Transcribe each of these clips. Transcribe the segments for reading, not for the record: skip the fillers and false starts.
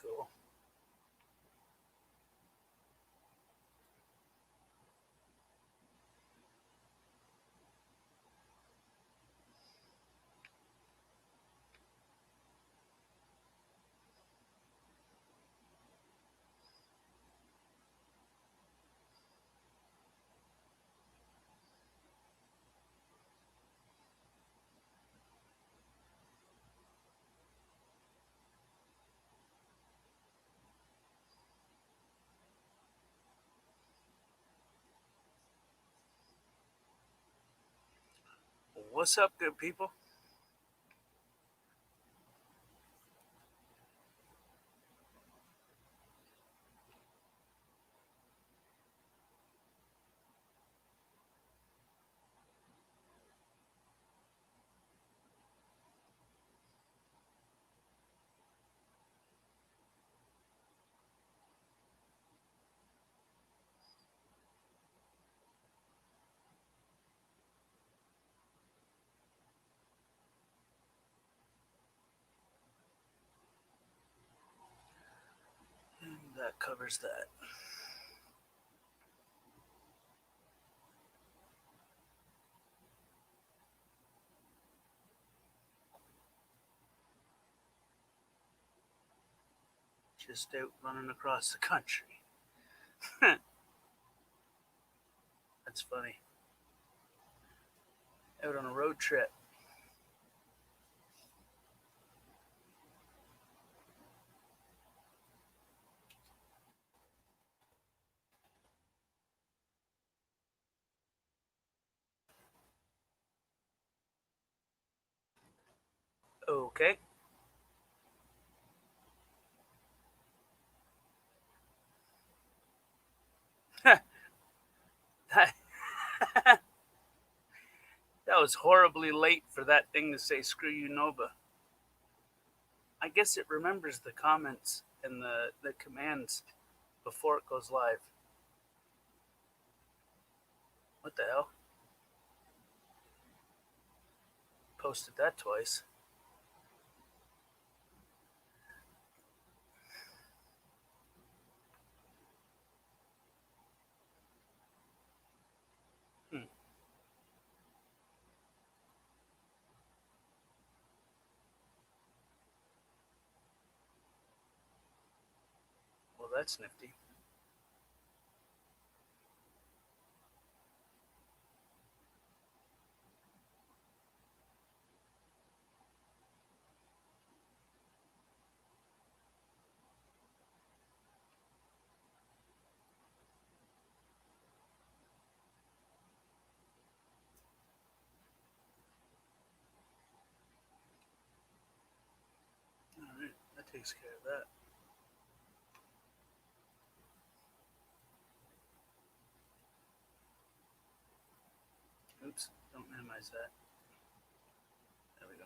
cool. What's up, good people? And that covers that. Just out running across the country. That's funny. Out on a road trip. Okay. that, that was horribly late for that thing to say screw you, Nova. I guess it remembers the comments and the commands before it goes live. What the hell? Posted that twice. Hmm. Well, that's nifty. All right, that takes care of that. Oops, don't minimize that. There we go.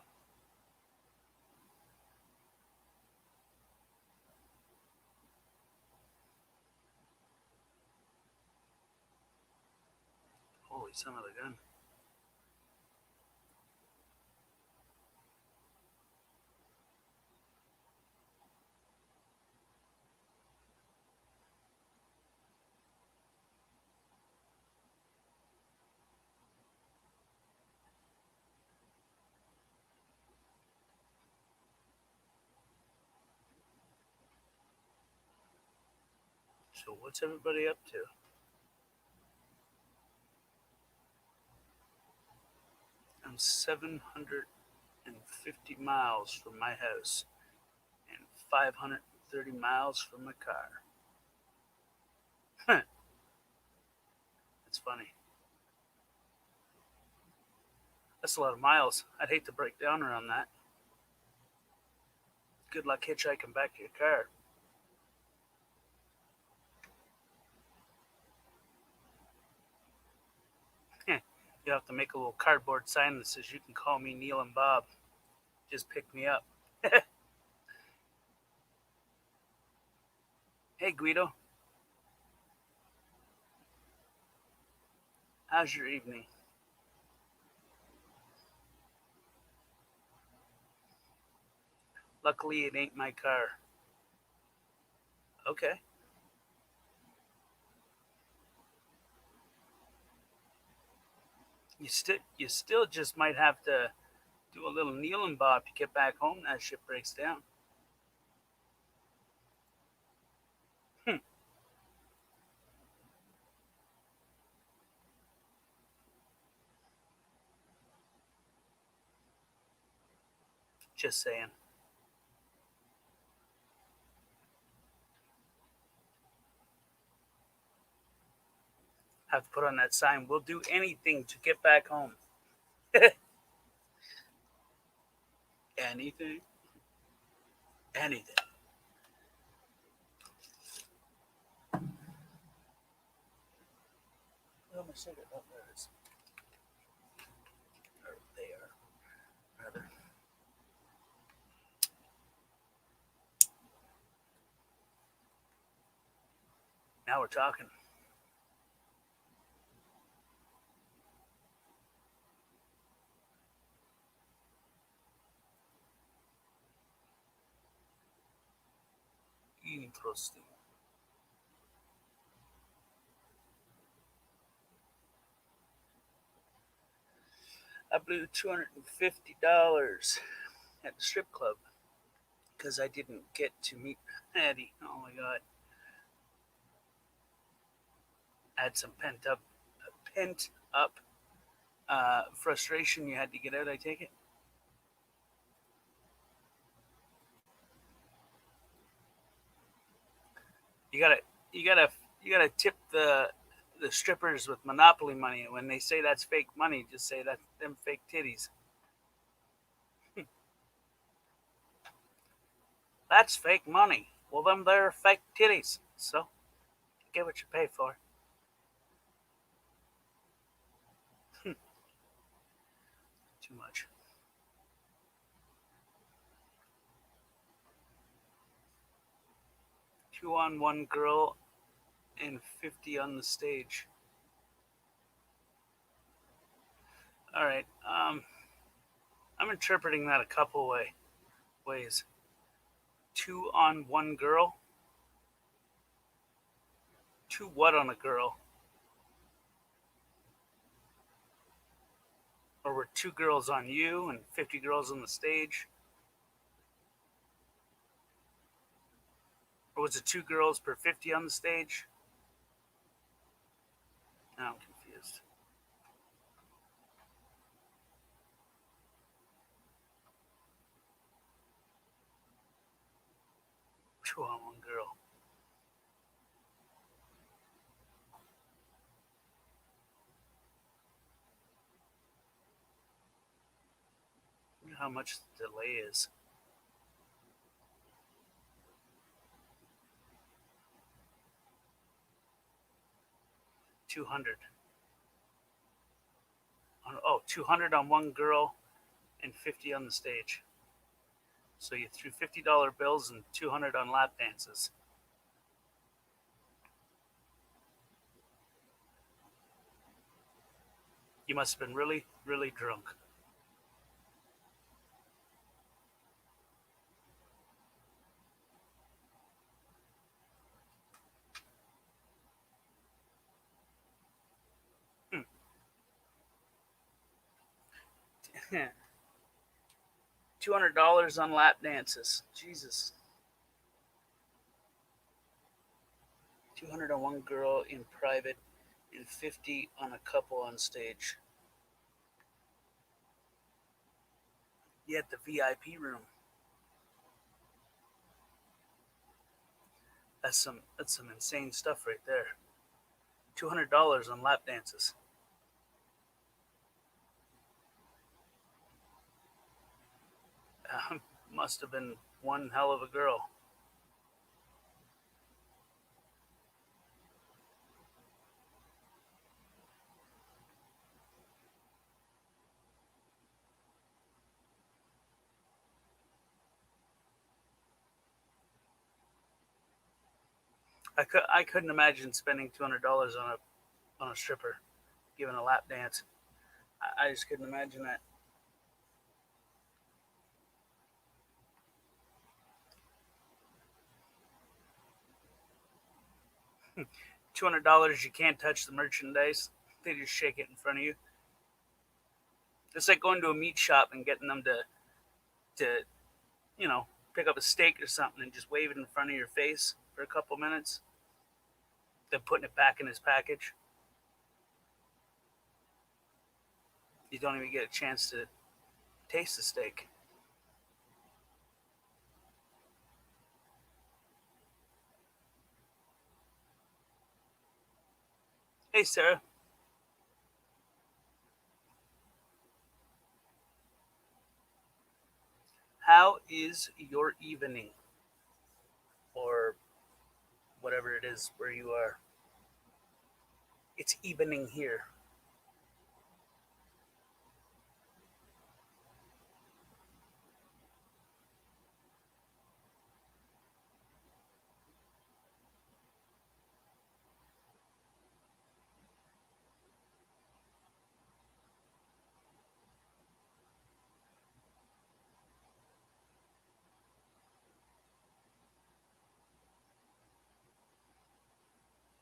Holy son of a gun. So what's everybody up to? I'm 750 miles from my house and 530 miles from my car. It's funny. That's a lot of miles. I'd hate to break down around that. Good luck hitchhiking back to your car. You have to make a little cardboard sign that says you can call me Neil and Bob. Just pick me up. Hey Guido, how's your evening? Luckily, it ain't my car. Okay. You still just might have to do a little kneeling bob to get back home. That shit breaks down. Hmm. Just saying. Have to put on that sign. We'll do anything to get back home. Anything. Anything. Oh, my cigarette. Oh, there it is. Or they are. Rather. Now we're talking. Interesting. I blew $250 at the strip club because I didn't get to meet Patty. Oh my god. I had some pent up frustration you had to get out. I take it. You gotta, you gotta, you gotta tip the strippers with Monopoly money. When they say that's fake money, just say that them fake titties. That's fake money. Well, them they're fake titties. So get what you pay for. Too much. Two on one girl and 50 on the stage. All right. I'm interpreting that a couple ways. Two on one girl. Two what on a girl? Or were two girls on you and 50 girls on the stage? Or was it two girls per 50 on the stage? Now I'm confused. Two on one girl. I wonder how much the delay is. 200. 200 on one girl and 50 on the stage. So you threw $50 bills and 200 on lap dances. You must have been really, really drunk. $200 on lap dances. Jesus. 200 on one girl in private and 50 on a couple on stage. You had the VIP room. That's some insane stuff right there. $200 on lap dances. Must have been one hell of a girl. I couldn't imagine spending $200 on a stripper giving a lap dance. I just couldn't imagine that. $200, you can't touch the merchandise. They just shake it in front of you. It's like going to a meat shop and getting them to you know pick up a steak or something and just wave it in front of your face for a couple minutes, then putting it back in his package. You don't even get a chance to taste the steak. Hey, Sarah, how is your evening or whatever it is where you are? It's evening here.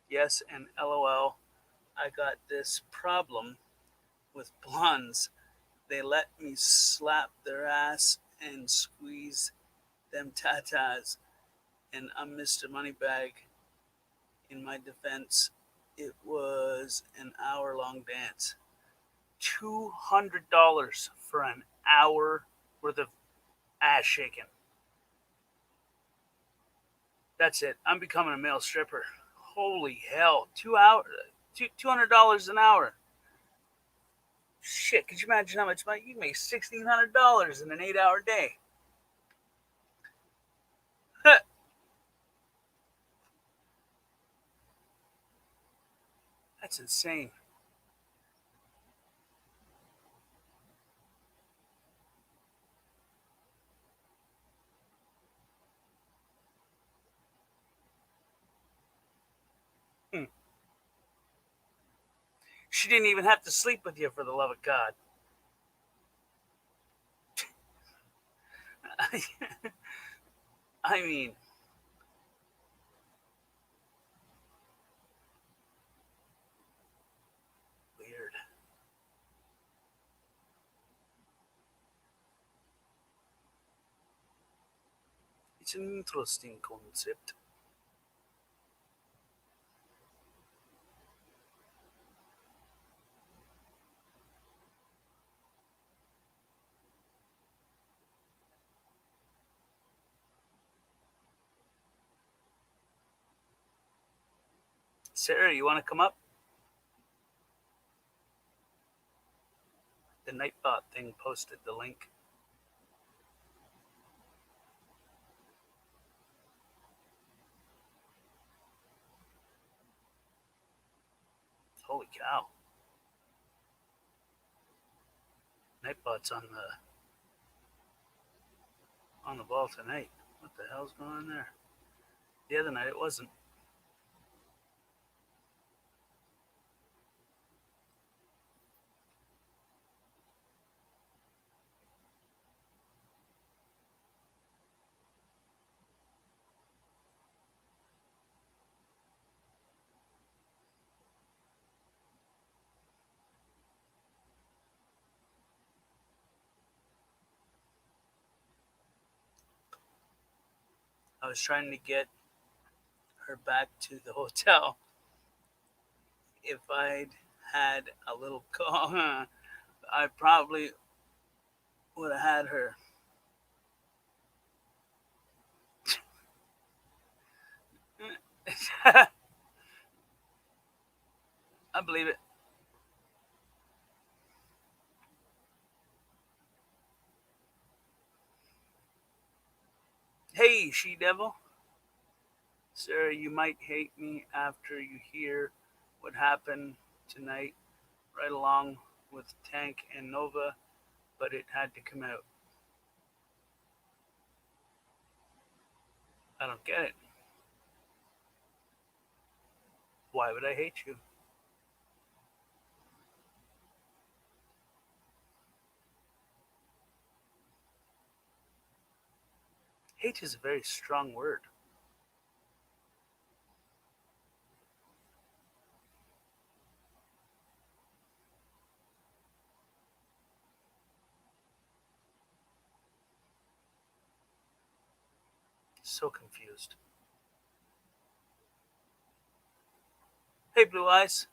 Yes, and LOL, I got this problem with blondes. They let me slap their ass and squeeze them tatas, and I'm Mr. Moneybag. In my defense, it was an hour long dance. $200 for an hour worth of ass shaking. That's it. I'm becoming a male stripper. Holy hell. 2 hours, $200 an hour. Shit, could you imagine how much money you make? $1,600 in an 8 hour day. That's insane. Hmm. She didn't even have to sleep with you for the love of God. I mean, weird. It's an interesting concept. Sarah, you want to come up? The Nightbot thing posted the link. Holy cow. Nightbot's on the ball tonight. What the hell's going on there? The other night it wasn't. I was trying to get her back to the hotel. If I'd had a little call, I probably would have had her. I believe it. Hey, she devil. Sarah, you might hate me after you hear what happened tonight, right along with Tank and Nova, but it had to come out. I don't get it. Why would I hate you? Hate is a very strong word. So confused. Hey, Blue Eyes.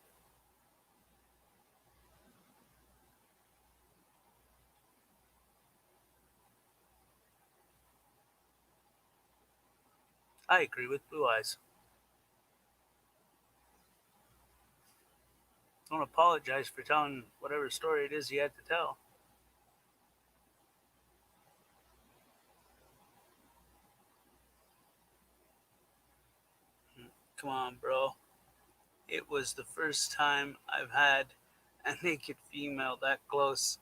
I agree with Blue Eyes. Don't apologize for telling whatever story it is you had to tell. Come on, bro. It was the first time I've had a naked female that close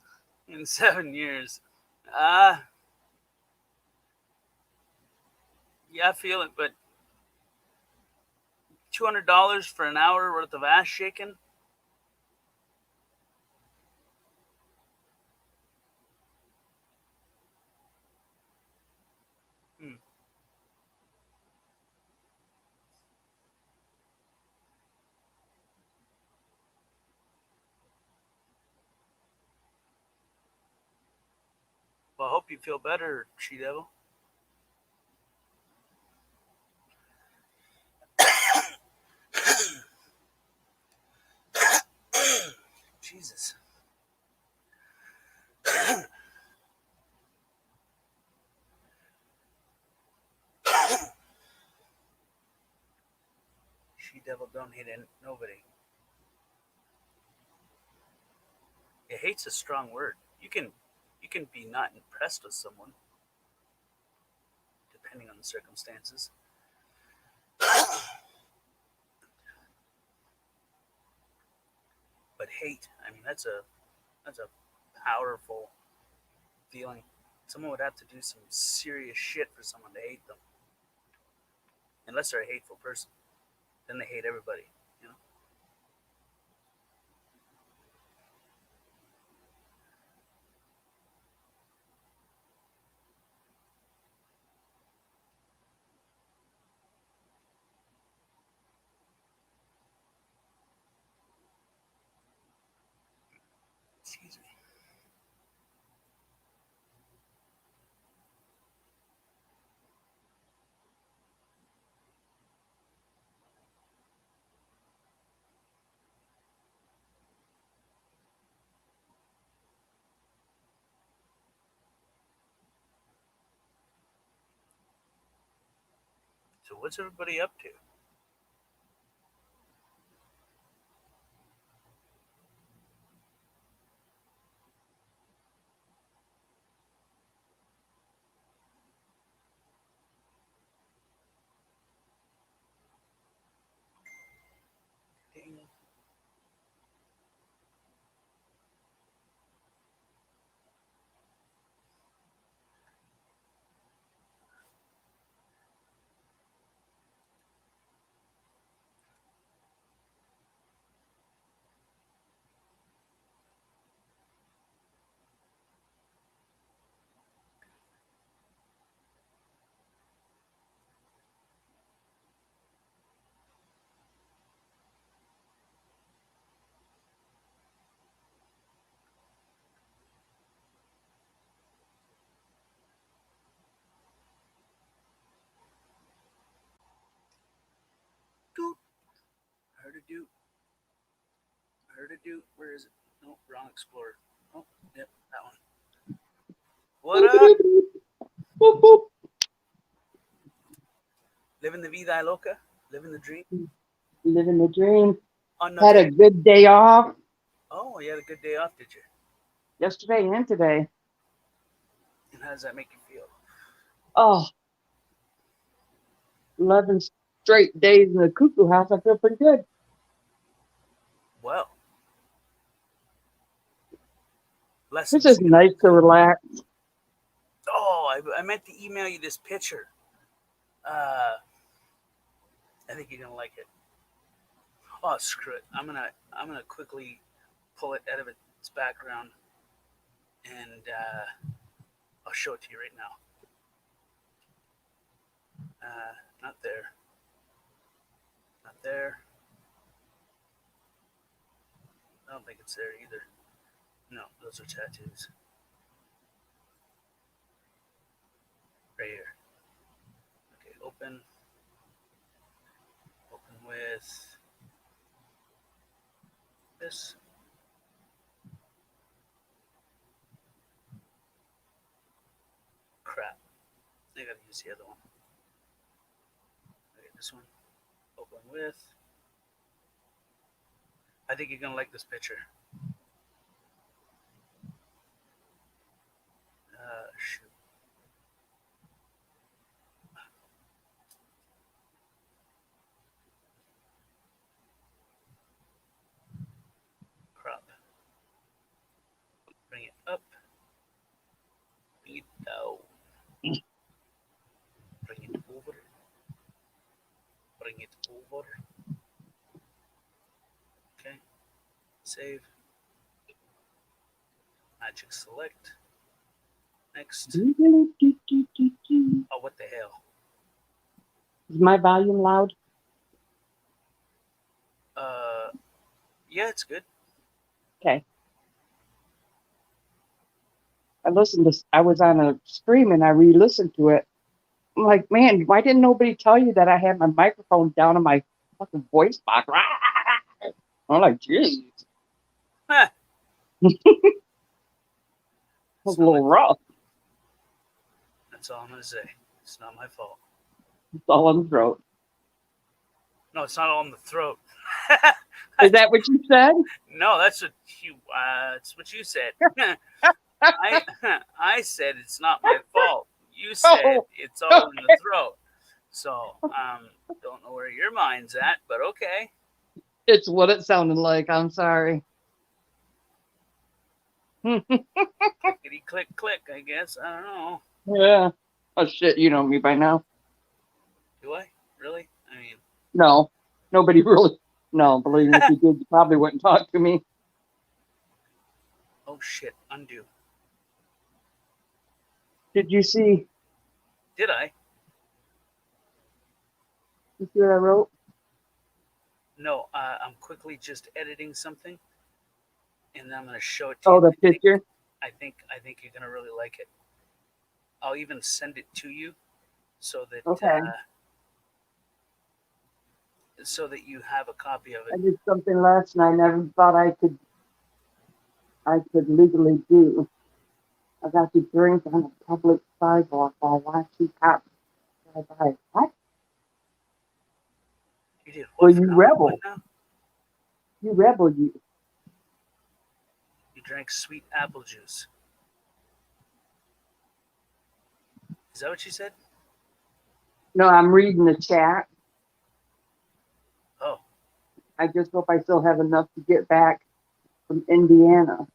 in 7 years. Ah, yeah, I feel it, but $200 for an hour worth of ass shaking? Hmm. Well, I hope you feel better, She Devil. Jesus. She Devil don't hate nobody. Yeah, hate's a strong word. You can be not impressed with someone, depending on the circumstances. But hate, I mean, that's a powerful feeling. Someone would have to do some serious shit for someone to hate them, unless they're a hateful person. Then they hate everybody. You know. Excuse me. So what's everybody up to? Ding. Doot. Heard a doot. Heard a doot. Where is it? No, wrong Explorer. Oh, yep, that one. What up? Boop, boop. Living the vida loca? Living the dream? Living the dream. On Had nothing. a good day off Oh, you had a good day off, did you? yesterday and today. And how does that make you feel? Oh, 11 straight days in the cuckoo house. I feel pretty good. Well, It's blessings just to you. nice to relax. Oh, I meant to email you this picture. Uh, I think you're gonna like it. Oh, screw it. I'm gonna quickly pull it out of its background, and I'll show it to you right now. Not there. Not there. I don't think it's there either. No, those are tattoos. Right here. open. Open with this. Crap. I gotta use the other one. Okay, this one. Open with. I think you're gonna like this picture. Shoot. Crop. Bring it up. Bring it down. Bring it over. Bring it over. Okay. Save. Magic select. Next. Is Oh, what the hell? my volume loud? Yeah, it's good. Okay. I was on a stream and I re-listened to it. I'm like, man, why didn't nobody tell you that I had my microphone down in my fucking voice box? I'm like, geez, Huh. it was a little rough. That's all I'm gonna say. It's not my fault. It's all in the throat. No, it's not all in the throat. Is that what you said? No, that's what you said. I said it's not my fault. You said it's all in the throat. So don't know where your mind's at, but okay. It's what it sounded like. I'm sorry. Clickety click click. I guess I don't know. Yeah. Oh shit, you know me by now. Do I really? I mean, No, nobody really. No, believe me, if you did, you probably wouldn't talk to me. oh shit, undo. Did you see? Did I? You see what I wrote? No, I'm quickly just editing something, and then I'm gonna show it to Oh, you. the picture. I think you're gonna really like it. I'll even send it to you, so that Okay. so that you have a copy of I it. did something last night I never thought I could legally do. I got to drink on a public sidewalk while watching cops drive by. What? You did Well, what? you What rebel. now? You rebel, you. You drank sweet apple juice. Is that what you said? No, I'm reading the chat. Oh, I just hope I still have enough to get back from Indiana.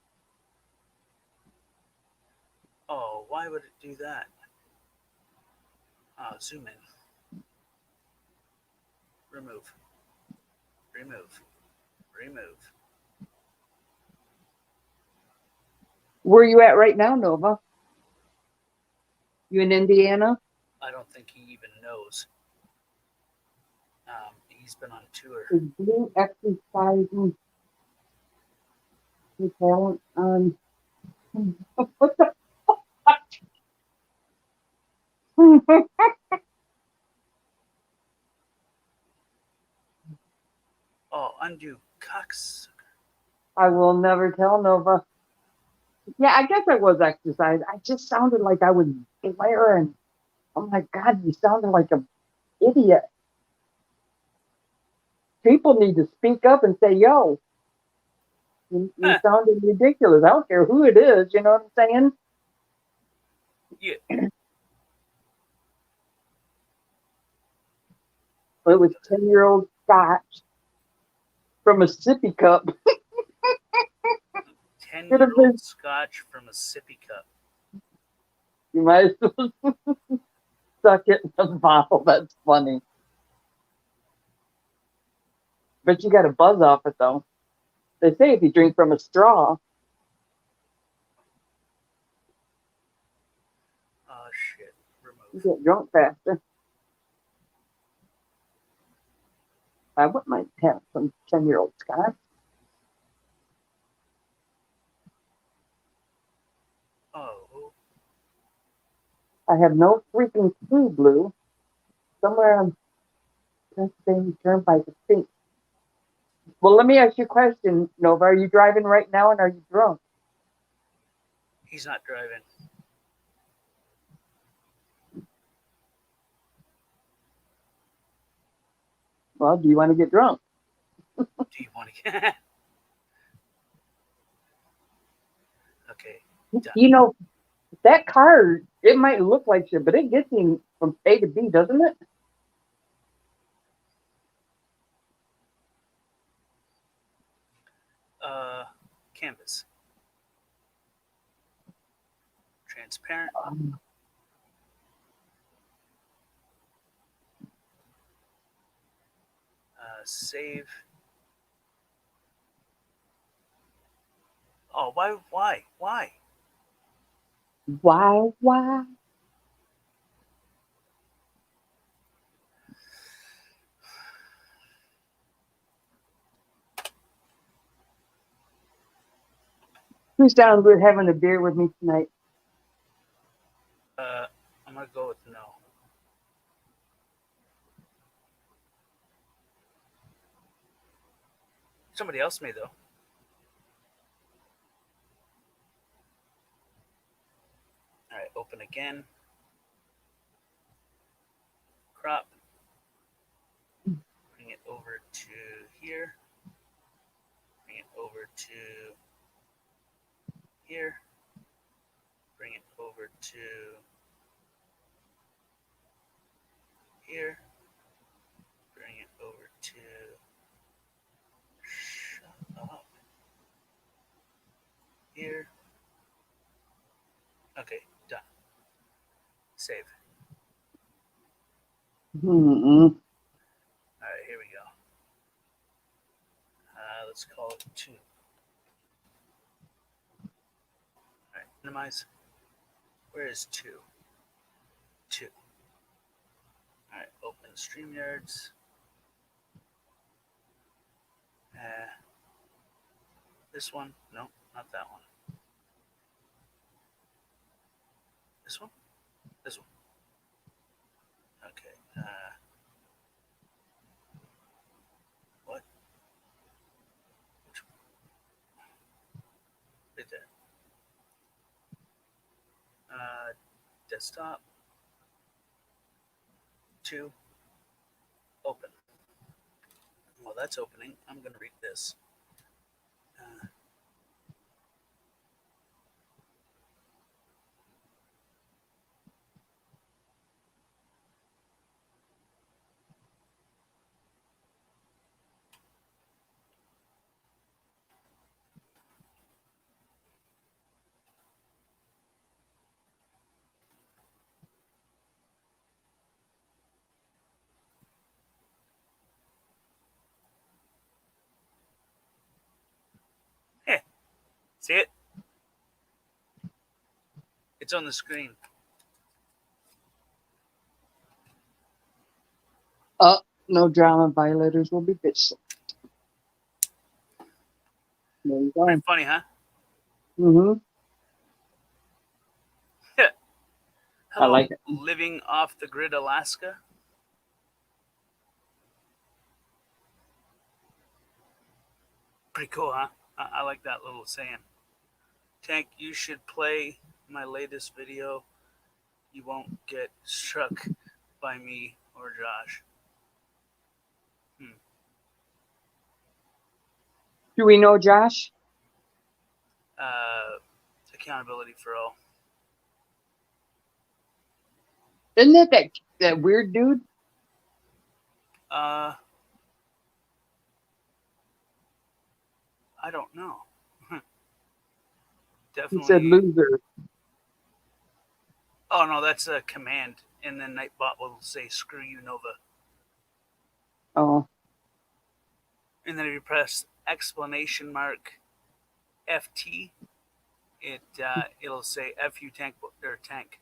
oh, why would it do that? Zoom in. Remove. Remove. Remove. Where are you at right now, Nova? You in Indiana? I don't think he even knows. He's been on tour. Is Blue exercising his talent on? What the fuck? Oh, undo. Cox. I will never tell Nova. Yeah, I guess I was exercising. I just sounded like I was blaring. Oh my God, you sounded like an idiot. People need to speak up and say, yo, you sounded ridiculous. I don't care who it is, you know what I'm saying? Yeah. It was 10-year-old scotch from a sippy cup. 10-year-old scotch from a sippy cup. You might as well suck it in the bottle. That's funny. But you got a buzz off it, though. They say if you drink from a straw. Oh, shit. Remove. You get drunk faster. I wouldn't mind having some 10-year-old scotch. Oh. I have no freaking clue, Blue. somewhere on Pennsylvania Turnpike, I think. Well, let me ask you a question, Nova. Are you driving right now and are you drunk? He's not driving. Well, do you want to get drunk? Do you want to get? Okay. Done. You know, that car, it might look like shit, but it gets you from A to B, doesn't it? Canvas. Transparent. Save. Oh, why? Why? Who's down with having a beer with me tonight? I'm gonna go with no. Somebody else may though. All right, open again. Crop. Bring it over to here. Bring it over to here. Bring it over to here. Bring it over to. Shut up. Here. Okay, done. Save. Mm-mm. All right, here we go. Let's call it 2. All right, minimize. Where is 2? 2. All right, open StreamYards. This one? No, not that one. This one? This one. Okay. What? Which one? Right there. Desktop. 2. Open. Well, that's opening. I'm going to read this. Hey, see it? It's on the screen. No drama. Violators will be bitch. There you go. Pretty funny, huh? Mm-hmm. Hello, I like it. living off the grid, Alaska. Pretty cool, huh? I like that little saying. Tank, you should play my latest video. You won't get struck by me or Josh. Do we know Josh? Accountability for all. Isn't that weird dude? I don't know. Definitely. He said loser. Oh no, that's a command, and then Nightbot will say "screw you, Nova," Oh. and then if you press exclamation mark FT, it'll say "F you tank" or tank.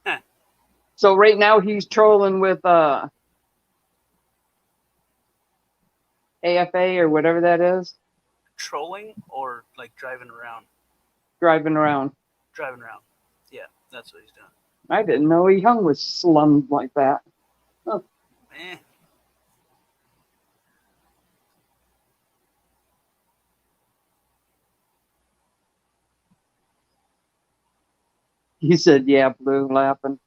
Huh. So right now he's trolling with AFA or whatever that is. Trolling or like driving around. Driving around. Driving around. Yeah. That's what he's doing. I didn't know he hung with slums like that. Eh. He said, "Yeah, Blue," laughing.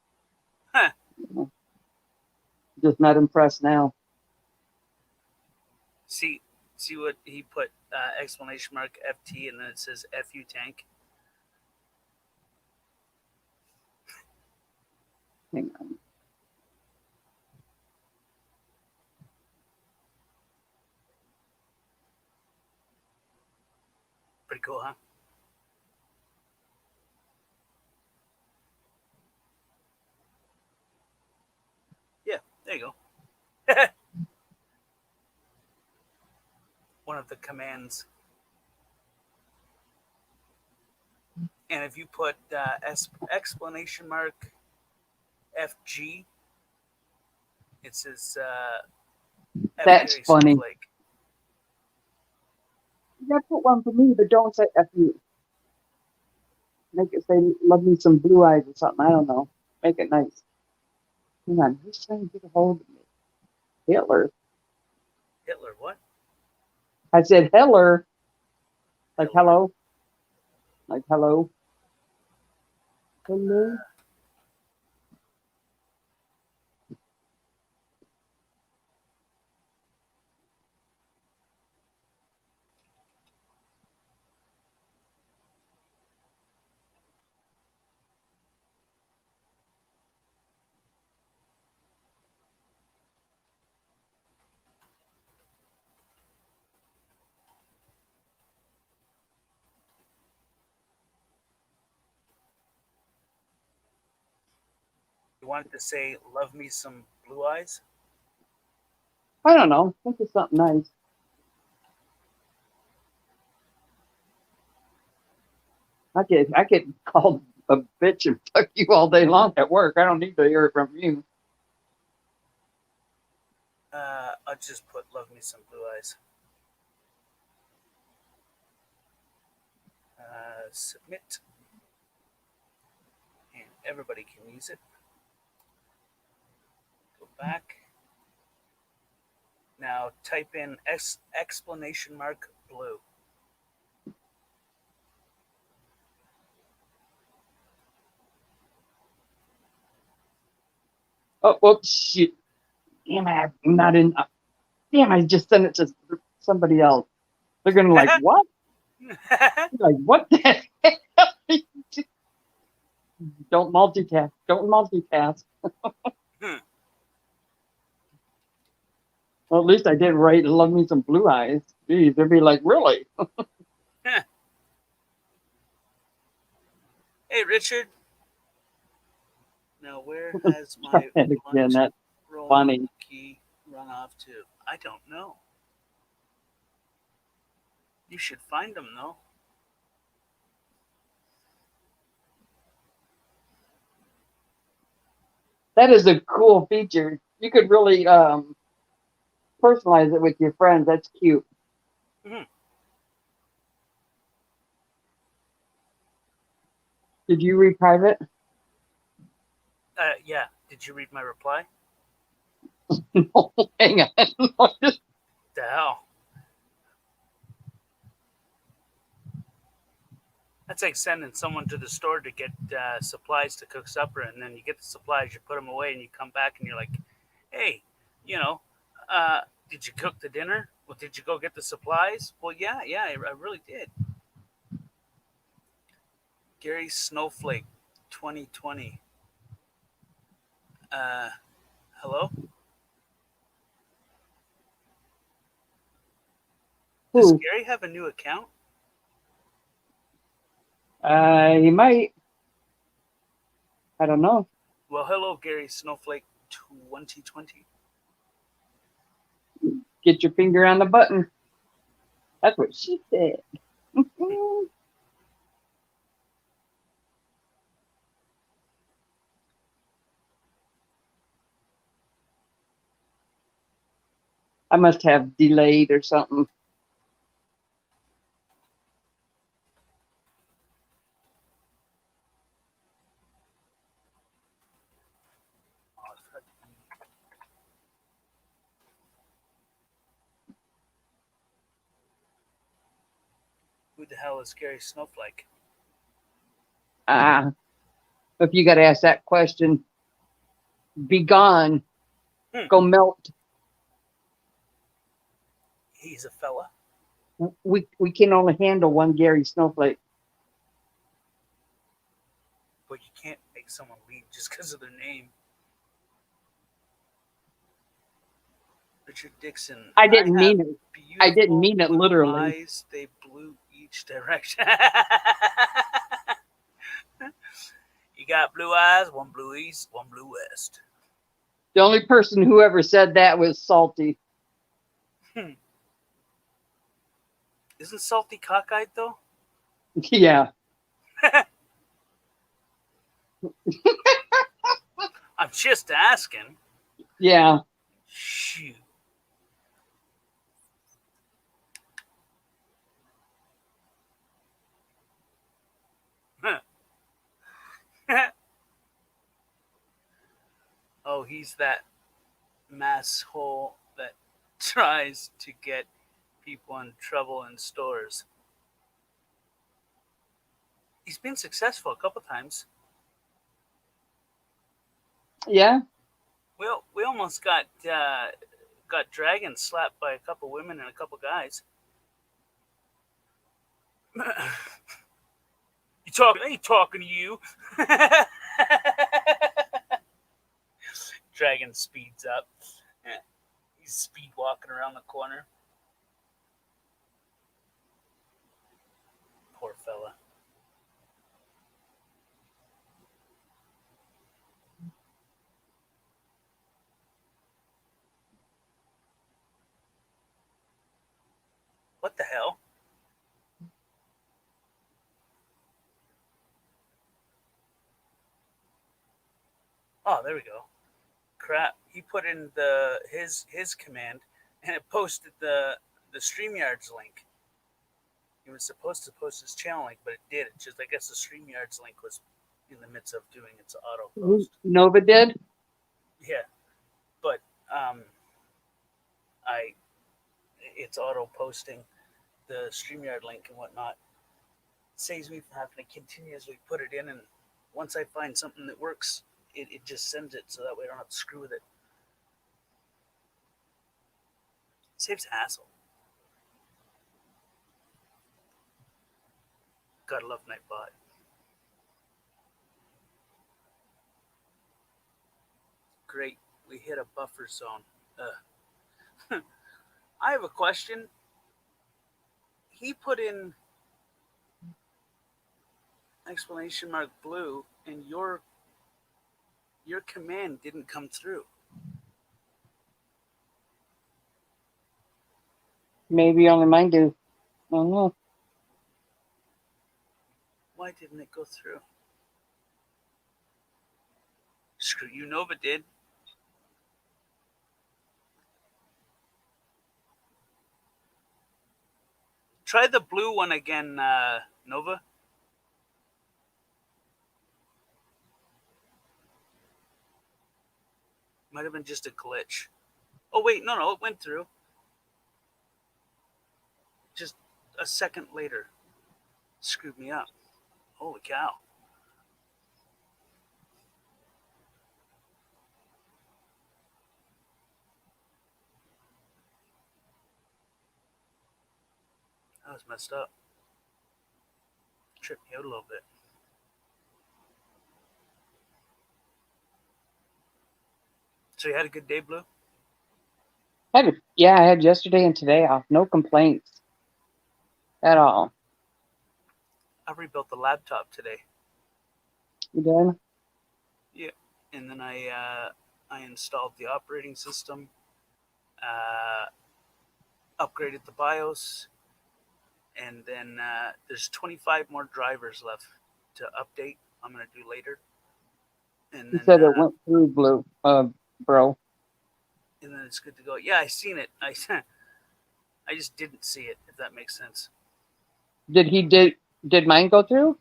Huh. Just not impressed now. See what he put? Exclamation mark FT, and then it says FU tank. Hang on. Pretty cool, huh? Yeah, there you go. One of the commands. And if you put exclamation mark FG, it says F That's Gary funny. Snowflake. You gotta put one for me, but don't say "fu." Make it say "love me some blue eyes" or something. I don't know. Make it nice. Hang on, who's trying to get a hold of me? Hitler. Hitler, what? I said Hitler, like Hitler. hello, like hello, hello. You wanted to say love me some blue eyes? I don't know. Think of something nice. I get called a bitch and fuck you all day long at work. I don't need to hear it from you. I'll just put love me some blue eyes. Submit. And everybody can use it. Go back. Now type in exclamation mark blue. Oh, whoops, shit. Damn it, I'm not in. Damn, I just sent it to somebody else. They're gonna like, what? Like, what the hell? Don't multitask. Don't multitask. Well, at least I did write "love me some blue eyes." Geez, they'd be like, really? Hey, Richard. Now, where has my And again, blunt that's roll funny. key run off to? I don't know. You should find them, though. That is a cool feature. You could really personalize it with your friends. That's cute. Mm-hmm. Did you read private? Yeah. Did you read my reply? No, hang on. The hell? That's like sending someone to the store to get supplies to cook supper, and then you get the supplies, you put them away, and you come back and you're like, "Hey, you know, did you cook the dinner? Well, did you go get the supplies? Well, yeah, I really did." Gary Snowflake, 2020. Uh, Hello. Does Who? Gary have a new account? He might. I don't know. Well, hello, Gary Snowflake, 2020. Get your finger on the button. That's what she said. I must have delayed or something. Who the hell is Gary Snowflake? If you got to ask that question, be gone. Go melt. He's a fella. We can only handle one Gary Snowflake. But you can't make someone leave just because of their name. Richard Dixon. I didn't mean it. I didn't mean it blue literally. Eyes, they blew each direction. You got blue eyes, one blue east, one blue west. The only person who ever said that was Salty. Isn't Salty cockeyed though? Yeah. I'm just asking. Yeah. Shoot. Oh, he's that mass hole that tries to get people in trouble in stores. He's been successful a couple times. Yeah. Well, we almost got dragon slapped by a couple women and a couple guys. I ain't talking to you. Dragon speeds up. He's speed walking around the corner. Poor fella. What the hell? Oh, there we go. Crap. He put in his command and it posted the StreamYard's link. He was supposed to post his channel link, but it did. It's just I guess the StreamYard's link was in the midst of doing its auto post. Nova did? Yeah. But it's auto posting the StreamYard link and whatnot. It saves me from having to continuously put it in, and once I find something that works, it just sends it so that way I don't have to screw with it. Saves hassle. Gotta love Nightbot. Great, we hit a buffer zone. I have a question. He put in exclamation mark blue, and your command didn't come through. Maybe only mine do. I don't know. Why didn't it go through? Screw you, Nova did. Try the blue one again, Nova. Might have been just a glitch. Oh, wait, no, it went through. Just a second later. Screwed me up. Holy cow. That was messed up. Tripped me out a little bit. So you had a good day, Blue? I had yesterday and today off. No complaints at all. I rebuilt the laptop today. You done? Yeah. And then I installed the operating system, upgraded the BIOS, and then there's 25 more drivers left to update. I'm going to do later. And You then, said it went through, Blue, bro. And then it's good to go. Yeah, I seen it. I just didn't see it, if that makes sense. Did mine go through?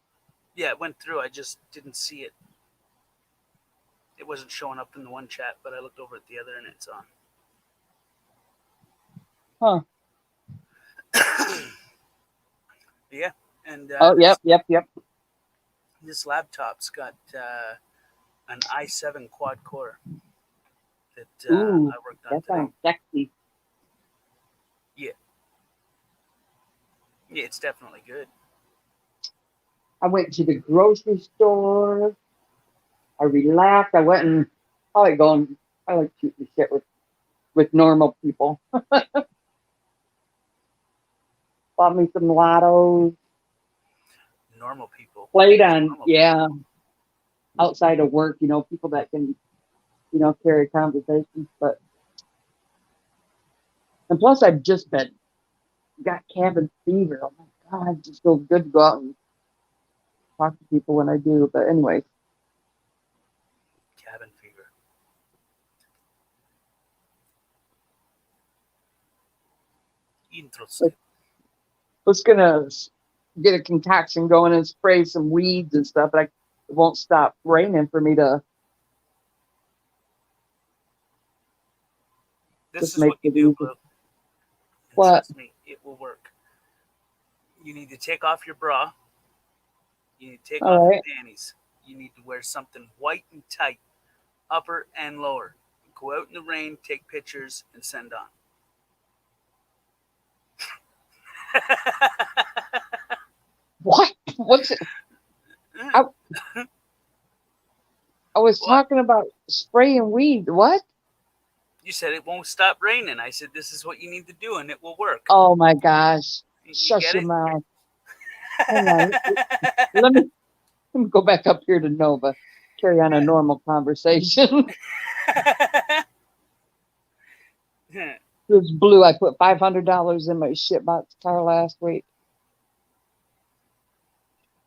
Yeah, it went through. I just didn't see it. It wasn't showing up in the one chat, but I looked over at the other and it's on. Huh. Yeah, and Oh, yep. this laptop's got an i7 quad core that Ooh, I worked on that today. sounds sexy. Yeah, yeah, it's definitely good. I went to the grocery store. I relaxed. I went and I like going. I like shooting the shit with normal people. Bought me some lottos. Normal people. Played Who's on, normal yeah, people? outside of work. People that can, carry conversations. But and plus, I've just been got cabin fever. Oh my god, it just feels good to go out and talk to people when I do. But anyway, Cabin fever. I Interesting. was gonna get a concoction going and spray some weeds and stuff, but it won't stop raining for me to This just is make what you it do, easy. Blue, and What? trust me, it will work. You need to take off your bra. You need to take off All your right. panties. You need to wear something white and tight, upper and lower. Go out in the rain, take pictures, and send on. What? What's it? I, I was What? talking about spraying weed. What? You said it won't stop raining. I said this is what you need to do, and it will work. Oh my gosh. You Shush get your it? mouth. Hang on. Let me go back up here to Nova. Carry on a normal conversation. This blue, I put $500 in my shitbox car last week.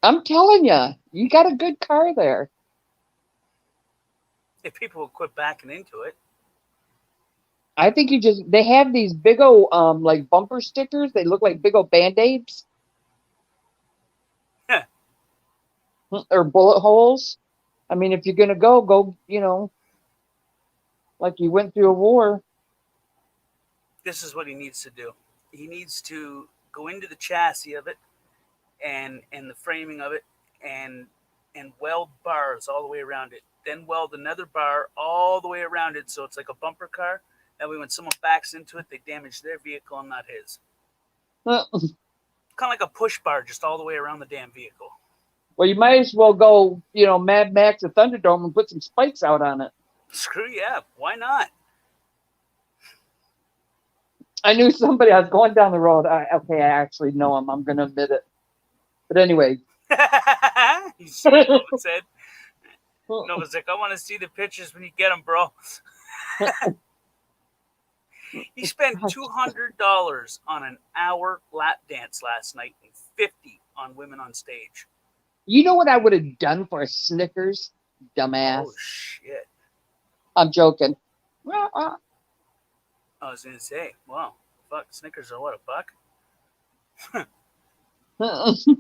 I'm telling you, you got a good car there. If people will quit backing into it, I think they have these big old like bumper stickers. They look like big old band-aids or bullet holes. I mean, if you're gonna go, like you went through a war. this is what he needs to do. He needs to go into the chassis of it and the framing of it and weld bars all the way around it. Then weld another bar all the way around it so it's like a bumper car. That way when someone backs into it, they damage their vehicle and not his. Kind of like a push bar just all the way around the damn vehicle. Well, you might as well go, Mad Max at Thunderdome and put some spikes out on it. Screw yeah, why not? I knew somebody. I was going down the road. Okay, I actually know him. I'm gonna admit it. But anyway, You see what Nova said? Nova's like, I want to see the pictures when you get them, bro. He spent $200 on an hour lap dance last night and 50 on women on stage. you know what I would have done for a Snickers, Oh dumbass? shit! I'm joking. I was gonna say, wow, fuck, Snickers are what, $1?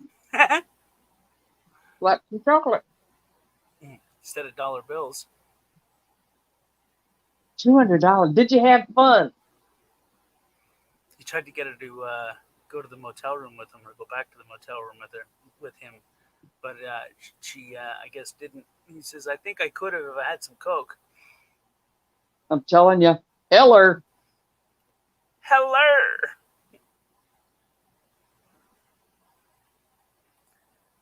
Like some chocolate. Instead of dollar bills. $200. Did you have fun? He tried to get her to go to the motel room with him or go back to the motel room with him, but she I guess didn't. He says, I think I could have if I had some coke. I'm telling you, Heller. Hello.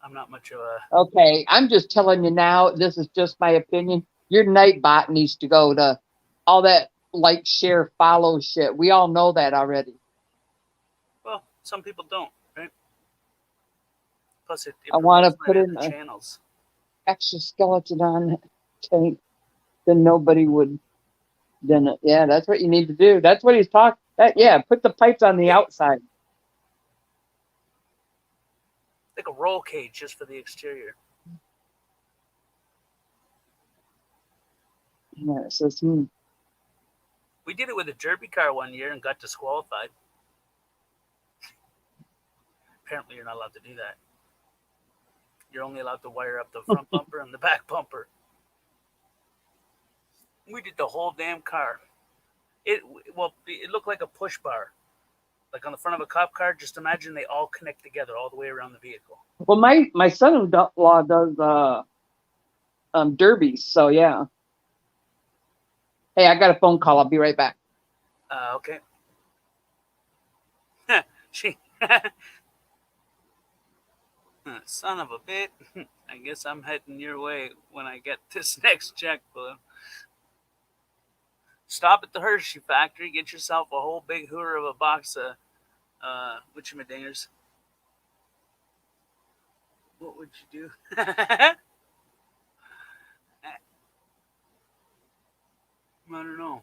I'm not much of a. Okay, I'm just telling you now. This is just my opinion. Your Nightbot needs to go to all that like, share, follow shit. We all know that already. Well, some people don't, right? Plus, it I want promotes to my put other in an channels. exoskeleton on tank. Then nobody would. Then yeah, that's what you need to do. That's what he's talking. Yeah, put the pipes on the Yeah, outside. like a roll cage just for the exterior. Yeah, it says, We did it with a derby car one year and got disqualified. Apparently, you're not allowed to do that. You're only allowed to wire up the front bumper and the back bumper. We did the whole damn car. It looked like a push bar, Like on the front of a cop car, just imagine they all connect together all the way around the vehicle. Well, my son-in-law does derbies, so yeah. Hey, I got a phone call. I'll be right back. Okay. She, son of a bit. I guess I'm heading your way when I get this next check, Blue. Stop at the Hershey factory, get yourself a whole big hooter of a box of whatchamadingers. What would you do? I don't know.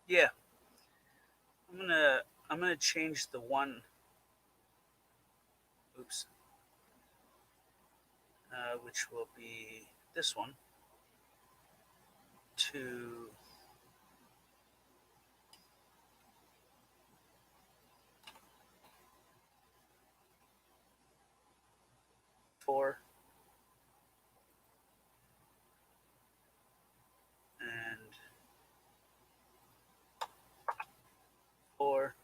Yeah, I'm gonna change the one. Oops. Which will be this one to 4 and 4,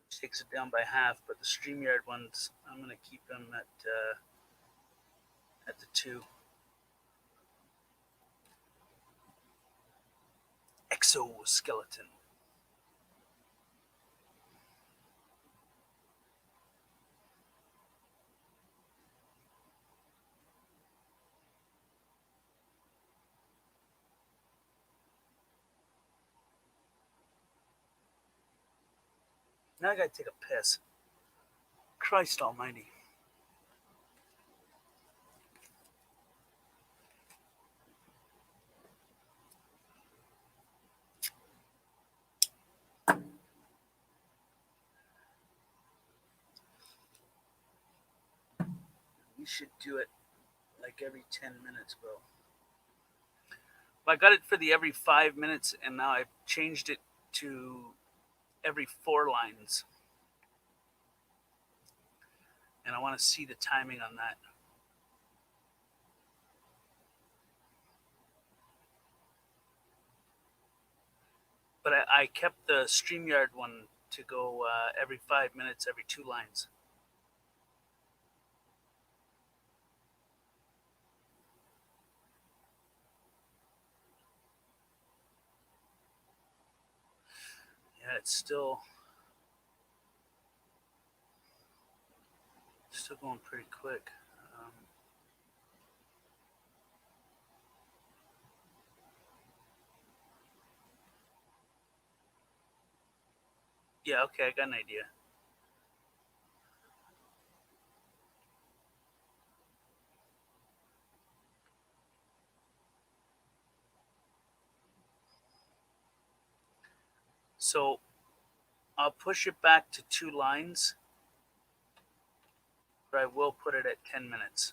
which takes it down by half. But the StreamYard ones, I'm gonna keep them at the 2. Exoskeleton. Now I gotta take a piss. Christ Almighty. We should do it like every 10 minutes, bro. I got it for the every 5 minutes, and now I've changed it to every 4 lines. And I want to see the timing on that. But I kept the StreamYard one to go every 5 minutes, every 2 lines. Yeah, it's still going pretty quick. Yeah, okay, I got an idea. So I'll push it back to 2 lines, but I will put it at 10 minutes.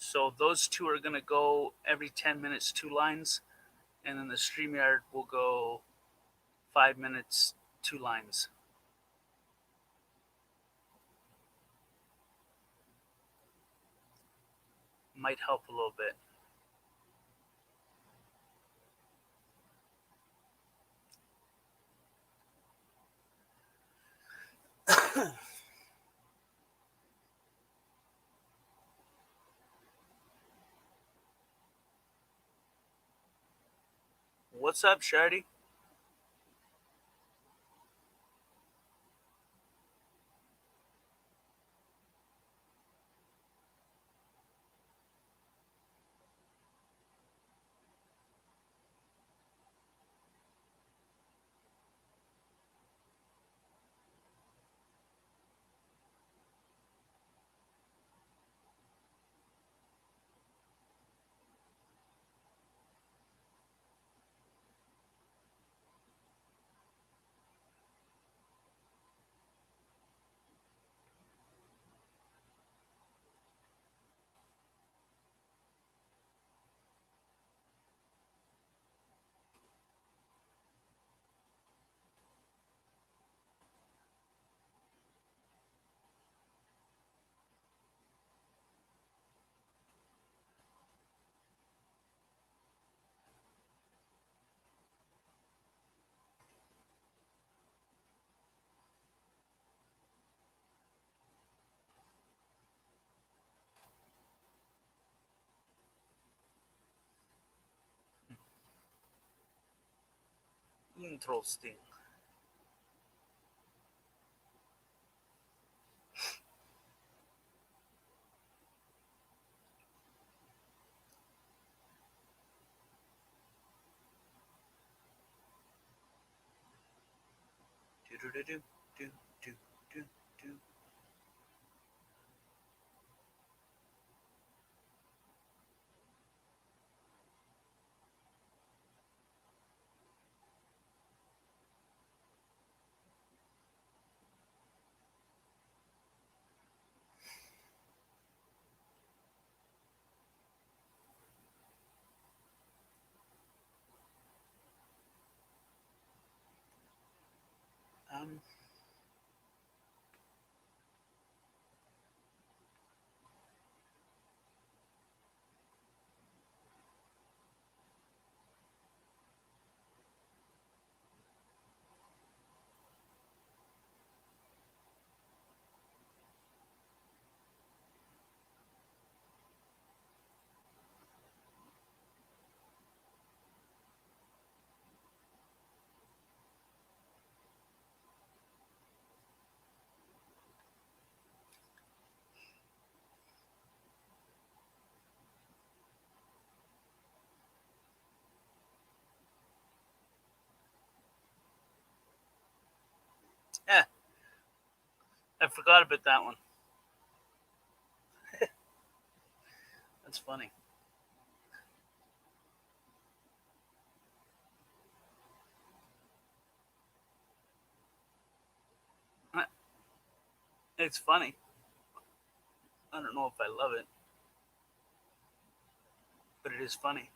So those two are going to go every 10 minutes, 2 lines, and then the StreamYard will go 5 minutes, 2 lines. Might help a little bit. What's up, Shardy? Interesting. Do do do do do do do do. Um, eh, I forgot about that one. That's funny. Uh, It's funny. I don't know if I love it, but it is funny.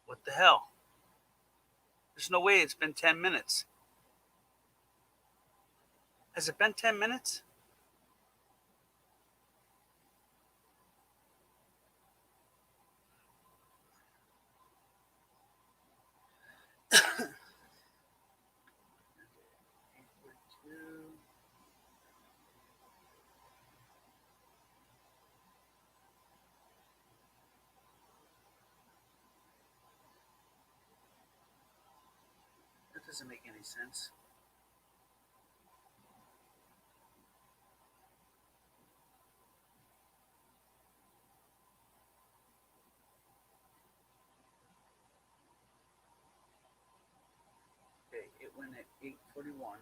What the hell? There's no way it's been 10 minutes. Has it been 10 minutes? That doesn't make any sense. Okay, it went at 8:41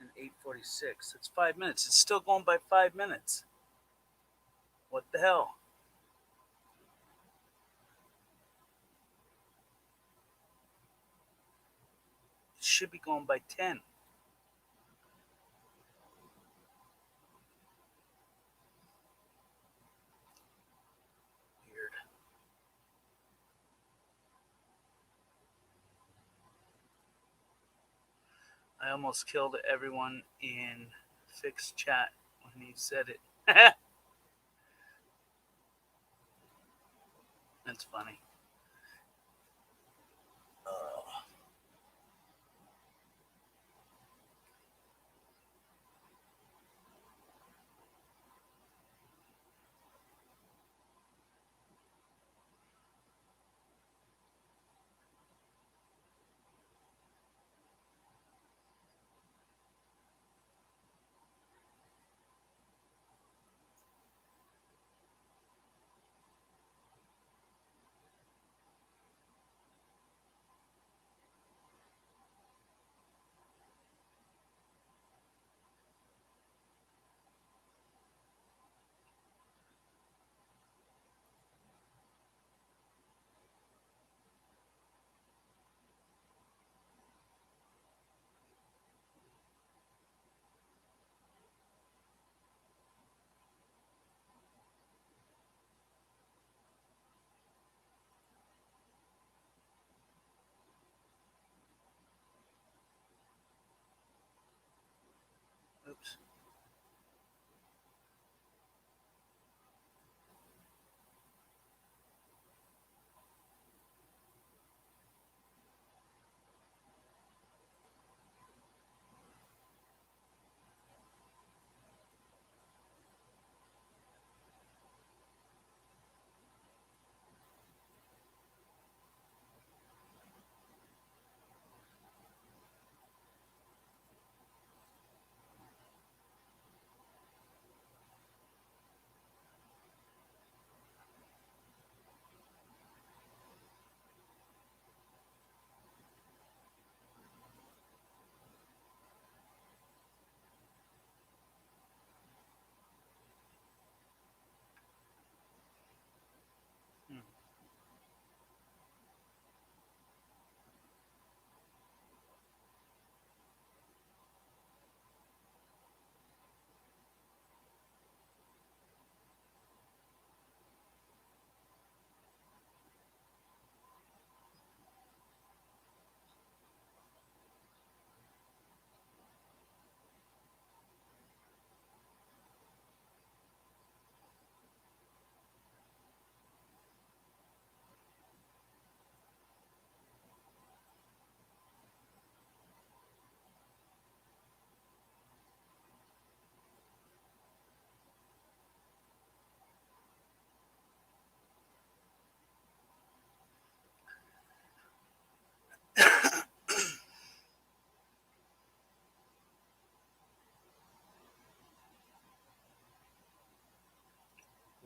and 8:46. It's 5 minutes. It's still going by 5 minutes. What the hell? It should be going by 10. Weird. I almost killed everyone in fixed chat when he said it. That's funny. Uh,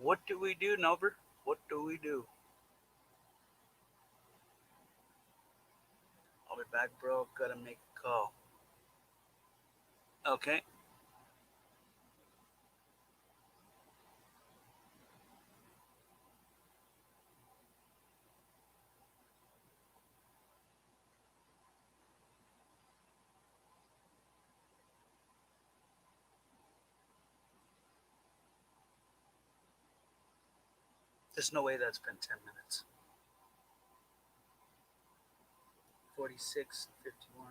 What do we do, Nover? What do we do? I'll be back, bro. Gotta make a call. Okay. There's no way that's been 10 minutes. 46, 51.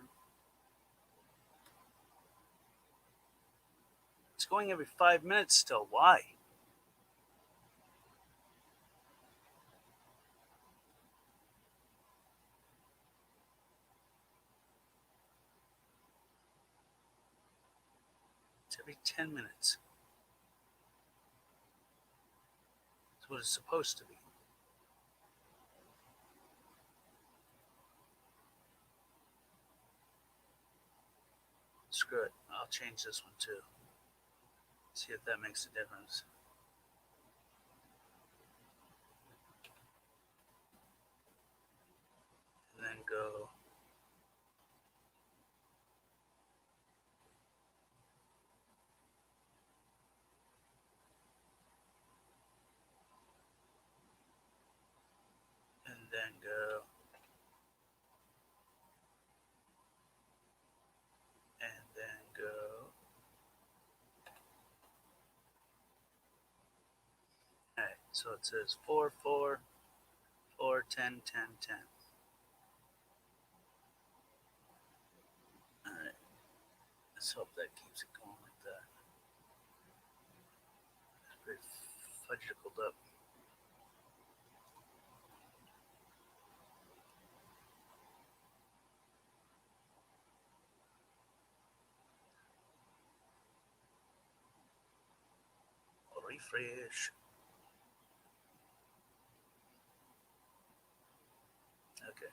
It's going every 5 minutes still. Why? It's every 10 minutes. That's what it's supposed to be. Screw it. I'll change this one too. See if that makes a difference. And then go. And then go. And then go. Alright, so it says 4, 4, 4, 10, 10, 10. Alright, let's hope that keeps it going like that. It's pretty fudgicled up. Refresh. Okay.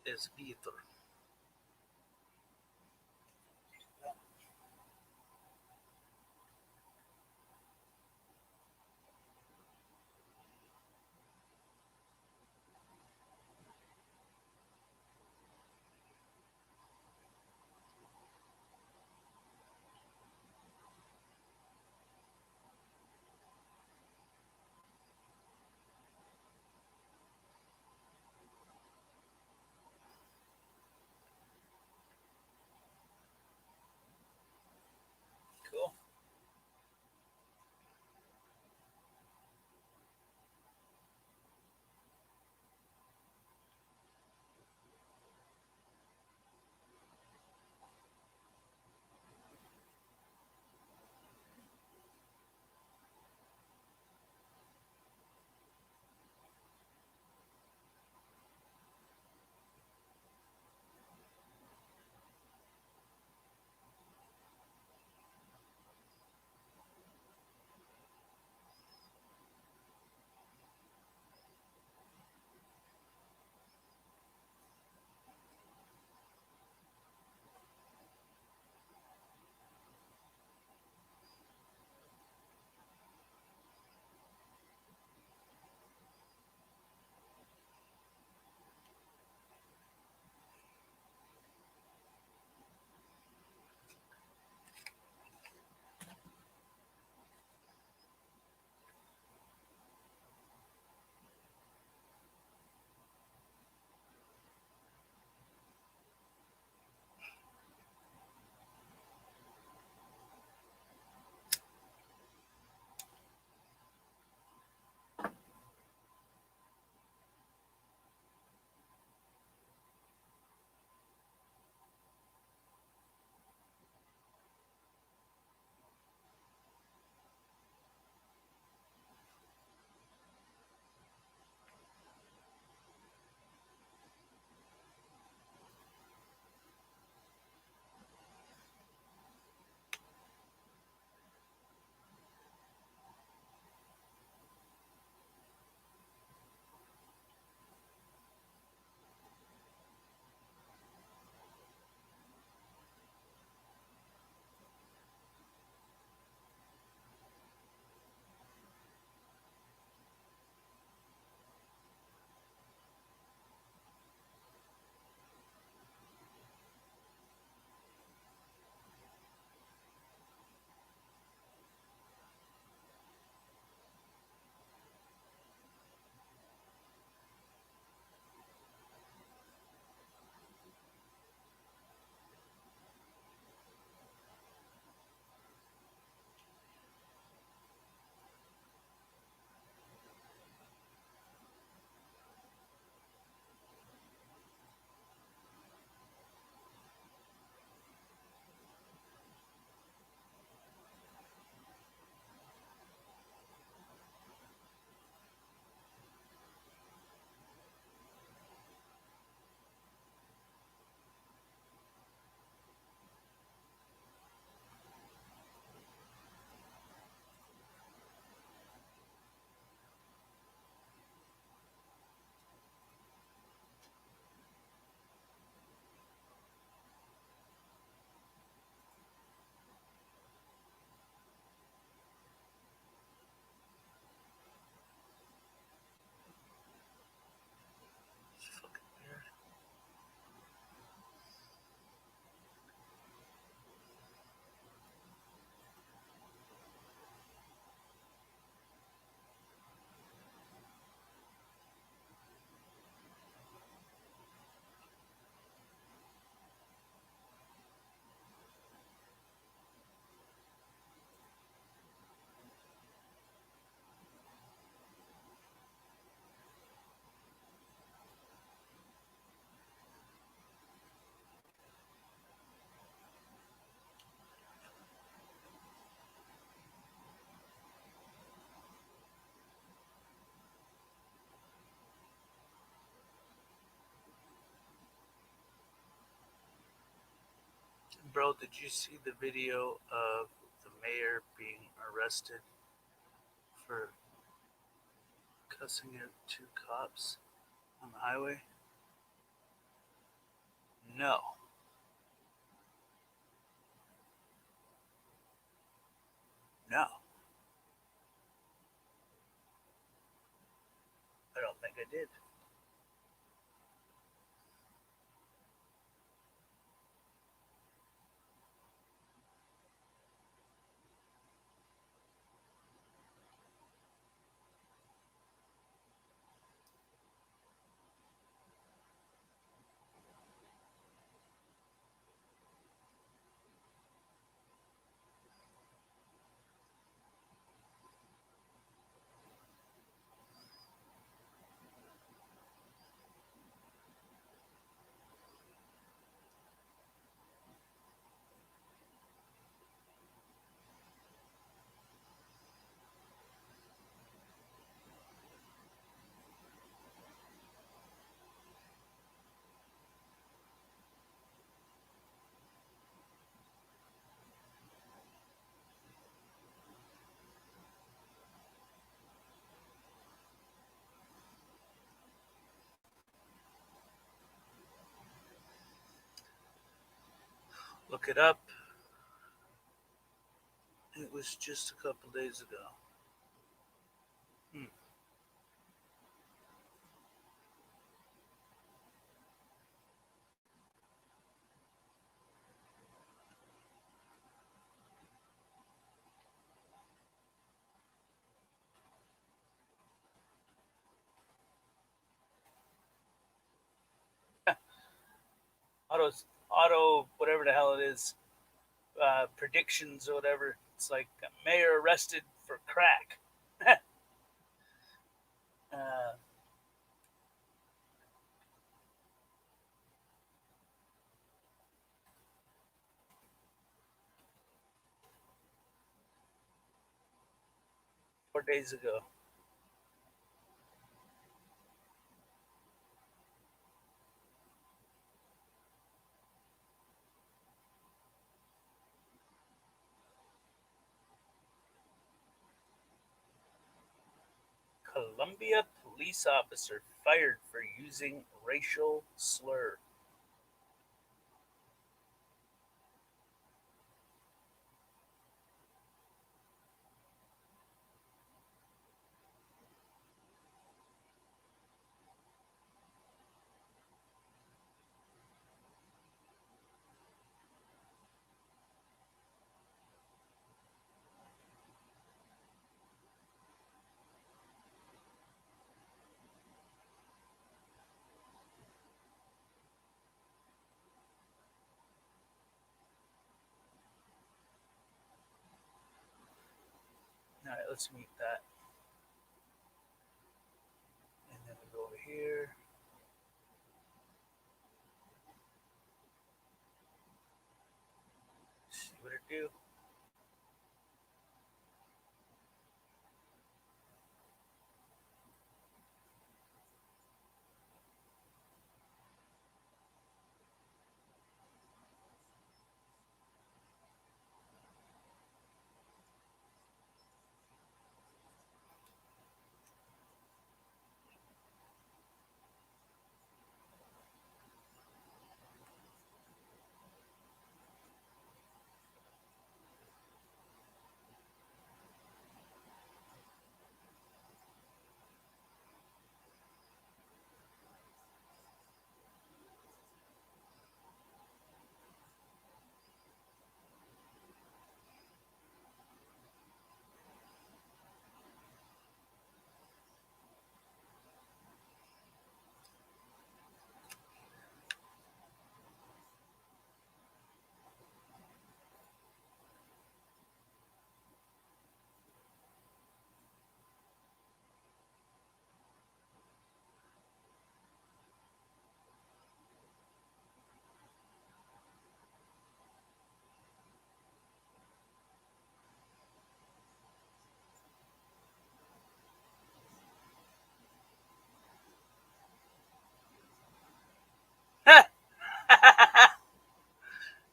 is ether. Cool. Fucking weird. Bro, did you see the video of the mayor being arrested for cussing at two cops on the highway? No. No. I don't think I did. Look it up. It was just a couple days ago. Hmm. Auto, whatever the hell it is, predictions or whatever. It's like mayor arrested for crack. uh, 4 days ago. Columbia police officer fired for using racial slur. All right, let's mute that. And then we go over here. See what it do.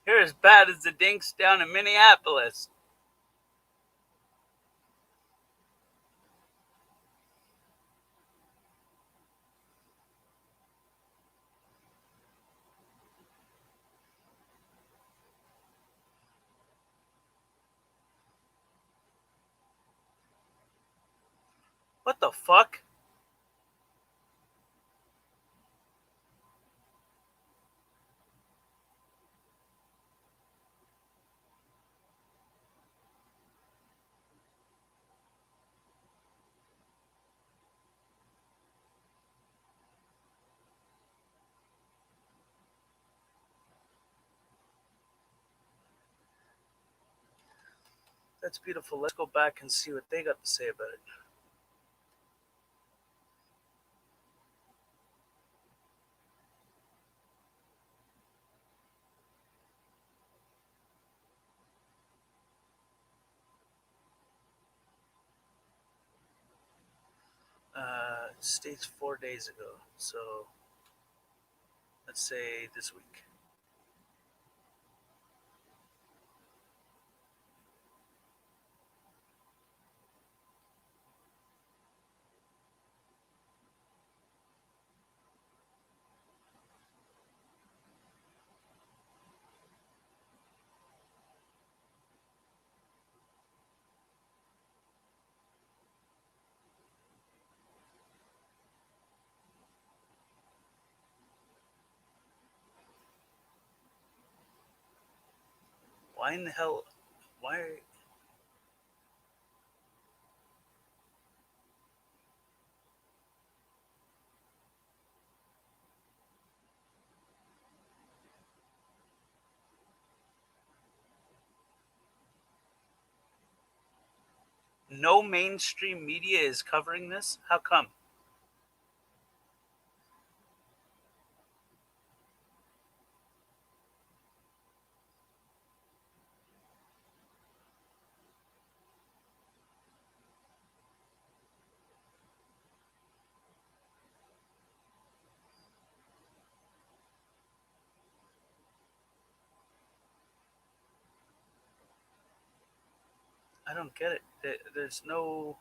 You're as bad as the dinks down in Minneapolis. fuck? That's beautiful. Let's go back and see what they got to say about it. States 4 days ago. So let's say this week. Why in the hell? Why? No mainstream media is covering this? How come? I don't get it. There's no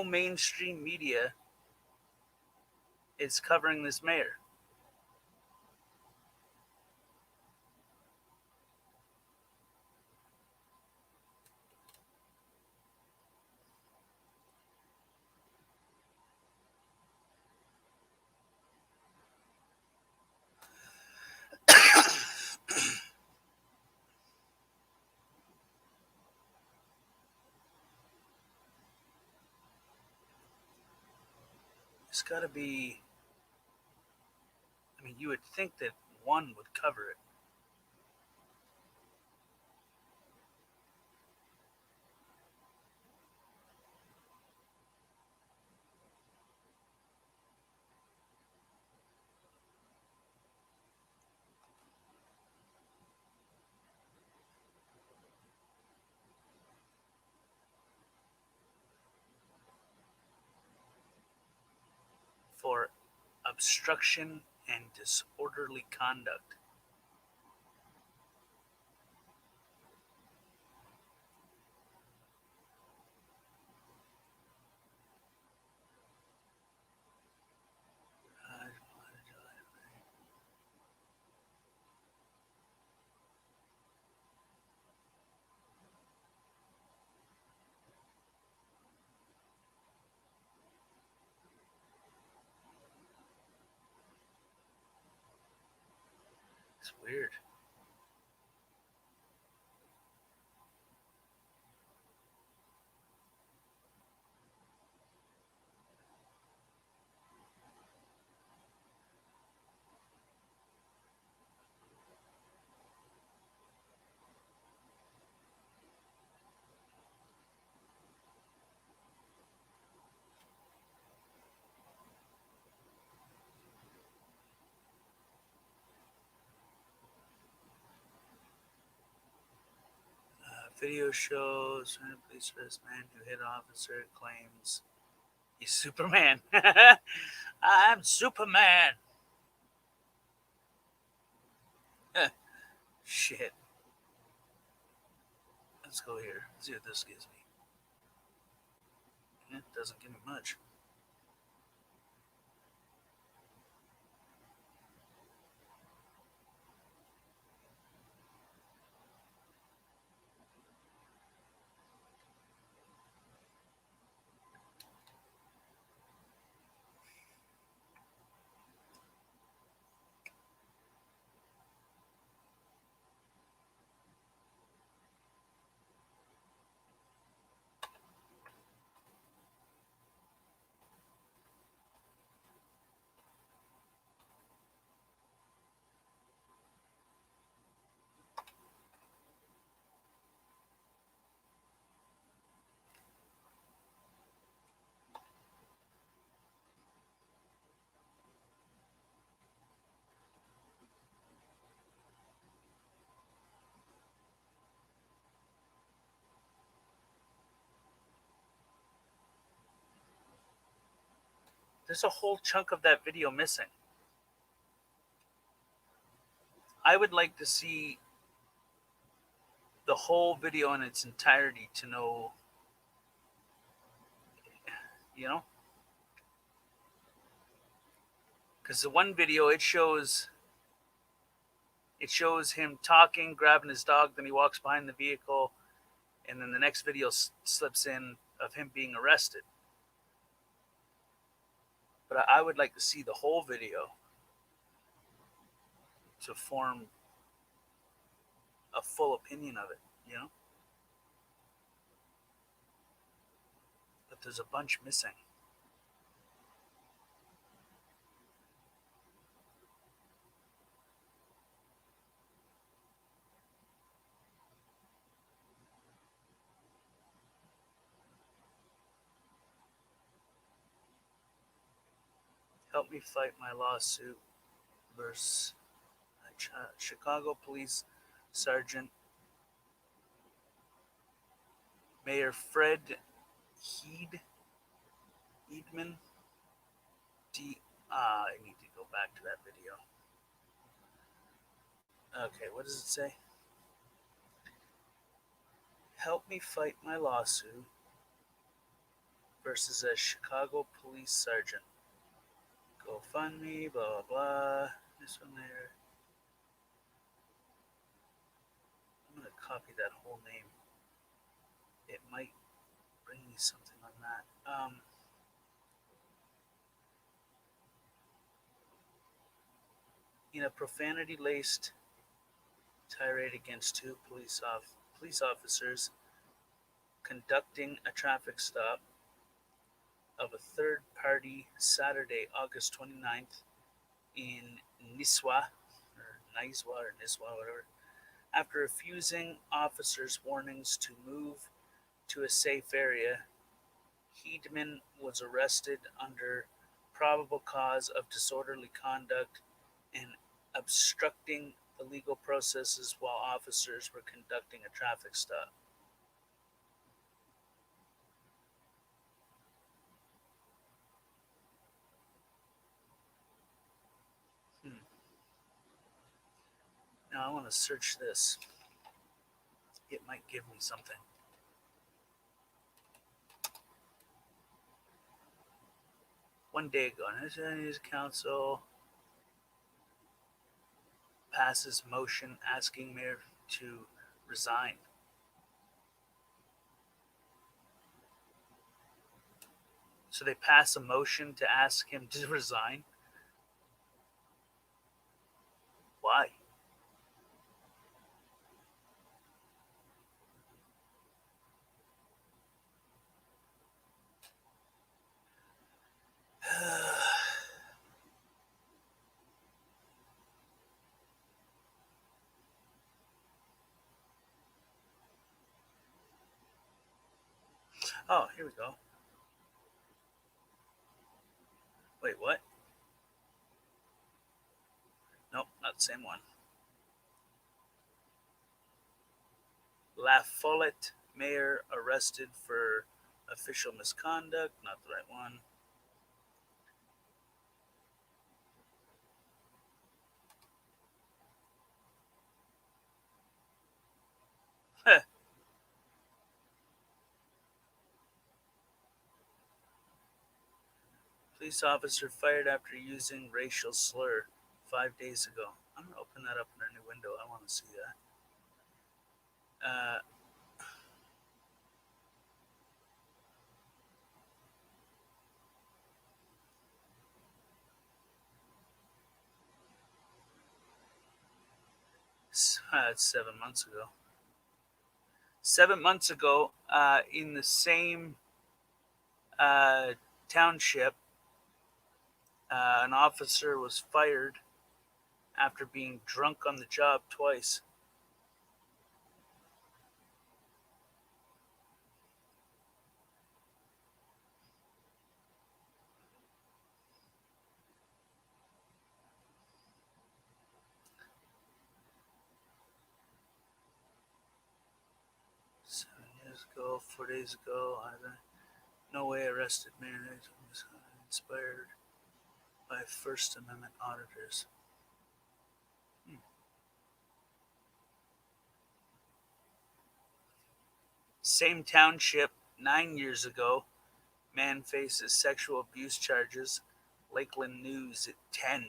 mainstream media is covering this mayor. It's got to be. I mean, you would think that one would cover it. For obstruction and disorderly conduct. It's weird. Video shows police arrest man who hit officer claims he's Superman. I'm Superman. Shit. Let's go here. See what this gives me. It doesn't give me much. There's a whole chunk of that video missing. I would like to see the whole video in its entirety to know, you know? Because the one video, it shows him talking, grabbing his dog, then he walks behind the vehicle, and then the next video slips in of him being arrested. But I would like to see the whole video to form a full opinion of it, you know? But there's a bunch missing. Help me fight my lawsuit versus Chicago Police Sergeant Mayor Fred Heidman. I need to go back to that video. Okay, what does it say? Help me fight my lawsuit versus a Chicago Police Sergeant. GoFundMe, blah, blah, blah. This one there. I'm going to copy that whole name. It might bring me something on that. In a profanity-laced tirade against two police officers conducting a traffic stop of a third party Saturday, August 29th in Nisswa, whatever, after refusing officers' warnings to move to a safe area, Heidman was arrested under probable cause of disorderly conduct and obstructing the legal processes while officers were conducting a traffic stop. Now I want to search this. It might give me something. One day ago, News Council passes motion asking mayor to resign. So they pass a motion to ask him to resign? Why? Oh, here we go. Wait, what? Nope, not the same one. La Follette mayor arrested for official misconduct. Not the right one. Heh. Police officer fired after using racial slur 5 days ago. I'm going to open that up in a new window. I want to see that. It's 7 months ago. 7 months ago, in the same township, an officer was fired after being drunk on the job twice. Years ago, 4 days ago, no way arrested man inspired. by First Amendment auditors. Same township 9 years ago. Man faces sexual abuse charges. Lakeland News at 10.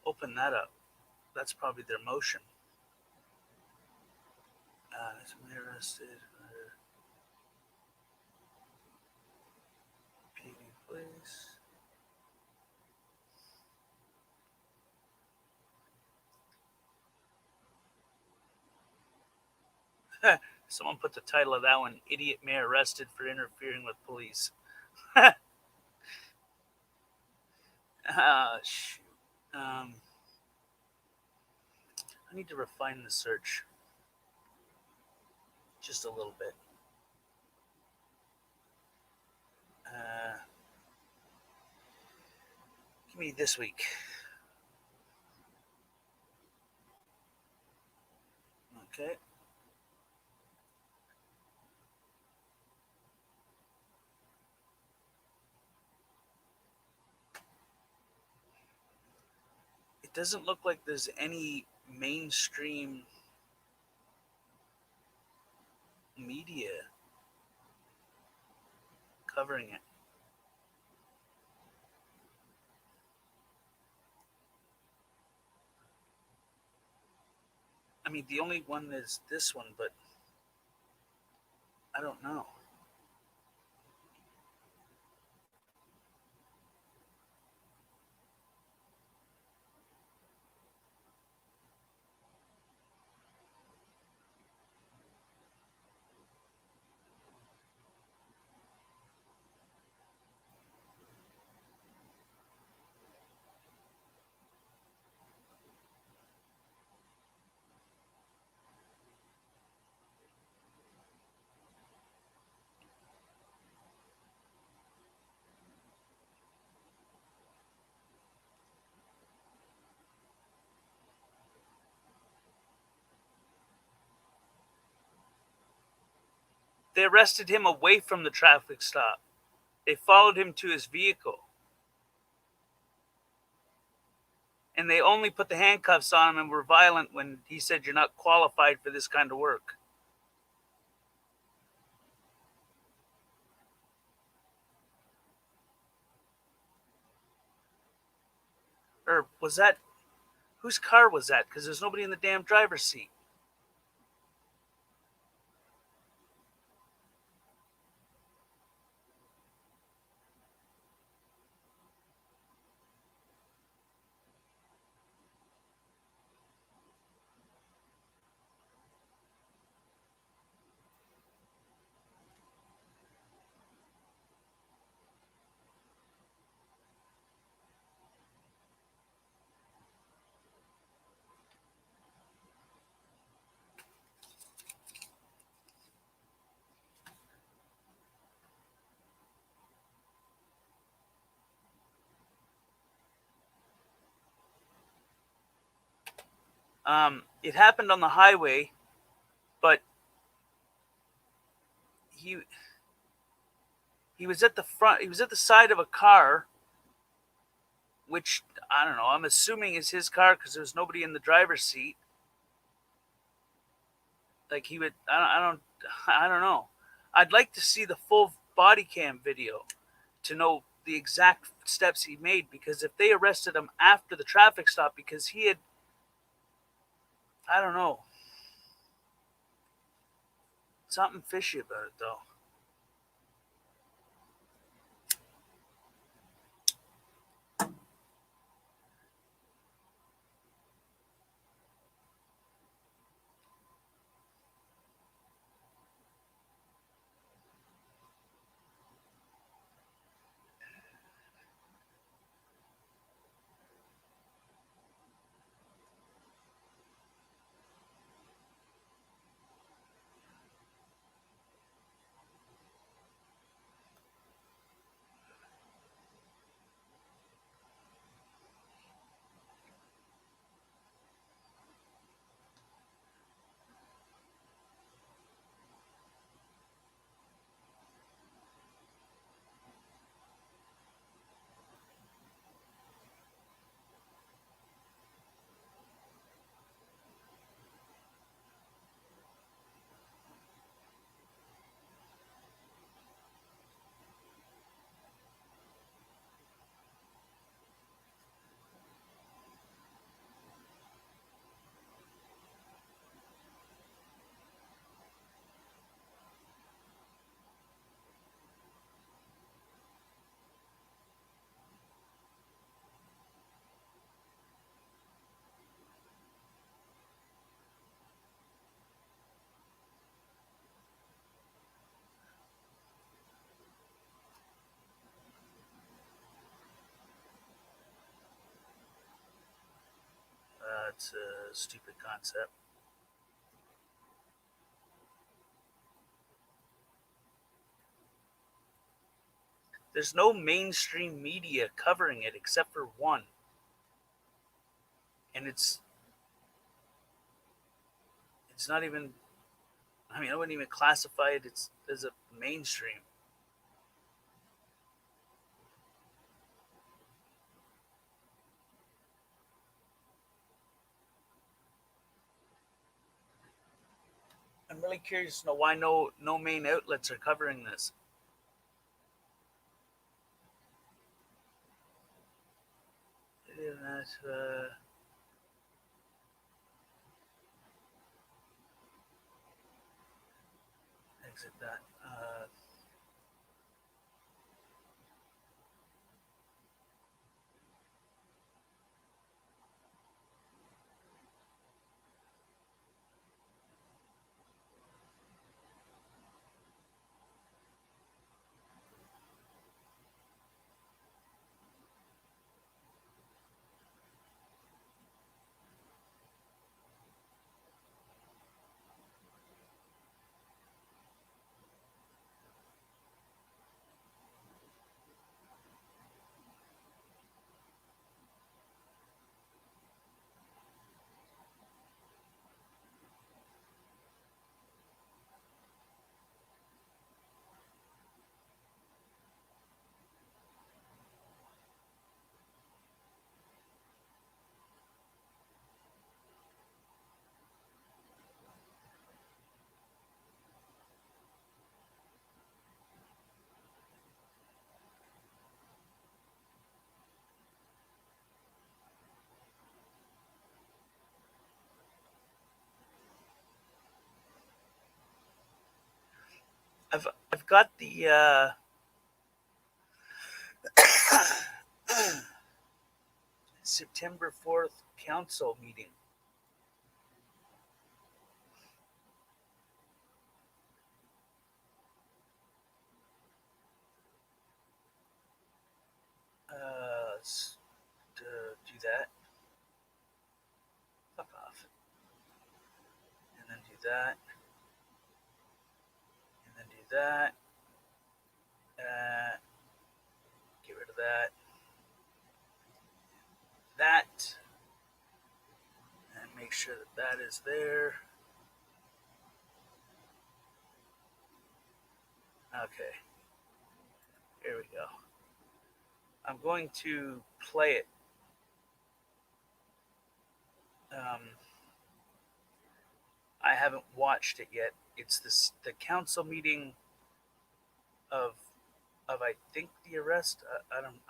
Open that up. That's probably their motion. Somebody arrested for impeding police. Someone put the title of that one, Idiot Mayor Arrested for Interfering with Police. Shoot. I need to refine the search just a little bit. Give me this week. Okay. It doesn't look like there's any mainstream media covering it. I mean, the only one is this one, but I don't know. They arrested him away from the traffic stop. They followed him to his vehicle. And they only put the handcuffs on him and were violent when he said, "You're not qualified for this kind of work." Or was that, whose car was that? Because there's nobody in the damn driver's seat. It happened on the highway, but he was at the front. He was at the side of a car, which I don't know. I'm assuming is his car because there's nobody in the driver's seat. Like he would, I don't know. I'd like to see the full body cam video to know the exact steps he made, because if they arrested him after the traffic stop because he had, I don't know, something fishy about it though. It's a stupid concept. There's no mainstream media covering it except for one. And it's not even, I mean, I wouldn't even classify it as a mainstream. I'm really curious to know why no main outlets are covering this. Exit that. I've got the September 4th council meeting. Let's do that. Fuck off. And then do that. And then do that. Get rid of that. That. And make sure that is there. Okay. Here we go. I'm going to play it. I haven't watched it yet. It's the council meeting of I think the arrest. I don't know.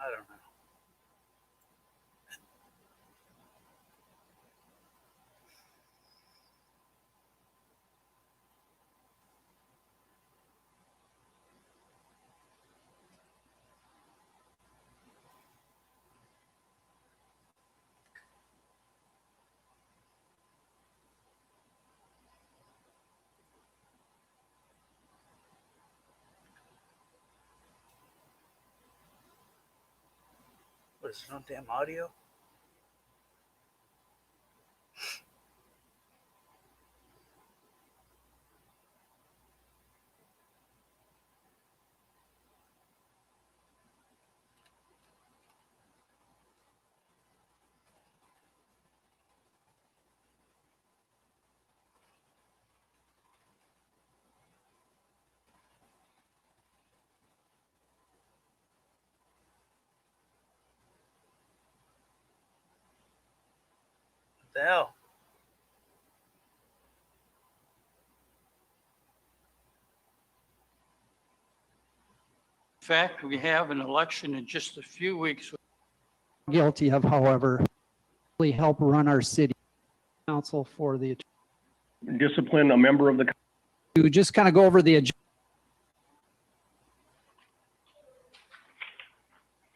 What is there no damn audio? What the hell? In fact, we have an election in just a few weeks. Guilty of, however, really help run our city council for the discipline a member of the to just kind of go over the agenda.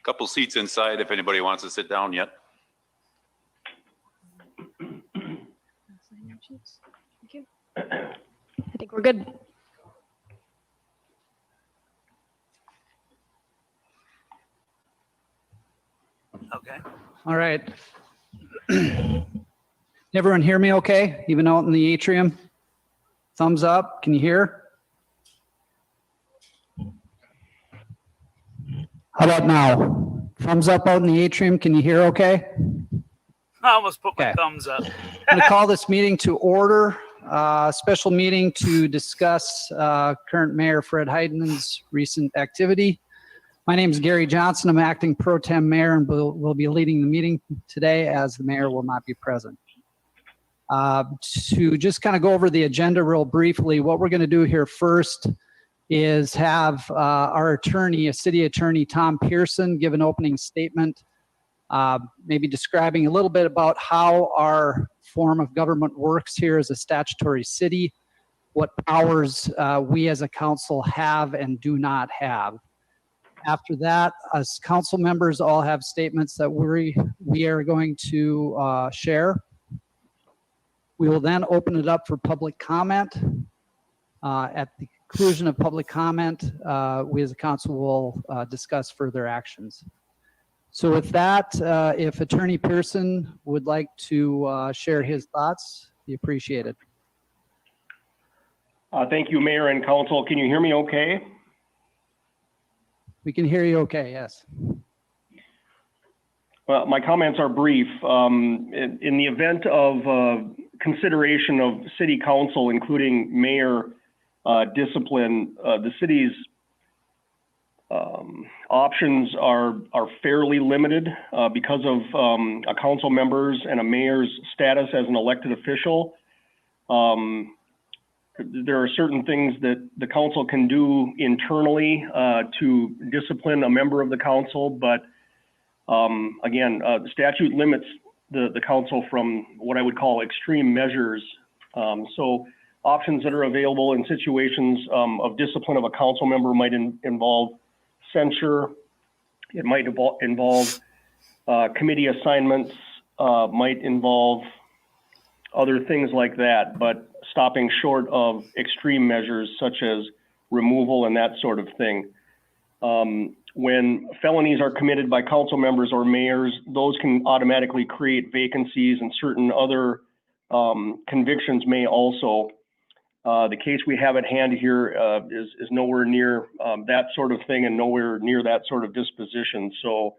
Couple seats inside if anybody wants to sit down yet. Thank you. I think we're good. Okay. All right. Everyone hear me okay? Even out in the atrium? Thumbs up. Can you hear? How about now? Thumbs up out in the atrium. Can you hear okay? I almost put my Okay. thumbs up. I'm going to call this meeting to order. Special meeting to discuss current Mayor Fred Heidman's recent activity. My name is Gary Johnson. I'm acting pro tem mayor and will be leading the meeting today as the mayor will not be present. To just kind of go over the agenda real briefly, what we're going to do here first is have our attorney, city attorney Tom Pearson, give an opening statement, maybe describing a little bit about how our form of government works here as a statutory city, what powers we as a council have and do not have. After that, as council members all have statements that we are going to share. We will then open it up for public comment. At the conclusion of public comment, we as a council will discuss further actions. So with that, if Attorney Pearson would like to share his thoughts, be appreciated. Thank you, Mayor and Council. Can you hear me okay? We can hear you okay, yes. Well, my comments are brief. In the event of consideration of City Council, including Mayor discipline, the city's options are fairly limited because of a council member's and a mayor's status as an elected official. There are certain things that the council can do internally to discipline a member of the council, but again, the statute limits the council from what I would call extreme measures. So options that are available in situations of discipline of a council member might involve censure. It might involve committee assignments, might involve other things like that, but stopping short of extreme measures such as removal and that sort of thing. When felonies are committed by council members or mayors, those can automatically create vacancies, and certain other convictions may also. The case we have at hand here is nowhere near that sort of thing and nowhere near that sort of disposition. So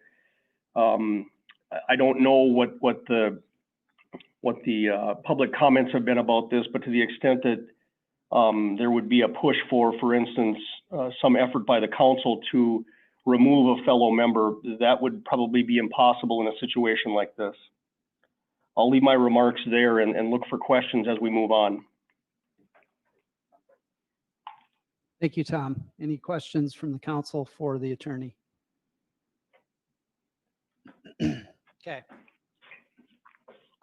I don't know what the public comments have been about this, but to the extent that there would be a push for instance, some effort by the council to remove a fellow member, that would probably be impossible in a situation like this. I'll leave my remarks there and look for questions as we move on. Thank you, Tom. Any questions from the council for the attorney? Okay.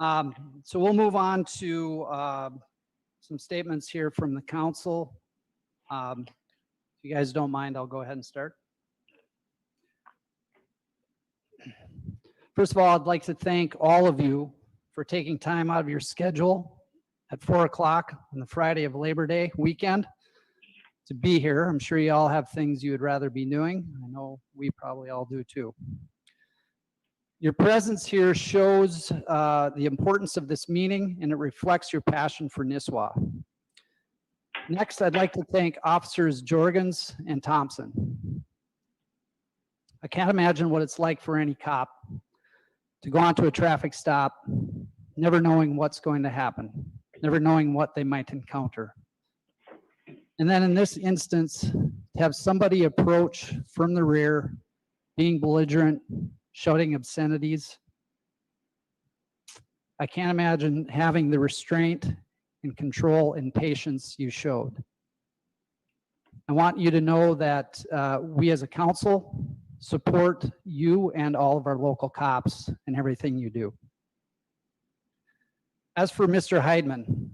So we'll move on to some statements here from the council. If you guys don't mind, I'll go ahead and start. First of all, I'd like to thank all of you for taking time out of your schedule at 4 o'clock on the Friday of Labor Day weekend to be here. I'm sure you all have things you would rather be doing. I know we probably all do too. Your presence here shows the importance of this meeting, and it reflects your passion for Nisswa. Next, I'd like to thank Officers Jorgens and Thompson. I can't imagine what it's like for any cop to go onto a traffic stop, never knowing what's going to happen, never knowing what they might encounter. And then in this instance, to have somebody approach from the rear, being belligerent, shouting obscenities. I can't imagine having the restraint and control and patience you showed. I want you to know that we as a council support you and all of our local cops in everything you do. As for Mr. Heidman,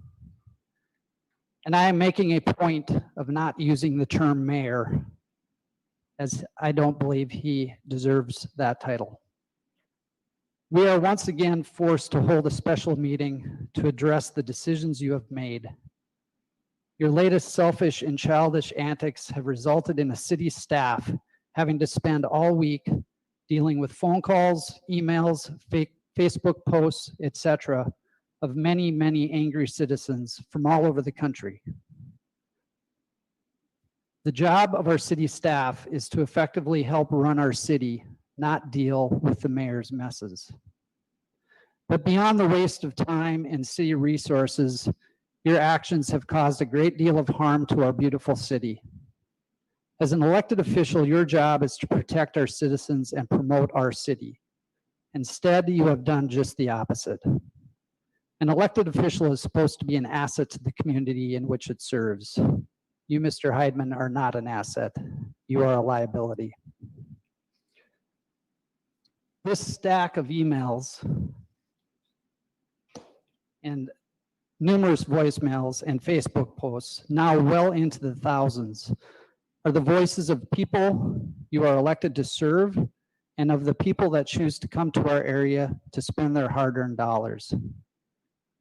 and I am making a point of not using the term mayor, as I don't believe he deserves that title. We are once again forced to hold a special meeting to address the decisions you have made. Your latest selfish and childish antics have resulted in a city staff having to spend all week dealing with phone calls, emails, Facebook posts, etc., of many, many angry citizens from all over the country. The job of our city staff is to effectively help run our city, not deal with the mayor's messes. But beyond the waste of time and city resources, your actions have caused a great deal of harm to our beautiful city. As an elected official, your job is to protect our citizens and promote our city. Instead, you have done just the opposite. An elected official is supposed to be an asset to the community in which it serves. You, Mr. Heidman, are not an asset. You are a liability. This stack of emails and numerous voicemails and Facebook posts, now well into the thousands, are the voices of people you are elected to serve and of the people that choose to come to our area to spend their hard-earned dollars.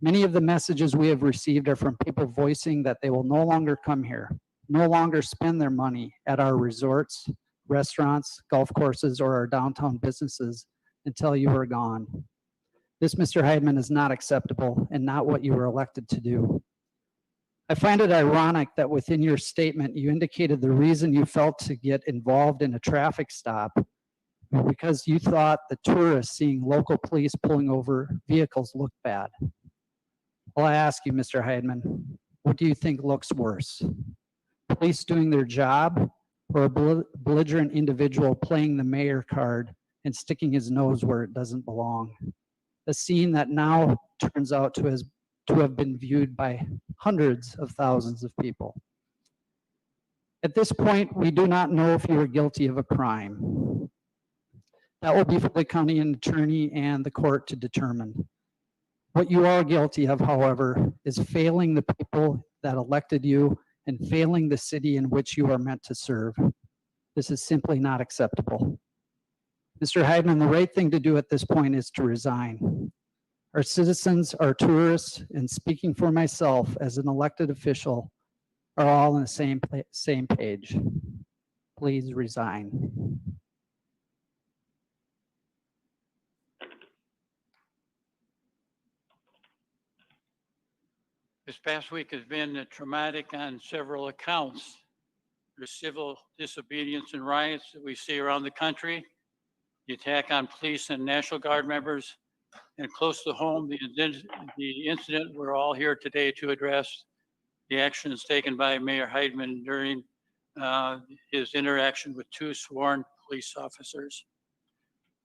Many of the messages we have received are from people voicing that they will no longer come here, no longer spend their money at our resorts, restaurants, golf courses, or our downtown businesses until you are gone. This, Mr. Heidman, is not acceptable and not what you were elected to do. I find it ironic that within your statement, you indicated the reason you felt to get involved in a traffic stop because you thought the tourists seeing local police pulling over vehicles looked bad. Well, I ask you, Mr. Heidman, what do you think looks worse? Police doing their job or a belligerent individual playing the mayor card and sticking his nose where it doesn't belong? A scene that now turns out to have been viewed by hundreds of thousands of people. At this point, we do not know if you are guilty of a crime. That will be for the county attorney and the court to determine. What you are guilty of, however, is failing the people that elected you and failing the city in which you are meant to serve. This is simply not acceptable. Mr. Heidman, the right thing to do at this point is to resign. Our citizens, our tourists, and speaking for myself as an elected official, are all on the same page. Please resign. This past week has been traumatic on several accounts. There's civil disobedience and riots that we see around the country, the attack on police and National Guard members, and close to home, the incident we're all here today to address, the actions taken by Mayor Heidman during his interaction with two sworn police officers.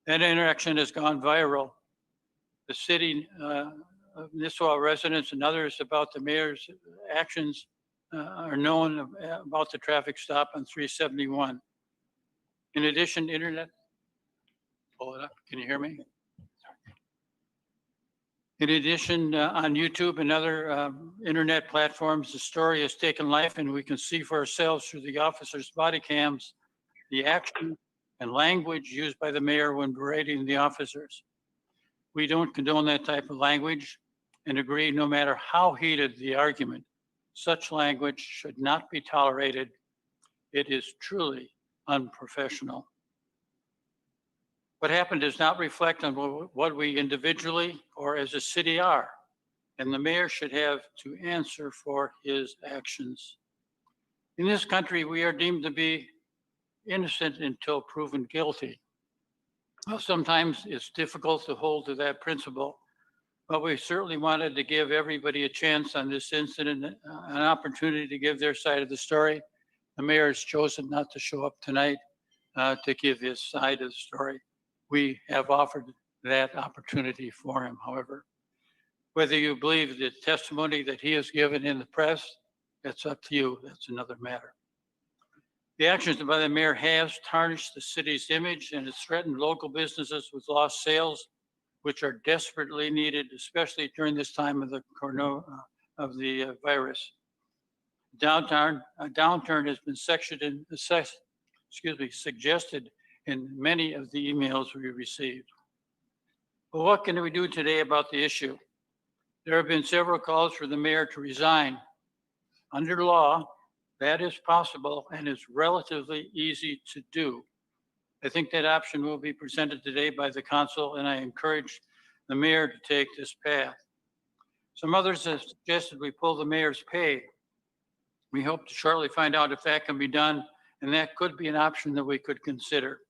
That interaction has gone viral. The city of Nisswa residents and others about the mayor's actions are known about the traffic stop on 371. In addition, internet, pull it up, can you hear me? In addition, on YouTube and other internet platforms, the story has taken life and we can see for ourselves through the officers' body cams, the action and language used by the mayor when berating the officers. We don't condone that type of language and agree no matter how heated the argument, such language should not be tolerated. It is truly unprofessional. What happened does not reflect on what we individually or as a city are, and the mayor should have to answer for his actions. In this country, we are deemed to be innocent until proven guilty. Well, sometimes it's difficult to hold to that principle, but we certainly wanted to give everybody a chance on this incident, an opportunity to give their side of the story. The mayor has chosen not to show up tonight to give his side of the story. We have offered that opportunity for him, however. Whether you believe the testimony that he has given in the press, that's up to you. That's another matter. The actions by the mayor has tarnished the city's image and has threatened local businesses with lost sales, which are desperately needed, especially during this time of the virus. A downturn has been suggested in many of the emails we received. But what can we do today about the issue? There have been several calls for the mayor to resign. Under law, that is possible and is relatively easy to do. I think that option will be presented today by the council, and I encourage the mayor to take this path. Some others have suggested we pull the mayor's pay. We hope to shortly find out if that can be done, and that could be an option that we could consider.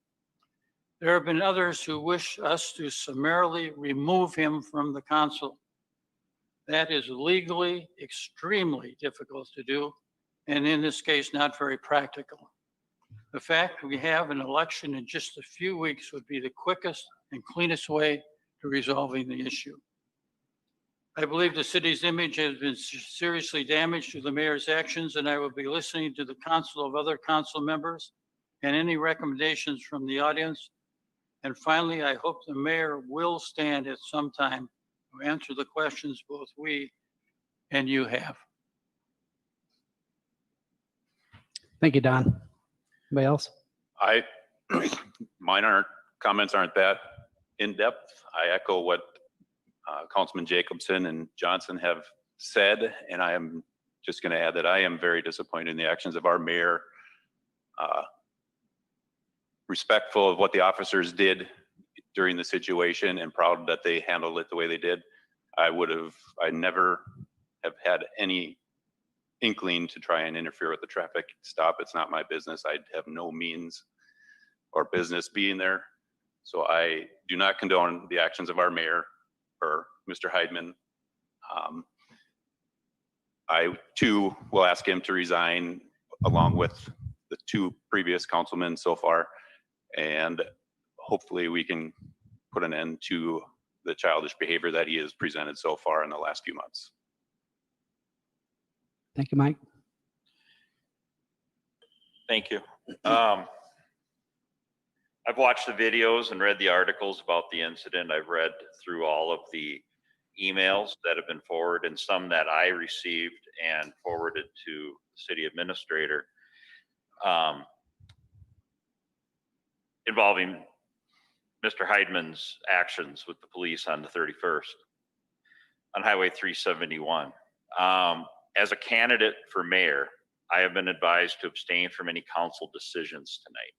There have been others who wish us to summarily remove him from the council. That is legally extremely difficult to do, and in this case, not very practical. The fact we have an election in just a few weeks would be the quickest and cleanest way to resolving the issue. I believe the city's image has been seriously damaged through the mayor's actions, and I will be listening to the council of other council members and any recommendations from the audience. And finally, I hope the mayor will stand at some time to answer the questions both we and you have. Thank you, Don. Anybody else? Mine comments aren't that in-depth. I echo what Councilman Jacobson and Johnson have said, and I am just going to add that I am very disappointed in the actions of our mayor. Respectful of what the officers did during the situation and proud that they handled it the way they did. I never have had any inkling to try and interfere with the traffic stop. It's not my business. I have no means or business being there. So I do not condone the actions of our mayor or Mr. Heidman. I too will ask him to resign along with the two previous councilmen so far. And hopefully we can put an end to the childish behavior that he has presented so far in the last few months. Thank you, Mike. Thank you. I've watched the videos and read the articles about the incident. I've read through all of the emails that have been forwarded and some that I received and forwarded to the city administrator involving Mr. Heidman's actions with the police on the 31st on Highway 371. As a candidate for mayor, I have been advised to abstain from any council decisions tonight,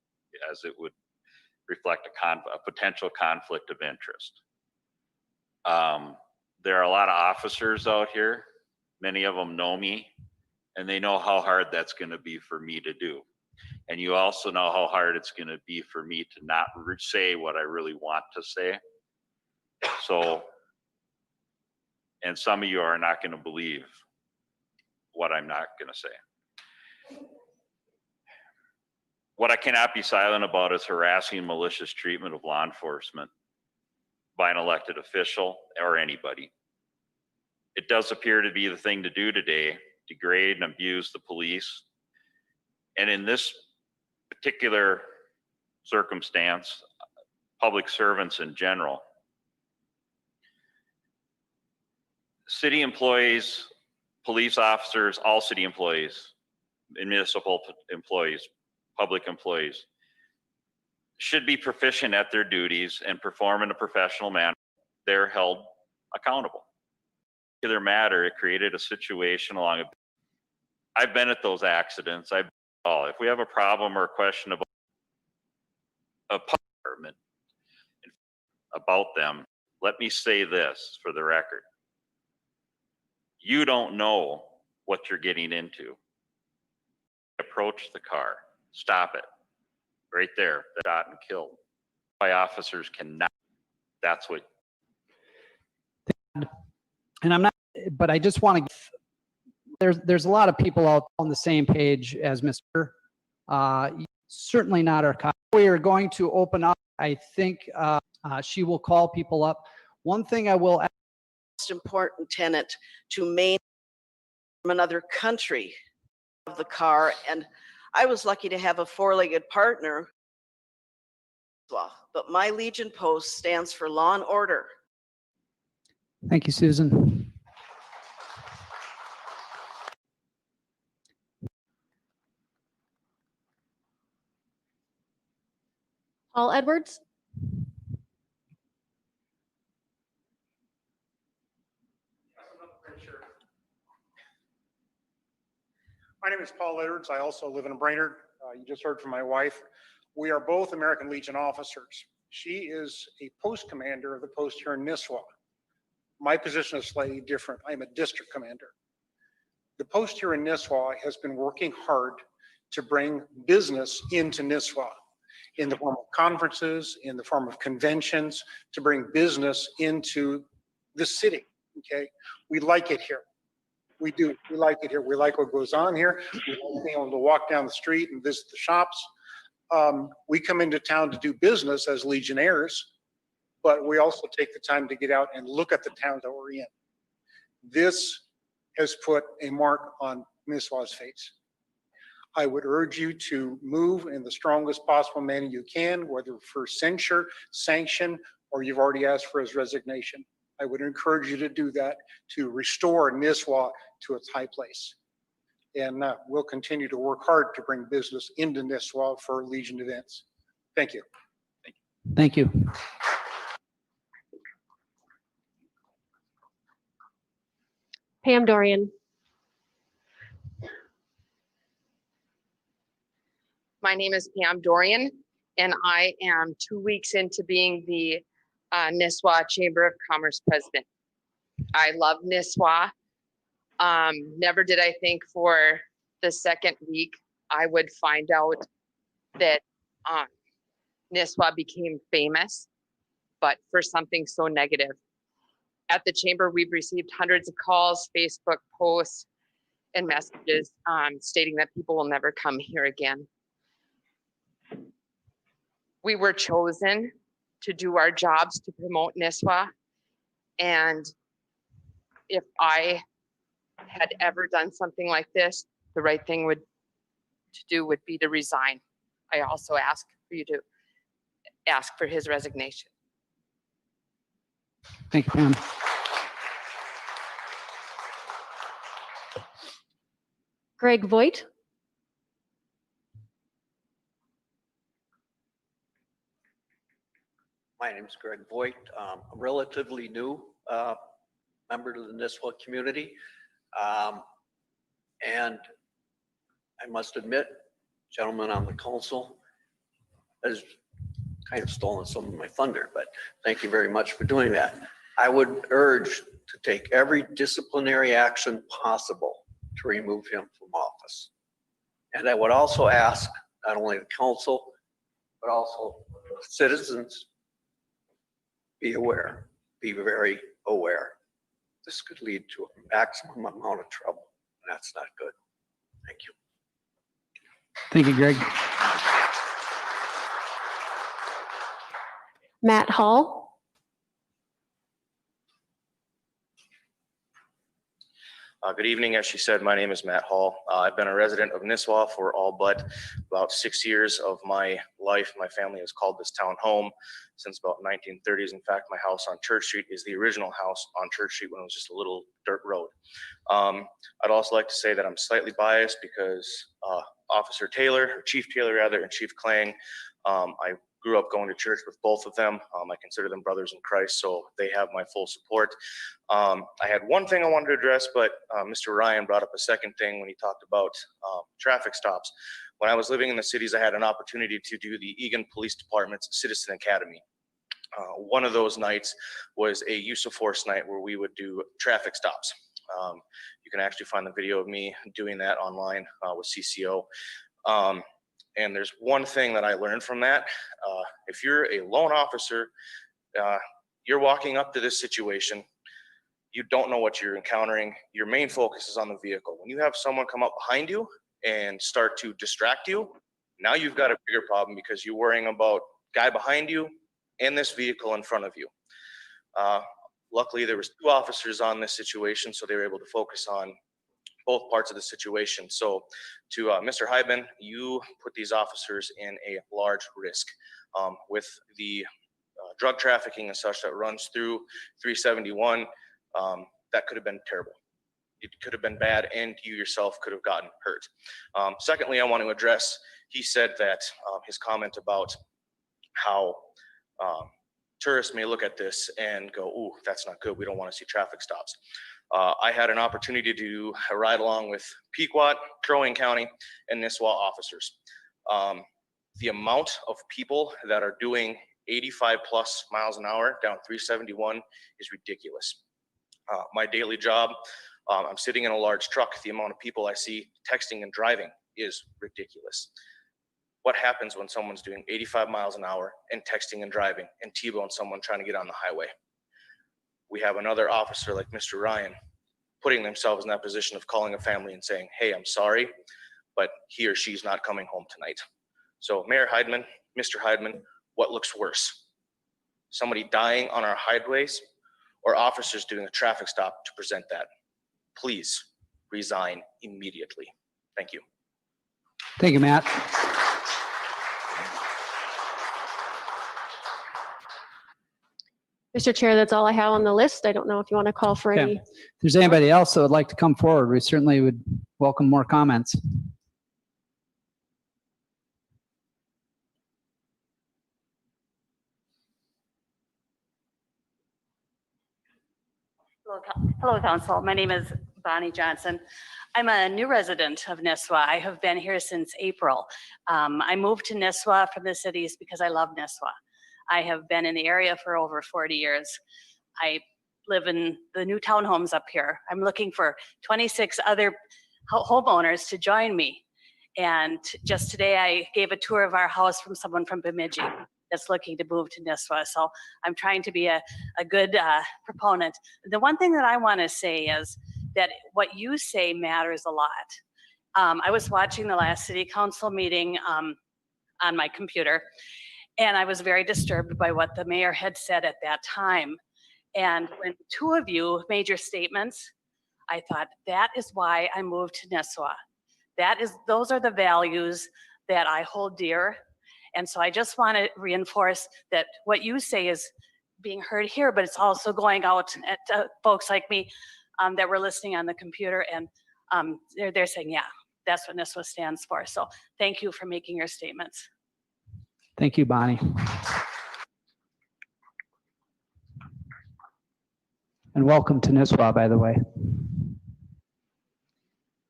as it would reflect a potential conflict of interest. There are a lot of officers out here. Many of them know me, and they know how hard that's going to be for me to do. And you also know how hard it's going to be for me to not say what I really want to say. So, and some of you are not going to believe what I'm not going to say. What I cannot be silent about is harassing, malicious treatment of law enforcement by an elected official or anybody. It does appear to be the thing to do today, degrade and abuse the police. And in this particular circumstance, public servants in general. City employees, police officers, all city employees, municipal employees, public employees should be proficient at their duties and perform in a professional manner. They're held accountable. In their matter, it created a situation I've been at those accidents. If we have a problem or a question about a department about them, let me say this for the record. You don't know what you're getting into. Approach the car, stop it. Right there, shot and killed. By officers cannot. That's what. And I'm not, but I just want to, there's a lot of people out on the same page as Mr. Certainly not our cop. We are going to open up. I think she will call people up. One thing I will ask. Most important tenet to maintain from another country of the car. And I was lucky to have a four-legged partner. But my Legion post stands for law and order. Thank you, Susan. Paul Edwards. My name is Paul Edwards. I also live in Brainerd. You just heard from my wife. We are both American Legion officers. She is a post commander of the post here in Nisswa. My position is slightly different. I'm a district commander. The post here in Nisswa has been working hard to bring business into Nisswa in the form of conferences, in the form of conventions, to bring business into the city, okay? We like it here. We do. We like it here. We like what goes on here. We like being able to walk down the street and visit the shops. We come into town to do business as Legionnaires, but we also take the time to get out and look at the town that we're in. This has put a mark on Nisswa's face. I would urge you to move in the strongest possible manner you can, whether for censure, sanction, or you've already asked for his resignation. I would encourage you to do that to restore Nisswa to its high place. And we'll continue to work hard to bring business into Nisswa for Legion events. Thank you. Thank you. Pam Dorian. My name is Pam Dorian, and I am 2 weeks into being the Nisswa Chamber of Commerce president. I love Nisswa. Never did I think for the second week I would find out that Nisswa became famous, but for something so negative. At the chamber, we've received hundreds of calls, Facebook posts, and messages stating that people will never come here again. We were chosen to do our jobs to promote Nisswa, and if I had ever done something like this, the right thing to do would be to resign. I also ask for you to ask for his resignation. Thank you, Pam. Greg Voigt. My name is Greg Voigt. I'm a relatively new member to the Nisswa community. And I must admit, gentlemen on the council has kind of stolen some of my thunder, but thank you very much for doing that. I would urge to take every disciplinary action possible to remove him from office. And I would also ask not only the council, but also citizens, be aware, be very aware. This could lead to a maximum amount of trouble, and that's not good. Thank you. Thank you, Greg. Matt Hall. Good evening. As she said, my name is Matt Hall. I've been a resident of Nisswa for all but about 6 years of my life. My family has called this town home since about 1930s. In fact, my house on Church Street is the original house on Church Street when it was just a little dirt road. I'd also like to say that I'm slightly biased because Officer Taylor, or Chief Taylor rather, and Chief Klang, I grew up going to church with both of them. I consider them brothers in Christ, so they have my full support. I had one thing I wanted to address, but Mr. Ryan brought up a second thing when he talked about traffic stops. When I was living in the cities, I had an opportunity to do the Eagan Police Department's Citizen Academy. One of those nights was a use of force night where we would do traffic stops. You can actually find the video of me doing that online with CCO. And there's one thing that I learned from that. If you're a lone officer, you're walking up to this situation, you don't know what you're encountering. Your main focus is on the vehicle. When you have someone come up behind you and start to distract you, now you've got a bigger problem because you're worrying about guy behind you and this vehicle in front of you. Luckily, there was 2 officers on this situation, so they were able to focus on both parts of the situation. So to Mr. Hyben, you put these officers in a large risk with the drug trafficking and such that runs through 371. That could have been terrible. It could have been bad, and you yourself could have gotten hurt. Secondly, I want to address, he said that his comment about how tourists may look at this and go, ooh, that's not good. We don't want to see traffic stops. I had an opportunity to do a ride along with Pequot, Crow Wing County, and Nisswa officers. The amount of people that are doing 85 plus miles an hour down 371 is ridiculous. My daily job, I'm sitting in a large truck. The amount of people I see texting and driving is ridiculous. What happens when someone's doing 85 miles an hour and texting and driving and T-bone someone trying to get on the highway? We have another officer like Mr. Ryan putting themselves in that position of calling a family and saying, hey, I'm sorry, but he or she's not coming home tonight. So Mayor Heidman, Mr. Heidman, what looks worse? Somebody dying on our highways or officers doing a traffic stop to present that? Please resign immediately. Thank you. Thank you, Matt. Mr. Chair, that's all I have on the list. I don't know if you want to call for Okay. any. If there's anybody else that would like to come forward, we certainly would welcome more comments. Hello, Council. My name is Bonnie Johnson. I'm a new resident of Nisswa. I have been here since April. I moved to Nisswa from the cities because I love Nisswa. I have been in the area for over 40 years. I live in the new townhomes up here. I'm looking for 26 other homeowners to join me. And just today I gave a tour of our house from someone from Bemidji that's looking to move to Nisswa. So I'm trying to be a good proponent. The one thing that I want to say is that what you say matters a lot. I was watching the last city council meeting on my computer, and I was very disturbed by what the mayor had said at that time. And when two of you made your statements, I thought, that is why I moved to Nisswa. Those are the values that I hold dear. And so I just want to reinforce that what you say is being heard here, but it's also going out at folks like me that were listening on the computer, and they're saying, yeah, that's what Nisswa stands for. So thank you for making your statements. Thank you, Bonnie. And welcome to Nisswa, by the way.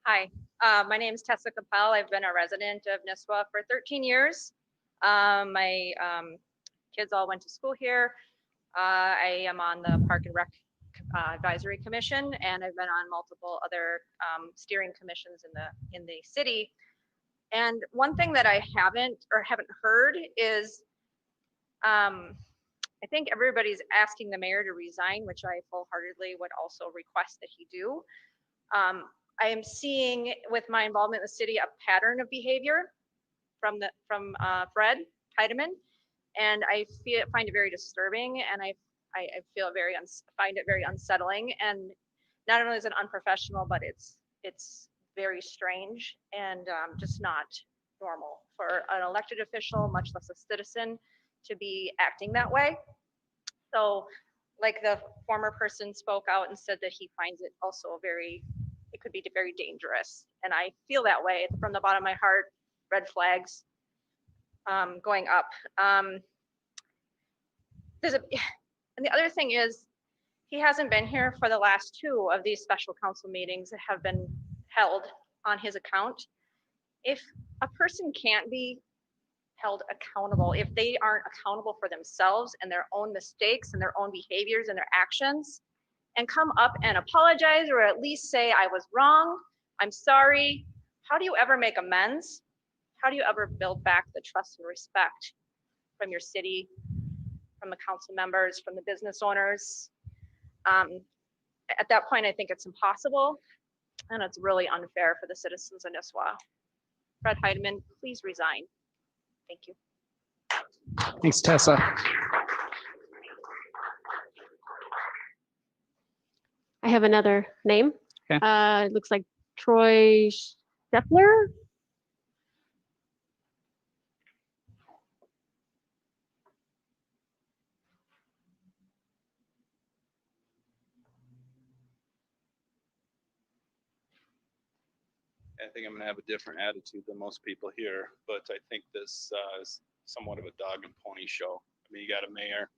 Hi, my name is Tessa Capel. I've been a resident of Nisswa for 13 years. My kids all went to school here. I am on the Park and Rec Advisory Commission, and I've been on multiple other steering commissions in the city. And one thing that I haven't heard is, I think everybody's asking the mayor to resign, which I full-heartedly would also request that he do. I am seeing with my involvement in the city a pattern of behavior from Fred Heidemann, and I find it very disturbing, and I find it very unsettling. And not only is it unprofessional, but it's very strange and just not normal for an elected official, much less a citizen, to be acting that way. So, like the former person spoke out and said that he finds it also it could be very dangerous. And I feel that way from the bottom of my heart. Red flags going up. And the other thing is, he hasn't been here for the last 2 of these special council meetings that have been held on his account. If a person can't be held accountable, if they aren't accountable for themselves and their own mistakes and their own behaviors and their actions, and come up and apologize or at least say, I was wrong, I'm sorry, how do you ever make amends? How do you ever build back the trust and respect from your city, from the council members, from the business owners? At that point, I think it's impossible, and it's really unfair for the citizens of Nisswa. Fred Heidemann, please resign. Thank you. Thanks, Tessa. I have another name. Okay. It looks like Troy Scheffler. I think I'm going to have a different attitude than most people here, but I think this is somewhat of a dog and pony show. I mean, you got a mayor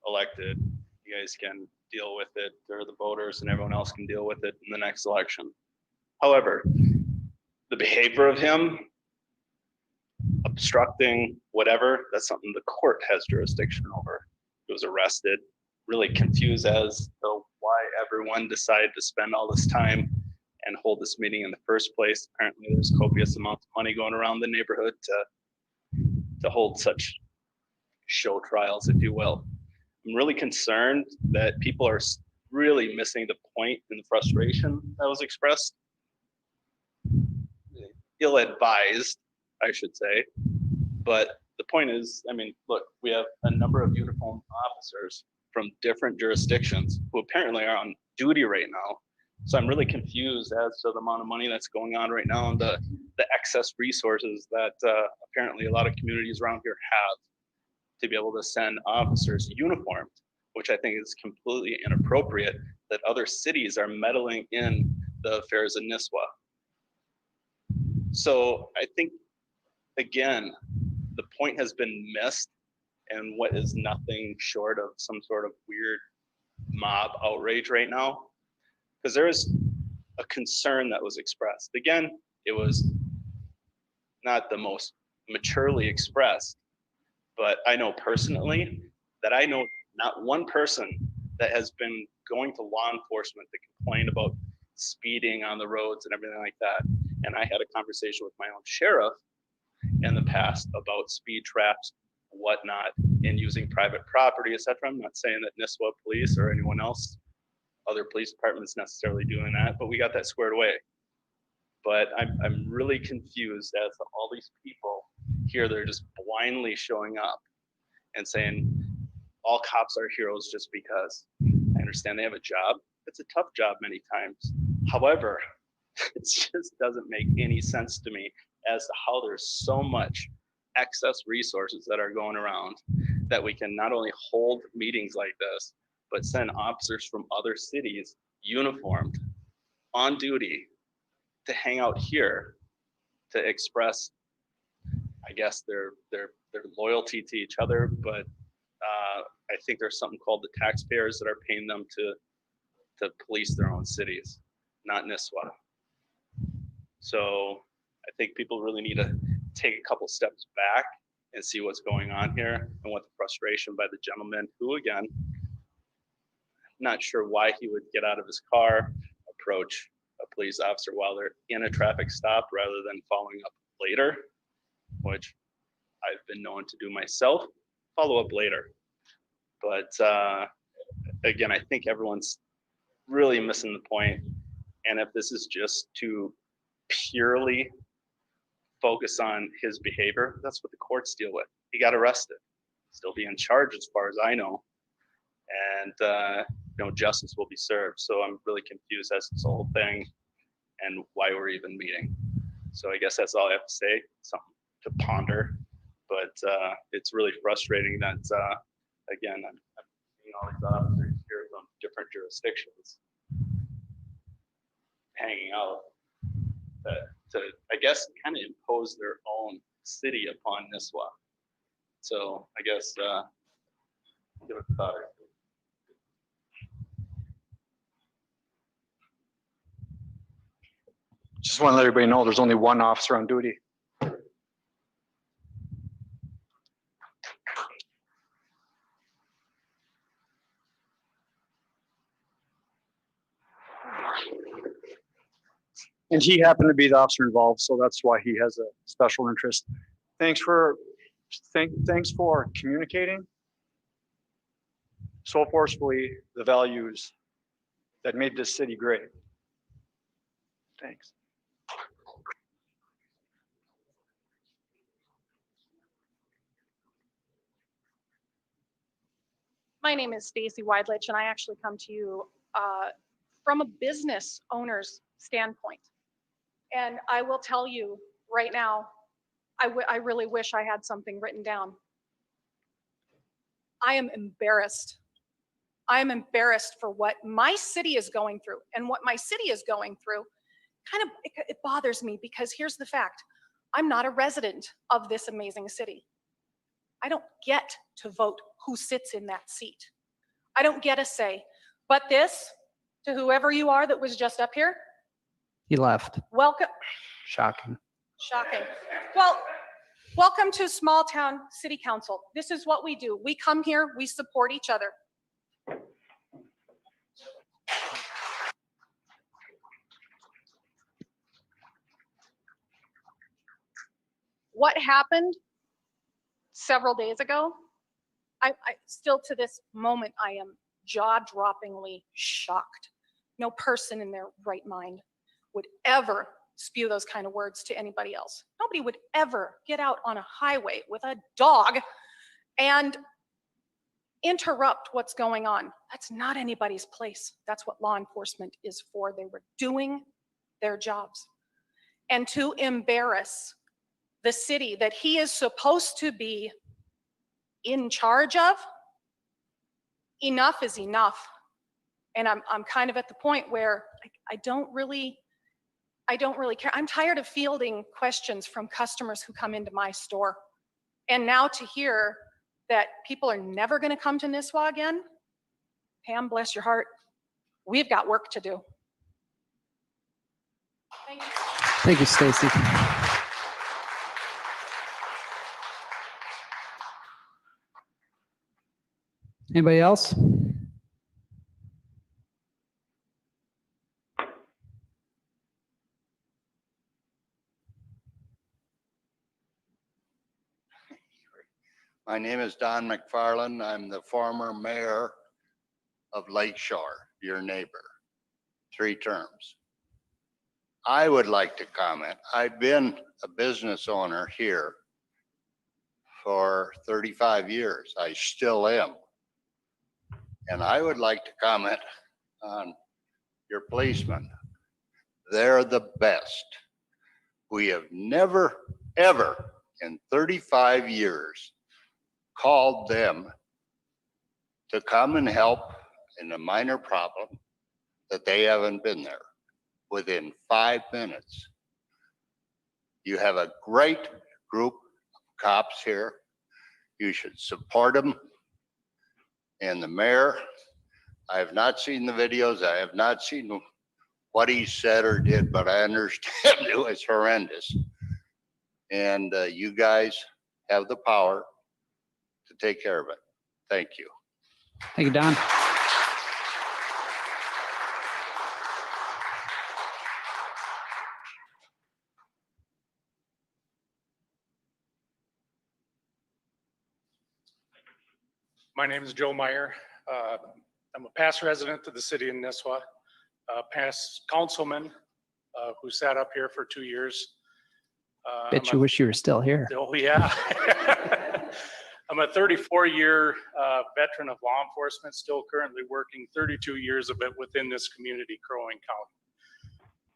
elected, you guys can deal with it, or the voters and everyone else can deal with it in the next election. However, the behavior of him, obstructing, whatever, that's something the court has jurisdiction over. He was arrested, really confused as to why everyone decided to spend all this time and hold this meeting in the first place. Apparently there's copious amounts of money going around the neighborhood to hold such show trials, if you will. I'm really concerned that people are really missing the point and the frustration that was expressed. Ill-advised, I should say. But the point is, I mean, look, we have a number of uniformed officers from different jurisdictions who apparently are on duty right now. So I'm really confused as to the amount of money that's going on right now and the excess resources that apparently a lot of communities around here have to be able to send officers uniformed, which I think is completely inappropriate that other cities are meddling in the affairs of Nisswa. So I think, again, the point has been missed, and what is nothing short of some sort of weird mob outrage right now, because there is a concern that was expressed. Again, it was not the most maturely expressed, but I know personally that I know not one person that has been going to law enforcement to complain about speeding on the roads and everything like that. And I had a conversation with my own sheriff in the past about speed traps, whatnot, and using private property, etc. I'm not saying that Nisswa Police or anyone else, other police departments necessarily doing that, but we got that squared away. But I'm really confused as to all these people here that are just blindly showing up and saying all cops are heroes just because. I understand they have a job. It's a tough job many times. However, it just doesn't make any sense to me as to how there's so much excess resources that are going around that we can not only hold meetings like this, but send officers from other cities uniformed on duty to hang out here to express, I guess, their loyalty to each other. But I think there's something called the taxpayers that are paying them to police their own cities, not Nisswa. So I think people really need to take a couple steps back and see what's going on here and what the frustration by the gentleman who, again, not sure why he would get out of his car, approach a police officer while they're in a traffic stop rather than following up later, which I've been known to do myself, follow up later. But again, I think everyone's really missing the point. And if this is just to purely focus on his behavior, that's what the courts deal with. He got arrested, still be in charge as far as I know. And justice will be served. So I'm really confused as to this whole thing and why we're even meeting. So I guess that's all I have to say, something to ponder. But it's really frustrating that, again, I'm seeing all these officers here from different jurisdictions hanging out to I guess, kind of impose their own city upon Nisswa. So I guess give it a thought. Just want to let everybody know there's only one officer on duty. And he happened to be the officer involved, so that's why he has a special interest. Thanks for communicating so forcefully the values that made this city great. Thanks. My name is Stacy Weidlich, and I actually come to you from a business owner's standpoint. And I will tell you right now, I really wish I had something written down. I am embarrassed. I am embarrassed for what my city is going through, and what my city is going through. It bothers me because here's the fact. I'm not a resident of this amazing city. I don't get to vote who sits in that seat. I don't get a say. But this, to whoever you are that was just up here, He left. welcome. Shocking. Shocking. Well, welcome to small town city council. This is what we do. We come here, we support each other. what happened several days ago, I still to this moment, I am jaw-droppingly shocked. No person in their right mind would ever spew those kind of words to anybody else. Nobody would ever get out on a highway with a dog and interrupt what's going on. That's not anybody's place. That's what law enforcement is for. They were doing their jobs. And to embarrass the city that he is supposed to be in charge of, enough is enough. And I'm kind of at the point where I don't really care. I'm tired of fielding questions from customers who come into my store. And now to hear that people are never going to come to Nisswa again, Pam, bless your heart, we've got work to do. Thank you. Thank you, Stacy. Anybody else? My name is Don McFarland. I'm the former mayor of Lake Shore, your neighbor, 3 terms. I would like to comment. I've been a business owner here for 35 years. I still am. And I would like to comment on your policemen. They're the best. We have never, ever in 35 years called them to come and help in a minor problem that they haven't been there within 5 minutes. You have a great group of cops here. You should support them. And the mayor, I have not seen the videos. I have not seen what he said or did, but I understand it was horrendous. And you guys have the power to take care of it. Thank you. Thank you, Don. My name is Joe Meyer. I'm a past resident of the city of Nisswa, past councilman who sat up here for 2 years. Bet you wish you were still here. Oh, yeah. I'm a 34-year veteran of law enforcement, still currently working 32 years of it within this community, Crow Wing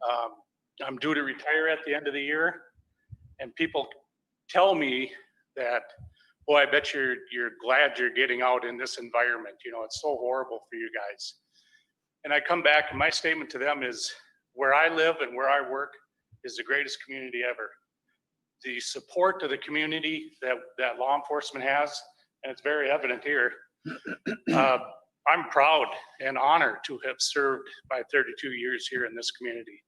County. I'm due to retire at the end of the year, and people tell me that, boy, I bet you're glad you're getting out in this environment. You know, it's so horrible for you guys. And I come back, and my statement to them is, where I live and where I work is the greatest community ever. The support of the community that law enforcement has, and it's very evident here. I'm proud and honored to have served my 32 years here in this community.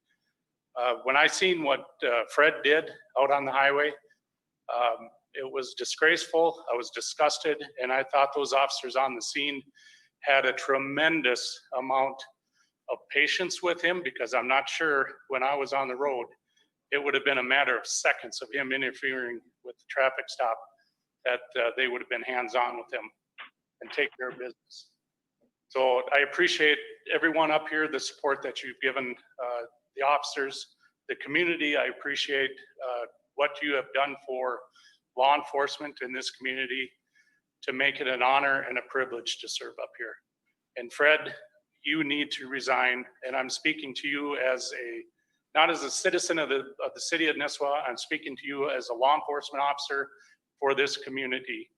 When I seen what Fred did out on the highway, it was disgraceful. I was disgusted, and I thought those officers on the scene had a tremendous amount of patience with him, because I'm not sure when I was on the road, it would have been a matter of seconds of him interfering with the traffic stop that they would have been hands-on with him and take care of business. So I appreciate everyone up here, the support that you've given the officers, the community. I appreciate what you have done for law enforcement in this community to make it an honor and a privilege to serve up here. And Fred, you need to resign. And I'm speaking to you as not as a citizen of the city of Nisswa, I'm speaking to you as a law enforcement officer for this community,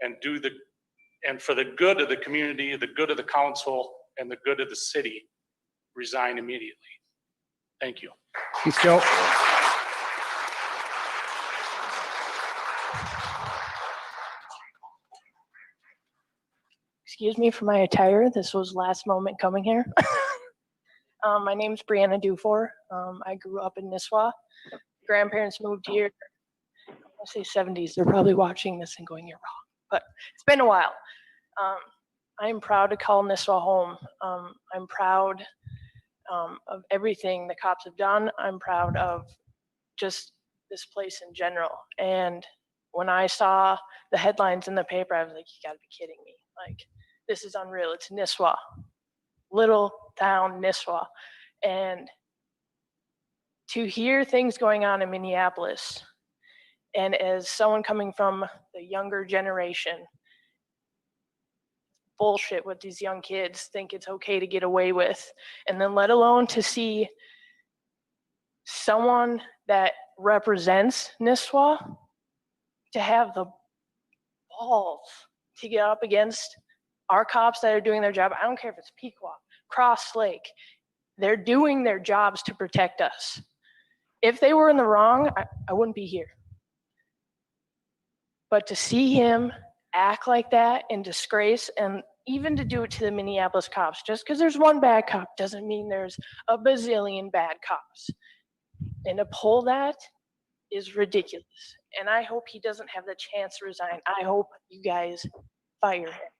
and for the good of the community, the good of the council, and the good of the city, resign immediately. Thank you. Thanks, Joe. Excuse me for my attire. This was last moment coming here. My name's Brianna Dufour. I grew up in Nisswa. Grandparents moved here, I'll say 70s. They're probably watching this and going, you're wrong, but it's been a while. I'm proud to call Nisswa home. I'm proud of everything the cops have done. I'm proud of just this place in general. And when I saw the headlines in the paper, I was like, you gotta be kidding me. Like, this is unreal. It's Nisswa, little town Nisswa. And to hear things going on in Minneapolis, and as someone coming from the younger generation, bullshit what these young kids think it's okay to get away with. And then let alone to see someone that represents Nisswa to have the balls to get up against our cops that are doing their job. I don't care if it's Pequot, Cross Lake. They're doing their jobs to protect us. If they were in the wrong, I wouldn't be here. But to see him act like that in disgrace, and even to do it to the Minneapolis cops, just because there's one bad cop doesn't mean there's a bazillion bad cops. And to pull that is ridiculous. And I hope he doesn't have the chance to resign. I hope you guys fire him.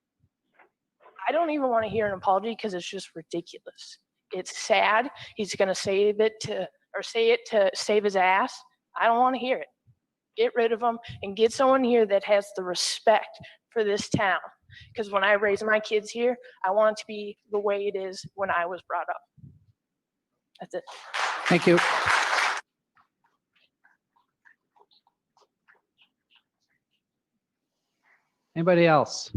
I don't even want to hear an apology because it's just ridiculous. It's sad. He's going to say it to save his ass. I don't want to hear it. Get rid of him and get someone here that has the respect for this town. Because when I raise my kids here, I want it to be the way it is when I was brought up. That's it. Thank you. Anybody else?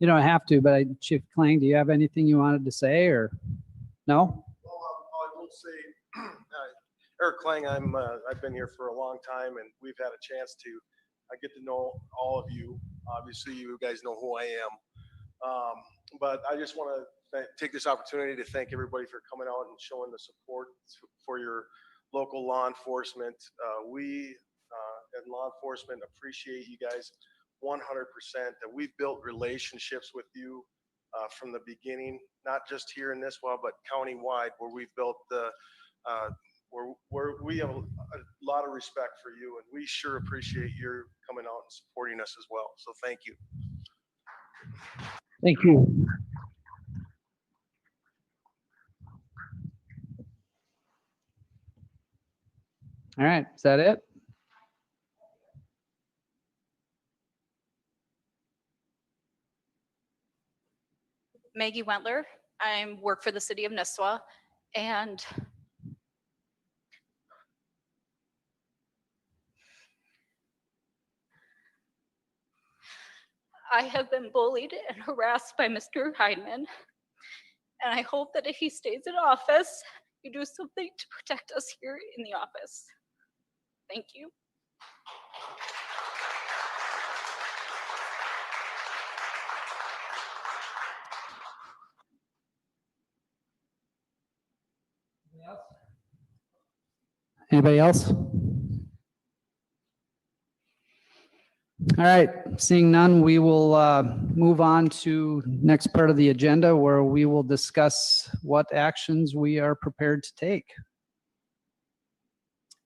You don't have to, but Chief Klang, do you have anything you wanted to say or no? Well, I will say, Eric Klang, I've been here for a long time, and we've had a chance to get to know all of you. Obviously, you guys know who I am. But I just want to take this opportunity to thank everybody for coming out and showing the support for your local law enforcement. We in law enforcement appreciate you guys 100%. That we've built relationships with you from the beginning, not just here in Nisswa, but countywide, where we've built the where we have a lot of respect for you, and we sure appreciate your coming out and supporting us as well. So thank you. Thank you. All right, is that it? Maggie Wentler. I work for the city of Nisswa, and I have been bullied and harassed by Mr. Heidemann, and I hope that if he stays in office, you do something to protect us here in the office. Thank you. Anybody else? All right, seeing none, we will move on to next part of the agenda where we will discuss what actions we are prepared to take.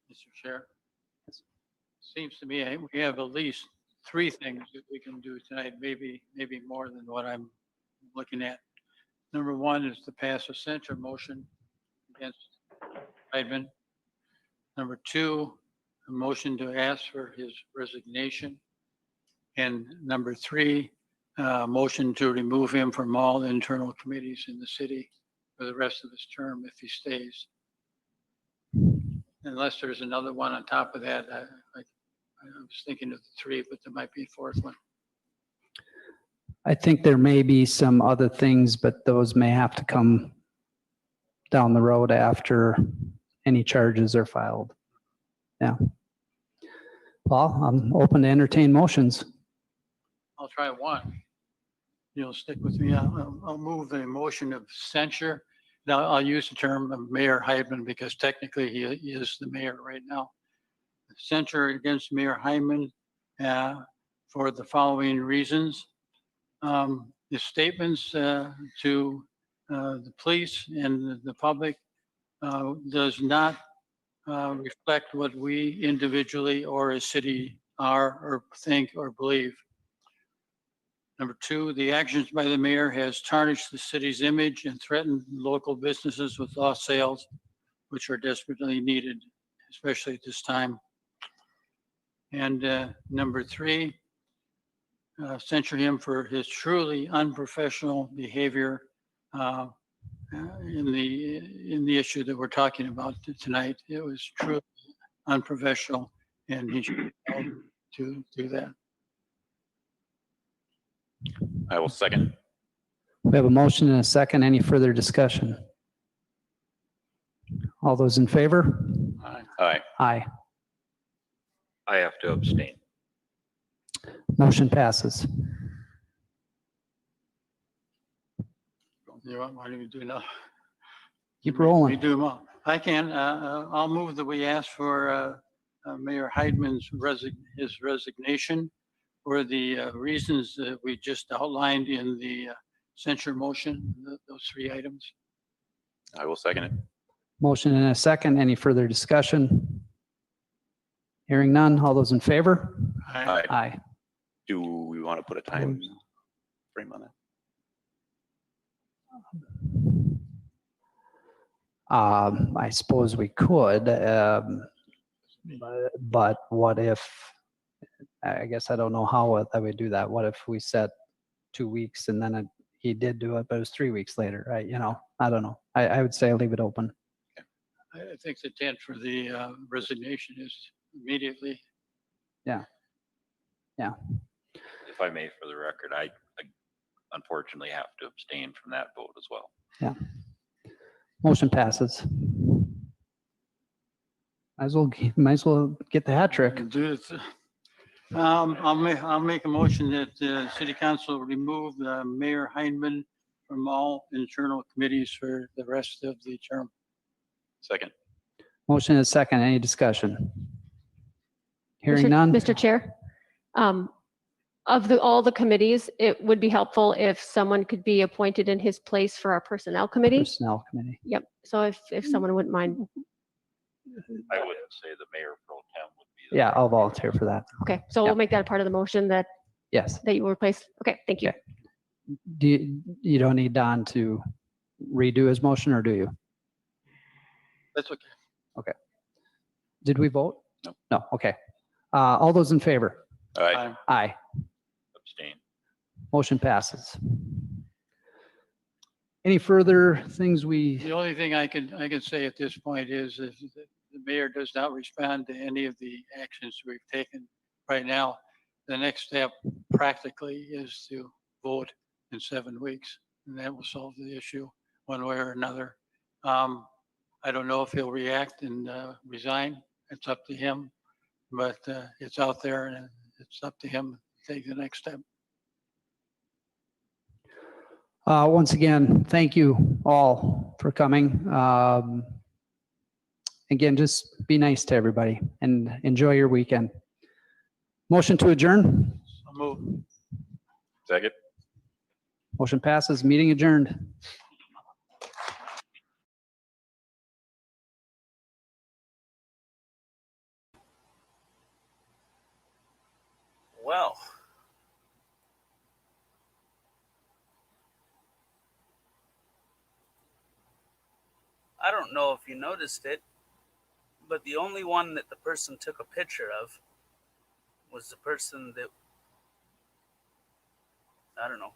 Mr. Chair, seems to me we have at least 3 things that we can do tonight, maybe more than what I'm looking at. Number 1 is to pass a censure motion against Heidemann. Number 2, a motion to ask for his resignation. And number 3, motion to remove him from all internal committees in the city for the rest of his term if he stays. Unless there's another one on top of that, I was thinking of the 3, but there might be a 4th one. I think there may be some other things, but those may have to come down the road after any charges are filed. Yeah. Paul, I'm open to entertain motions. I'll try 1. You'll stick with me. I'll move the motion of censure. Now I'll use the term of Mayor Heidemann because technically he is the mayor right now. Censure against Mayor Heidemann for the following reasons. The statements to the police and the public does not reflect what we individually or as city are or think or believe. Number 2, the actions by the mayor has tarnished the city's image and threatened local businesses with lost sales, which are desperately needed especially at this time. And number three, censure him for his truly unprofessional behavior in the issue that we're talking about tonight. It was truly unprofessional, and he should be held to do that. I will second. We have a motion and a second. Any further discussion? All those in favor? Aye. Aye. I have to abstain. Motion passes. You want to do now? Keep We rolling. do them all. I can. I'll move that we ask for Mayor Heidman's his resignation for the reasons that we just outlined in the censure motion, those three items. I will second it. Motion and a second. Any further discussion? Hearing none. All those in favor? Aye. Aye. Do we want to put a time frame on that? I suppose we could, but what if, I guess I don't know how I would do that. What if we set 2 weeks and then he did do it, but it was 3 weeks later, right? You know, I don't know. I would say leave it open. I think the intent for the resignation is immediately. Yeah. Yeah. If I may, for the record, I unfortunately have to abstain from that vote as well. Yeah. Motion passes. Might as well get the hat trick. Do it. I'll make a motion that the city council remove Mayor Heidman from all internal committees for the rest of the term. Second. Motion is second. Any discussion? Hearing none. Mr. Chair, of all the committees, it would be helpful if someone could be appointed in his place for our personnel committee. Personnel committee. Yep. So if someone wouldn't mind. I would say the mayor pro tem would be. Yeah, I'll volunteer for that. Okay, so we'll make that a part of the motion that Yes. that you replace. Okay, thank you. You don't need Don to redo his motion, or do you? That's okay. Okay. Did we vote? No. No, okay. All those in favor? Aye. Aye. Abstain. Motion passes. Any further things we, The only thing I can say at this point is if the mayor does not respond to any of the actions we've taken right now, the next step practically is to vote in 7 weeks, and that will solve the issue one way or another. I don't know if he'll react and resign. It's up to him, but it's out there and it's up to him to take the next step. once again, thank you all for coming. Again, just be nice to everybody and enjoy your weekend. Motion to adjourn. I'll move. Second. Motion passes. Meeting adjourned. Well, I don't know if you noticed it, but the only one that the person took a picture of was the person that, I don't know,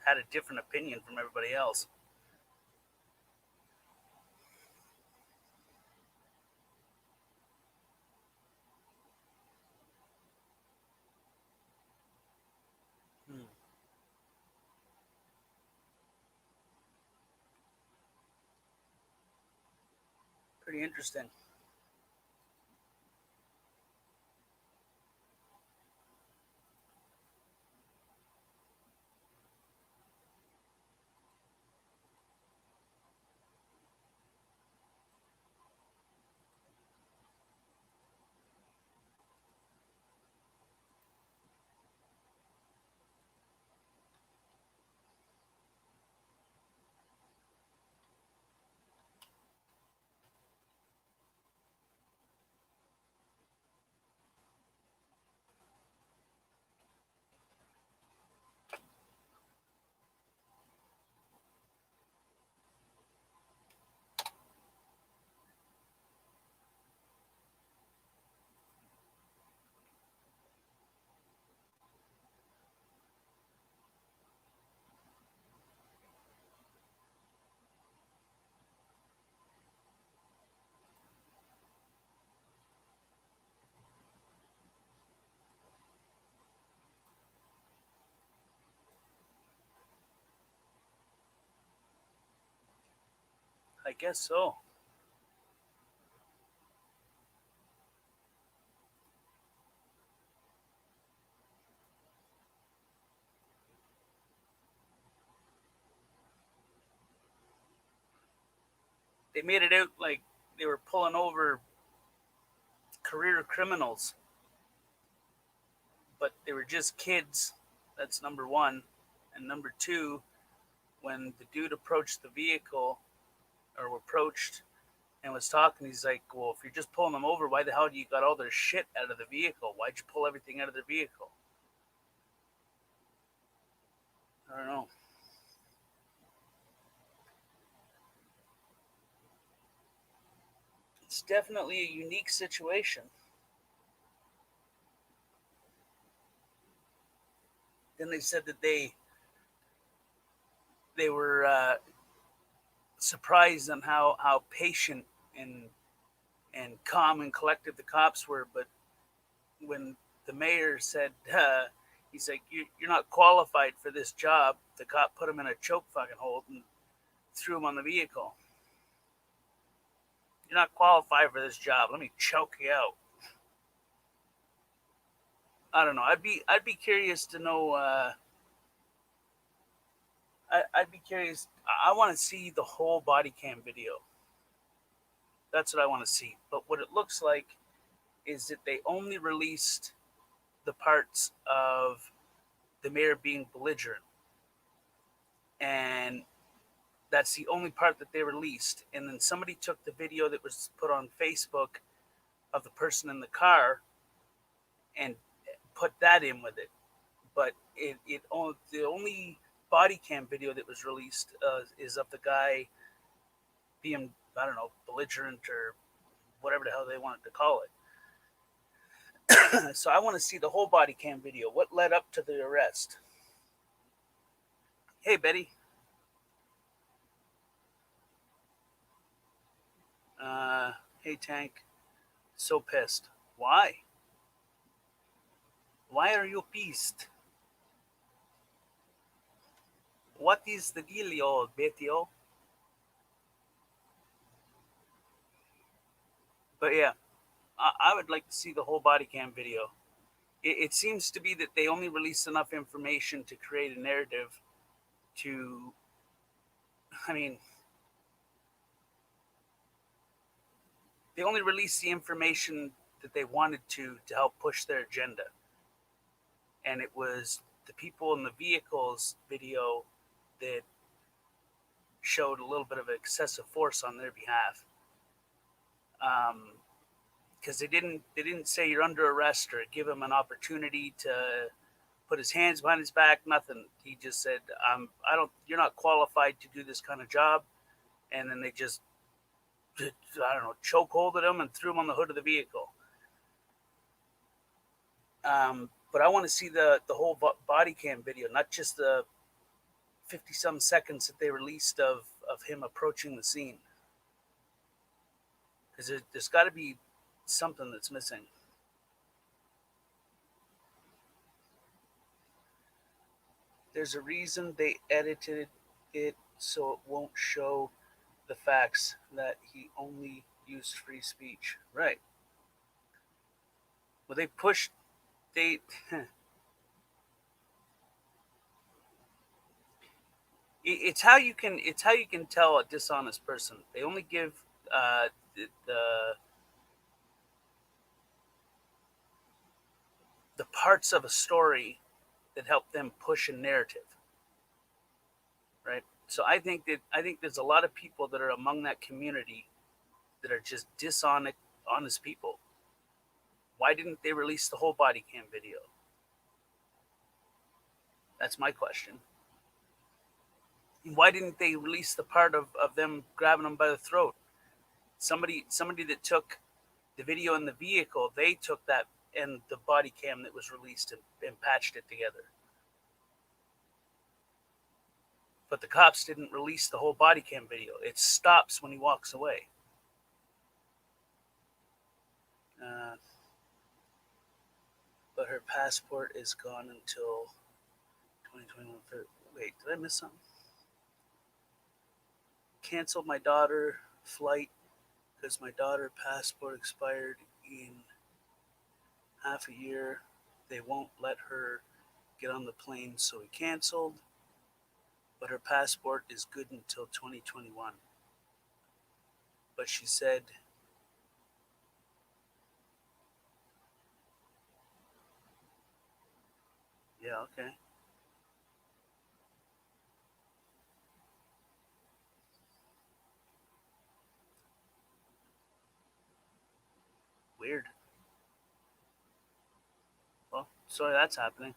had a different opinion from everybody else. Pretty interesting. I guess so. They made it out like they were pulling over career criminals, but they were just kids. That's number one. And number two, when the dude approached the vehicle or approached and was talking, he's like, well, if you're just pulling them over, why the hell do you got all their shit out of the vehicle? Why'd you pull everything out of the vehicle? I don't know. It's definitely a unique situation. Then they said that they were surprised on how patient and calm and collected the cops were. But when the mayor said, he's like, you're not qualified for this job, the cop put him in a choke fucking hold and threw him on the vehicle. You're not qualified for this job. Let me choke you out. I don't know. I'd be curious to know. I'd be curious. I want to see the whole body cam video. That's what I want to see. But what it looks like is that they only released the parts of the mayor being belligerent, and that's the only part that they released. And then somebody took the video that was put on Facebook of the person in the car and put that in with it. But the only body cam video that was released is of the guy being, I don't know, belligerent or whatever the hell they wanted to call it. So I want to see the whole body cam video. What led up to the arrest? Hey, Betty. Hey, Tank. So pissed. Why? Why are you pissed? What is the dealio, Betty-o? But yeah, I would like to see the whole body cam video. It seems to be that they only released enough information to create a narrative to, I mean, they only released the information that they wanted to help push their agenda. And it was the people in the vehicles video that showed a little bit of excessive force on their behalf. Because they didn't say you're under arrest or give him an opportunity to put his hands behind his back, nothing. He just said, you're not qualified to do this kind of job. And then they just, I don't know, chokeholded him and threw him on the hood of the vehicle. But I want to see the whole body cam video, not just the 50-some seconds that they released of him approaching the scene. Because there's got to be something that's missing. There's a reason they edited it so it won't show the facts that he only used free speech. Right. Well, it's how you can tell a dishonest person. They only give the parts of a story that help them push a narrative, right? So I think there's a lot of people that are among that community that are just honest people. Why didn't they release the whole body cam video? That's my question. Why didn't they release the part of them grabbing him by the throat? Somebody that took the video in the vehicle, they took that and the body cam that was released and patched it together. But the cops didn't release the whole body cam video. It stops when he walks away. But her passport is gone until 2021. Wait, did I miss something? canceled my daughter flight because my daughter passport expired in half a year. They won't let her get on the plane, so we canceled. But her passport is good until 2021. But she said, yeah, okay. Weird. Well, sorry that's happening.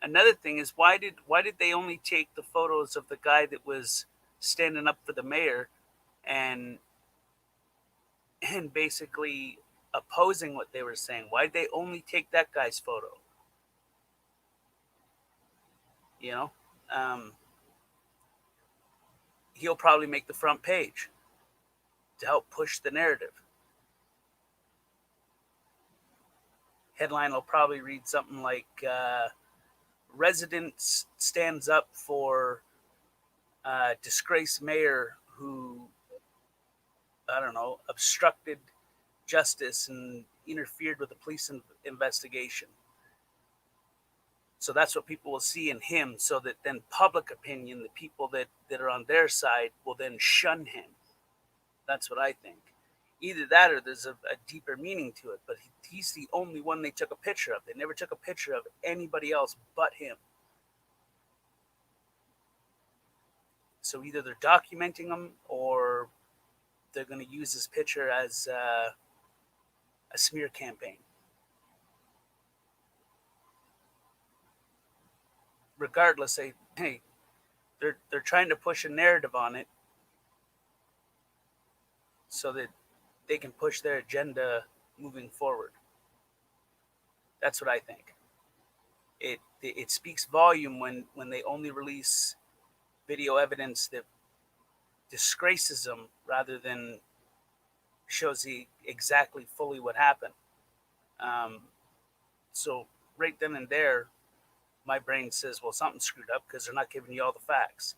Another thing is why did they only take the photos of the guy that was standing up for the mayor and basically opposing what they were saying? Why did they only take that guy's photo? You know, he'll probably make the front page to help push the narrative. Headline will probably read something like resident stands up for disgraced mayor who, I don't know, obstructed justice and interfered with the police investigation. So that's what people will see in him, so that then public opinion, the people that are on their side, will then shun him. That's what I think. Either that or there's a deeper meaning to it, but he's the only one they took a picture of. They never took a picture of anybody else but him. So either they're documenting him or they're going to use his picture as a smear campaign. Regardless, they're trying to push a narrative on it so that they can push their agenda moving forward. That's what I think. It speaks volume when they only release video evidence that disgraces them rather than shows exactly fully what happened. So right then and there, my brain says, well, something's screwed up because they're not giving you all the facts.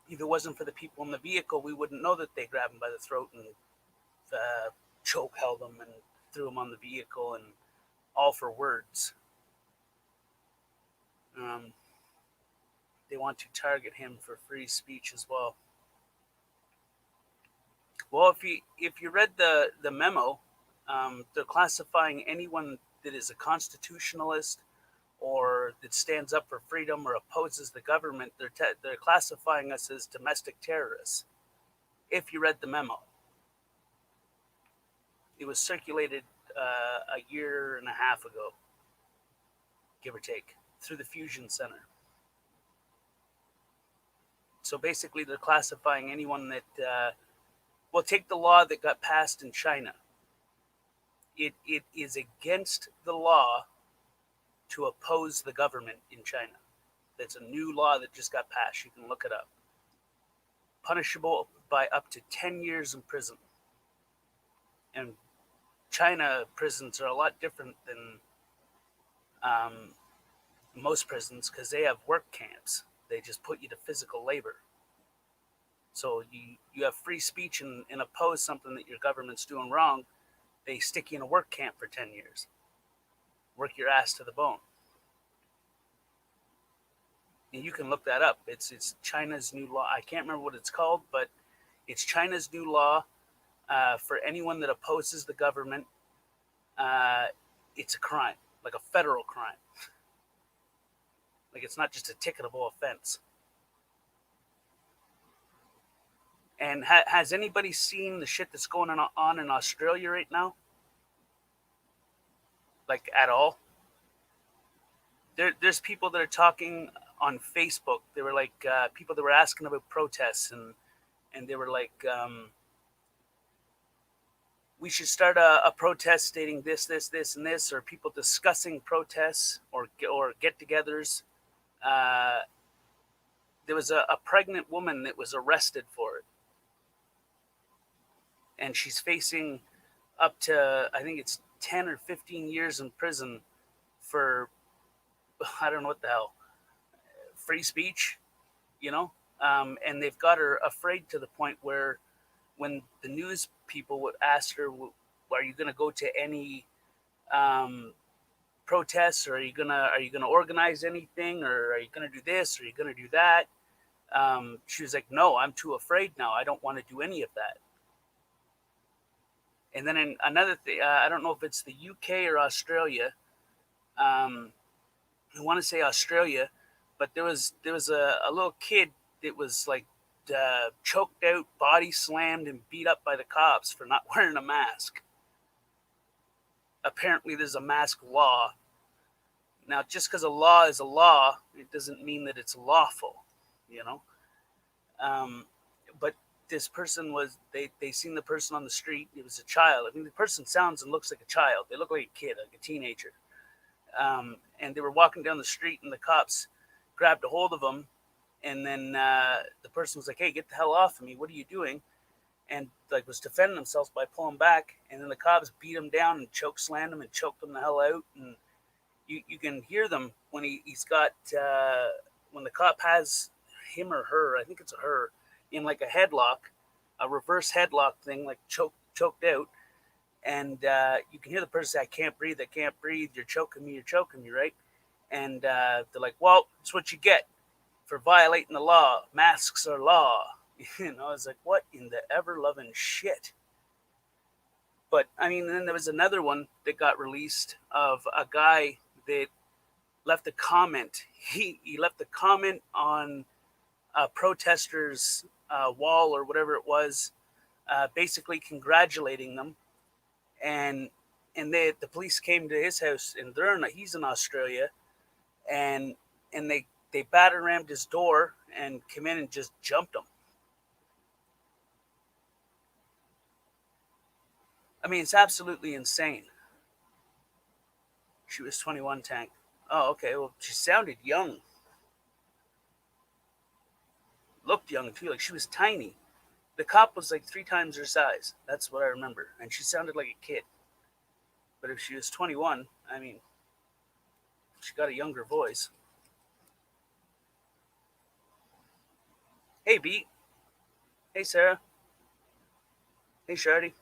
If it wasn't for the people in the vehicle, we wouldn't know that they grabbed him by the throat and choke held him and threw him on the vehicle, and all for words. They want to target him for free speech as well. Well, if you read the memo, they're classifying anyone that is a constitutionalist or that stands up for freedom or opposes the government. They're classifying us as domestic terrorists. If you read the memo, it was circulated a year and a half ago, give or take, through the Fusion Center. So basically, they're classifying anyone that will take the law that got passed in China. It is against the law to oppose the government in China. That's a new law that just got passed. You can look it up. Punishable by up to 10 years in prison. And China prisons are a lot different than most prisons because they have work camps. They just put you to physical labor. So you have free speech and oppose something that your government's doing wrong. They stick you in a work camp for 10 years. Work your ass to the bone. And you can look that up. It's China's new law. I can't remember what it's called, but it's China's new law for anyone that opposes the government. It's a crime, like a federal crime. Like it's not just a ticketable offense. And has anybody seen the shit that's going on in Australia right now? Like at all? There's people that are talking on Facebook. They were like people that were asking about protests, and they were like, we should start a protest stating this, and this, or people discussing protests or get-togethers. There was a pregnant woman that was arrested for it. And she's facing up to, I think it's 10 or 15 years in prison for, I don't know what the hell. free speech, you know, and they've got her afraid to the point where when the news people would ask her, are you going to go to any protests, or are you gonna organize anything, or are you gonna do this, or are you gonna do that? She was like, no, I'm too afraid now. I don't want to do any of that. And then in another thing, I don't know if it's the UK or Australia. I want to say Australia, but there was a little kid that was like choked out, body slammed, and beat up by the cops for not wearing a mask. Apparently, there's a mask law. Now, just because a law is a law, it doesn't mean that it's lawful, you know. But this person was, they seen the person on the street. It was a child. I mean, the person sounds and looks like a child. They look like a kid, like a teenager. And they were walking down the street, and the cops grabbed a hold of them. And then the person was like, hey, get the hell off of me. What are you doing? And like was defending themselves by pulling back. And then the cops beat him down and choke slammed him and choked him the hell out. And you can hear them when he's got, when the cop has him or her, I think it's a her, in like a headlock, a reverse headlock thing, like choked out. And you can hear the person say, I can't breathe, you're choking me, right? And they're like, well, it's what you get for violating the law. Masks are law. You know, I was like, what in the ever-loving shit? But, I mean, then there was another one that got released of a guy that left a comment. He left a comment on a protester's wall or whatever it was, basically congratulating them. And the police came to his house, and he's in Australia, and they batter rammed his door and came in and just jumped him. I mean, it's absolutely insane. She was 21, Tank. Oh, okay. Well, she sounded young. Looked young, too. Like, she was tiny. The cop was like 3 times her size. That's what I remember. And she sounded like a kid. But if she was 21, I mean, she got a younger voice. Hey, Beat. Hey, Sarah. Hey, Shardy.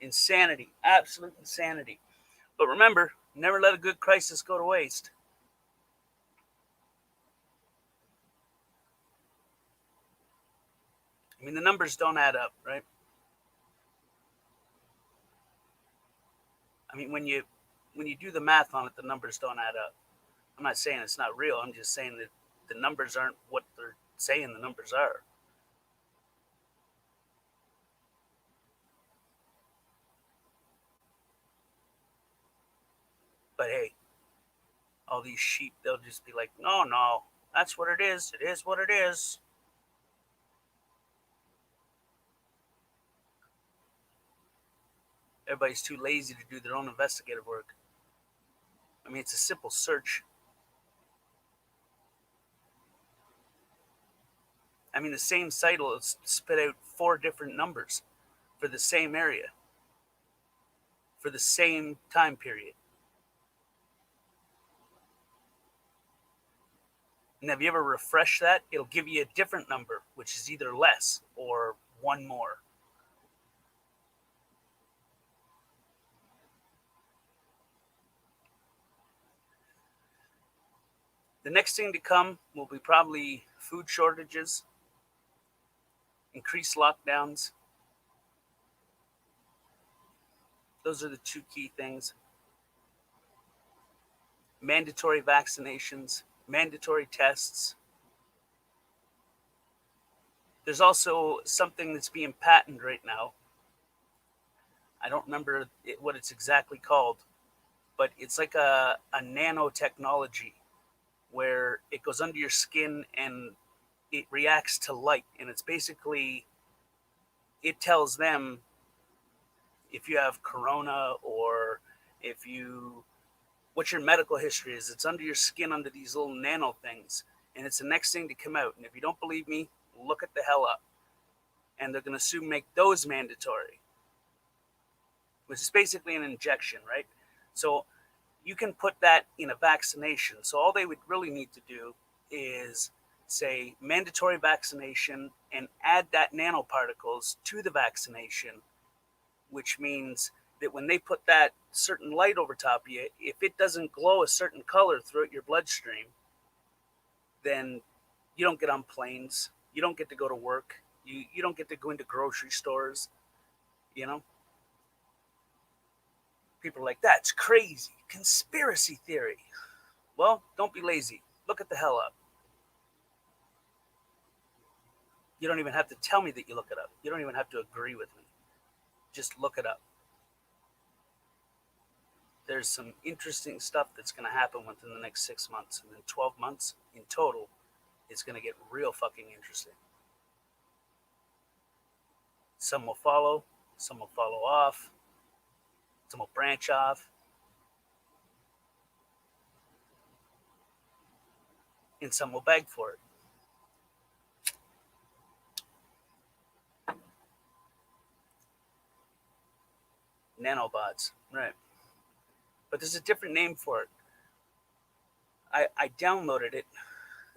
Insanity, absolute insanity. But remember, never let a good crisis go to waste. I mean, the numbers don't add up, right? I mean, when you do the math on it, the numbers don't add up. I'm not saying it's not real. I'm just saying that the numbers aren't what they're saying the numbers are. But hey, all these sheep, they'll just be like, no, that's what it is. It is what it is. Everybody's too lazy to do their own investigative work. I mean, it's a simple search. I mean, the same site will spit out 4 different numbers for the same area, for the same time period. And have you ever refreshed that? It'll give you a different number, which is either less or 1 more. The next thing to come will be probably food shortages, increased lockdowns. Those are the 2 key things. Mandatory vaccinations, mandatory tests. There's also something that's being patented right now. I don't remember what it's exactly called, but it's like a nanotechnology where it goes under your skin and it reacts to light. And it's basically, it tells them if you have corona or if you what your medical history is. It's under your skin, under these little nano things, and it's the next thing to come out. And if you don't believe me, look it the hell up. And they're going to soon make those mandatory, which is basically an injection, right? So you can put that in a vaccination. So all they would really need to do is say mandatory vaccination and add that nanoparticles to the vaccination, which means that when they put that certain light over top of you, if it doesn't glow a certain color throughout your bloodstream, then you don't get on planes, you don't get to go to work, you don't get to go into grocery stores, you know? People are like, that's crazy, conspiracy theory. Well, don't be lazy. Look it the hell up. You don't even have to tell me that you look it up. You don't even have to agree with me. Just look it up. There's some interesting stuff that's going to happen within the next 6 months. And then 12 months in total, it's going to get real fucking interesting. Some will follow. Some will follow off. Some will branch off. And some will beg for it. Nanobots, right. But there's a different name for it. I downloaded it.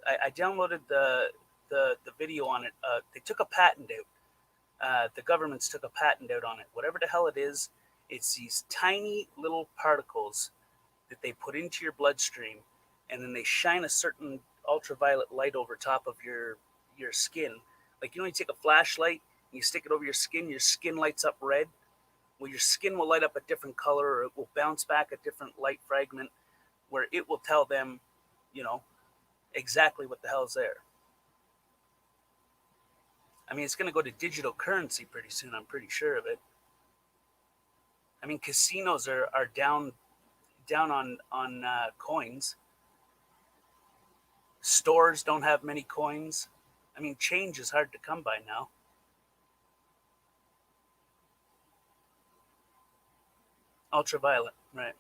I downloaded the video on it. They took a patent out. The governments took a patent out on it. Whatever the hell it is, it's these tiny little particles that they put into your bloodstream, and then they shine a certain ultraviolet light over top of your skin. Like, you know, you take a flashlight and you stick it over your skin lights up red. Well, your skin will light up a different color, or it will bounce back a different light fragment where it will tell them, you know, exactly what the hell is there. I mean, it's going to go to digital currency pretty soon. I'm pretty sure of it. I mean, casinos are down on coins. Stores don't have many coins. I mean, change is hard to come by now. Ultraviolet, right.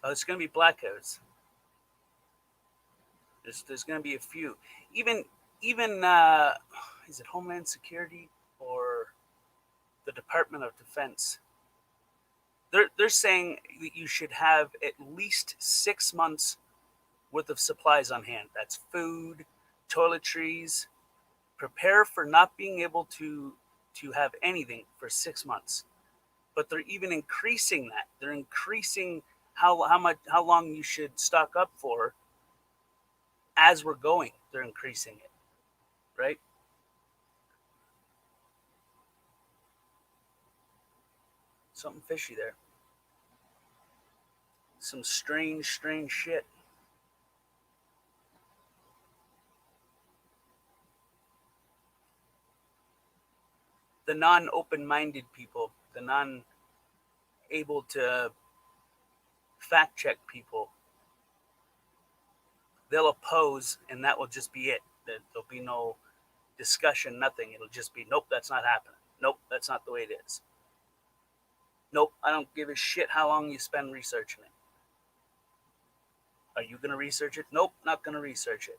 Oh, it's going to be blackouts. There's going to be a few. Even is it Homeland Security or the Department of Defense? They're saying that you should have at least 6 months worth of supplies on hand. That's food, toiletries. Prepare for not being able to have anything for 6 months. But they're even increasing that. They're increasing how long you should stock up for as we're going. They're increasing it, right? Something fishy there. Some strange shit. The non-open-minded people, the non-able to fact-check people, they'll oppose, and that will just be it. There'll be no discussion, nothing. It'll just be, nope, that's not happening. Nope, that's not the way it is. Nope, I don't give a shit how long you spend researching it. Are you going to research it? Nope, not going to research it.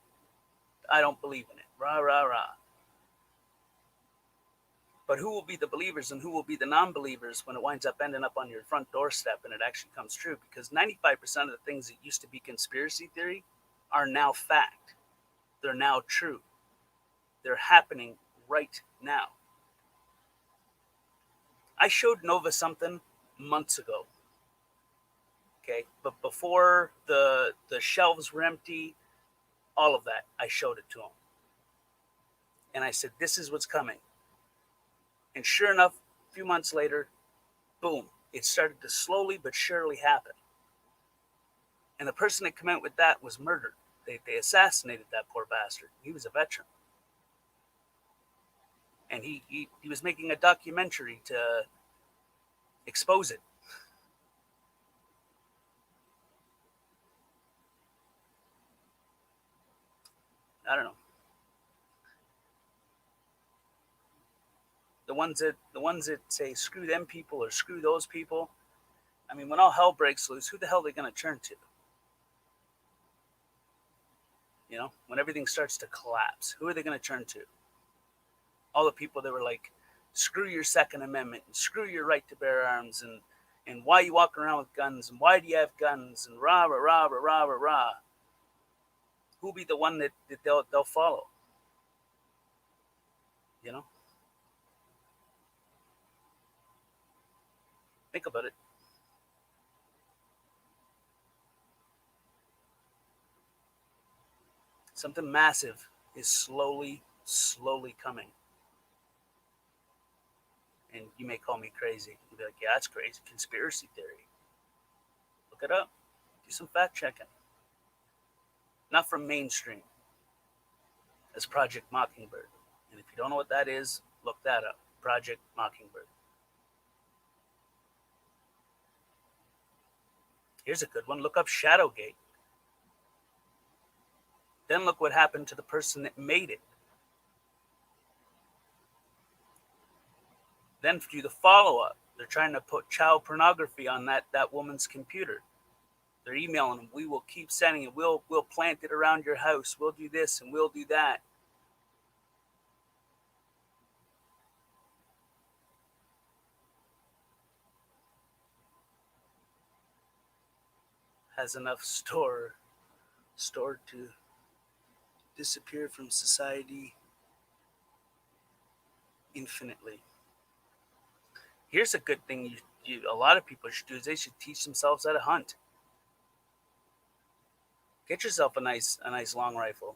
I don't believe in it. Rah, rah, rah. But who will be the believers and who will be the non-believers when it winds up ending up on your front doorstep and it actually comes true? Because 95% of the things that used to be conspiracy theory are now fact. They're now true. They're happening right now. I showed Nova something months ago. Okay, but before the shelves were empty, all of that, I showed it to him. And I said, this is what's coming. And sure enough, a few months later, boom, it started to slowly but surely happen. And the person that came out with that was murdered. They assassinated that poor bastard. He was a veteran. And he was making a documentary to expose it. I don't know. ones that say screw them people or screw those people. I mean, when all hell breaks loose, who the hell are they going to turn to? You know, when everything starts to collapse, who are they going to turn to? All the people that were like, screw your Second Amendment and screw your right to bear arms and why you walk around with guns and why do you have guns and rah, rah, rah, rah, rah, rah, rah. Who'll be the one that they'll follow? You know? Think about it. Something massive is slowly coming. And you may call me crazy. You'll be like, yeah, that's crazy. Conspiracy theory. Look it up. Do some fact checking. Not from mainstream. It's Project Mockingbird. And if you don't know what that is, look that up. Project Mockingbird. Here's a good one. Look up Shadowgate. Then look what happened to the person that made it. Then do the follow-up. They're trying to put child pornography on that woman's computer. They're emailing them. We will keep sending it. We'll plant it around your house. We'll do this and we'll do that. Has enough stored to disappear from society infinitely. Here's a good thing a lot of people should do is they should teach themselves how to hunt. Get yourself a nice long rifle.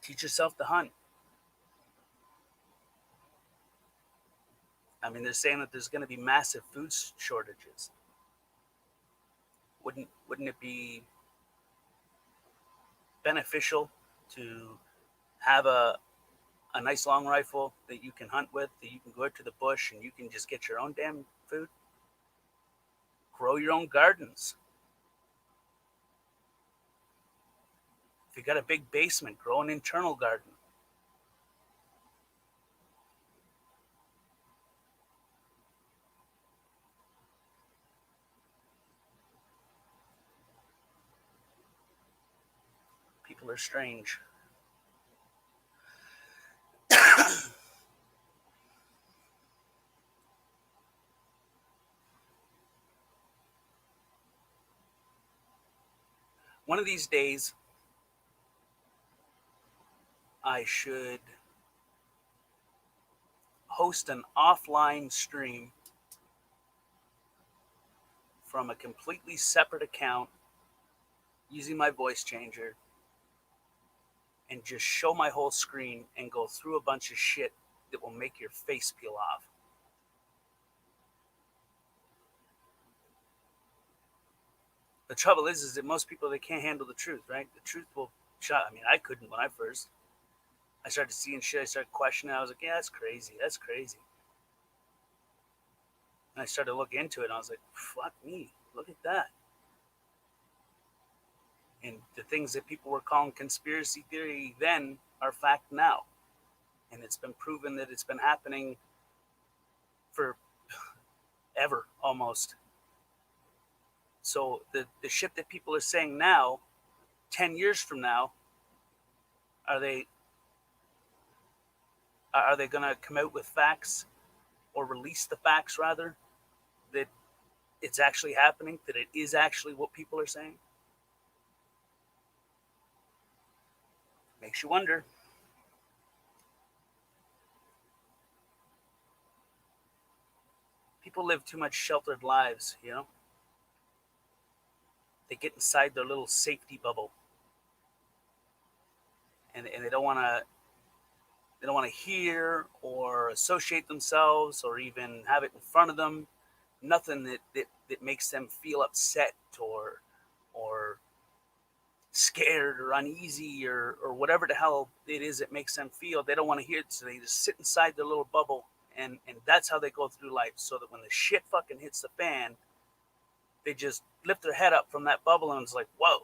Teach yourself to hunt. I mean, they're saying that there's going to be massive food shortages. Wouldn't it be beneficial to have a nice long rifle that you can hunt with, that you can go out to the bush and you can just get your own damn food? Grow your own gardens. If you got a big basement, grow an internal garden. People are strange. One of these days, I should host an offline stream from a completely separate account using my voice changer and just show my whole screen and go through a bunch of shit that will make your face peel off. The trouble is that most people, they can't handle the truth, right? The truth will shut. I mean, I couldn't when I first. I started seeing shit. I started questioning. I was like, yeah, that's crazy. That's crazy. And I started to look into it, and I was like, fuck me. Look at that. And the things that people were calling conspiracy theory then are fact now. And it's been proven that it's been happening for ever, almost. So the shit that people are saying now, 10 years from now, are they going to come out with facts, or release the facts rather, that it's actually happening, that it is actually what people are saying? Makes you wonder. People live too much sheltered lives, you know? They get inside their little safety bubble. And they don't want to hear or associate themselves or even have it in front of them. Nothing that makes them feel upset or scared or uneasy or whatever the hell it is that makes them feel. They don't want to hear it, so they just sit inside their little bubble, and that's how they go through life, so that when the shit fucking hits the fan, they just lift their head up from that bubble and it's like, whoa,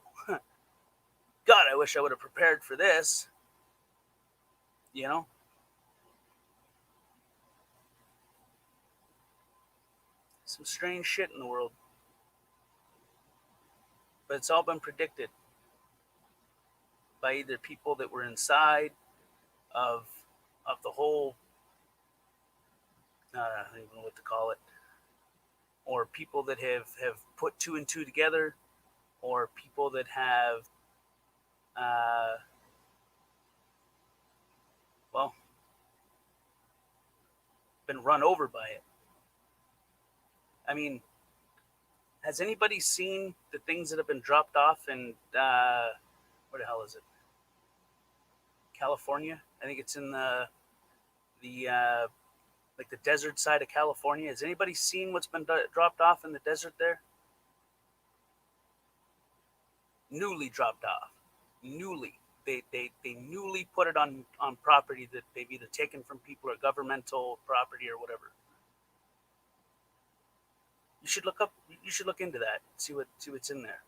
God, I wish I would have prepared for this, you know? Some strange shit in the world. But it's all been predicted by either people that were inside of the whole, I don't even know what to call it, or people that have put two and two together, or people that have, well, been run over by it. I mean, has anybody seen the things that have been dropped off in, where the hell is it? California? I think it's in the like the desert side of California. Has anybody seen what's been dropped off in the desert there? Newly dropped off. Newly. They newly put it on property that they've either taken from people or governmental property or whatever. You should look into that. See what's in there.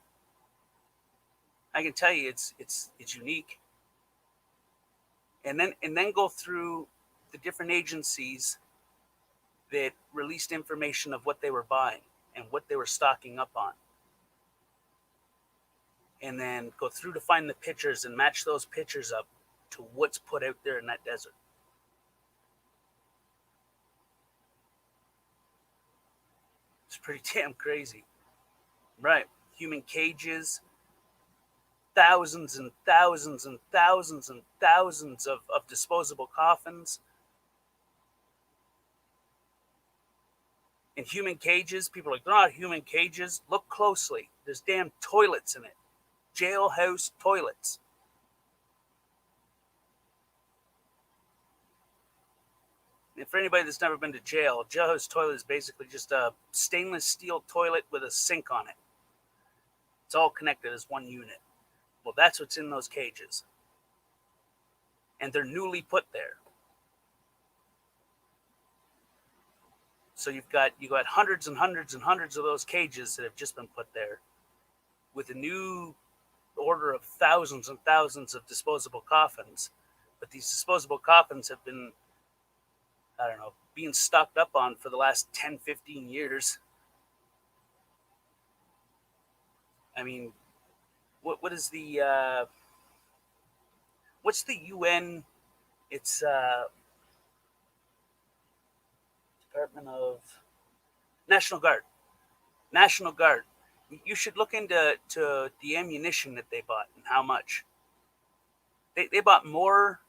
I can tell you it's unique. And then go through the different agencies that released information of what they were buying and what they were stocking up on. And then go through to find the pictures and match those pictures up to what's put out there in that desert. It's pretty damn crazy. Right. Human cages, thousands and thousands and thousands and thousands of disposable coffins. In human cages, people are like, they're not human cages. Look closely. There's damn toilets in it. Jailhouse toilets. And for anybody that's never been to jail, a jailhouse toilet is basically just a stainless steel toilet with a sink on it. It's all connected as one unit. Well, that's what's in those cages. And they're newly put there. So you got hundreds and hundreds and hundreds of those cages that have just been put there with a new order of thousands and thousands of disposable coffins. But these disposable coffins have been, I don't know, being stocked up on for the last 10, 15 years. I mean, what is the, what's the UN? It's Department of National Guard. National Guard. You should look into the ammunition that they bought and how much. They bought more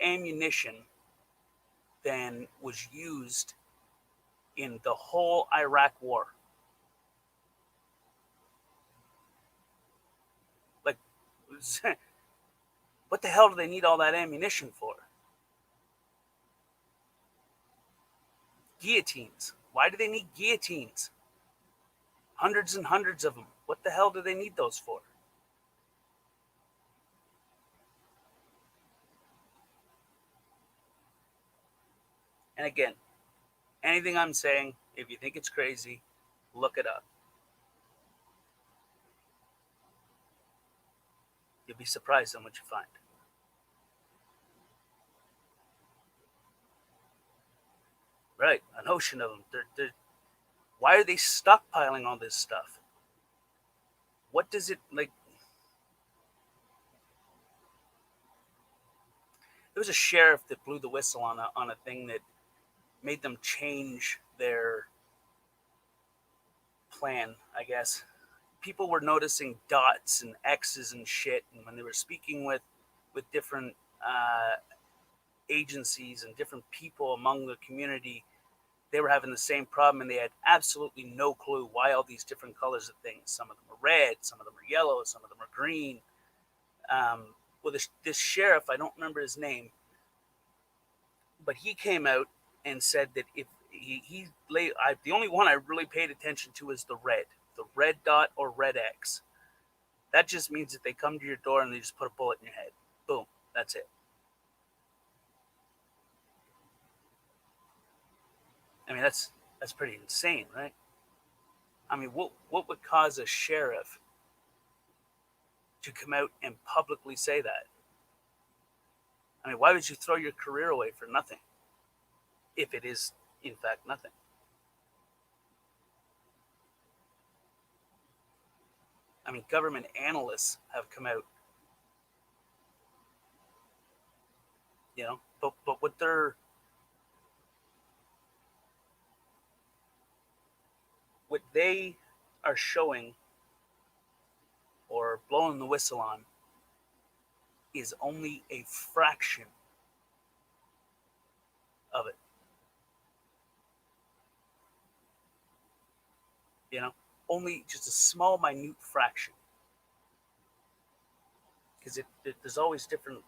ammunition than was used in the whole Iraq war. Like, what the hell do they need all that ammunition for? Guillotines. Why do they need guillotines? Hundreds and hundreds of them. What the hell do they need those for? And again, anything I'm saying, if you think it's crazy, look it up. You'll be surprised on what you find. Right, an ocean of them. Why are they stockpiling all this stuff? What does it, like? There was a sheriff that blew the whistle on a thing that made them change their plan, I guess. People were noticing dots and X's and shit, and when they were speaking with different agencies and different people among the community, they were having the same problem, and they had absolutely no clue why all these different colors of things. Some of them are red, some of them are yellow, some of them are green. Well, this sheriff, I don't remember his name, but he came out and said that if the only one I really paid attention to is the red dot or red X. That just means that they come to your door and they just put a bullet in your head. Boom, that's it. I mean, that's pretty insane, right? I mean, what would cause a sheriff to come out and publicly say that? I mean, why would you throw your career away for nothing? If it is, in fact, nothing. mean, government analysts have come out, you know, but what they are showing or blowing the whistle on is only a fraction of it. You know, only just a small, minute fraction. Because there's always different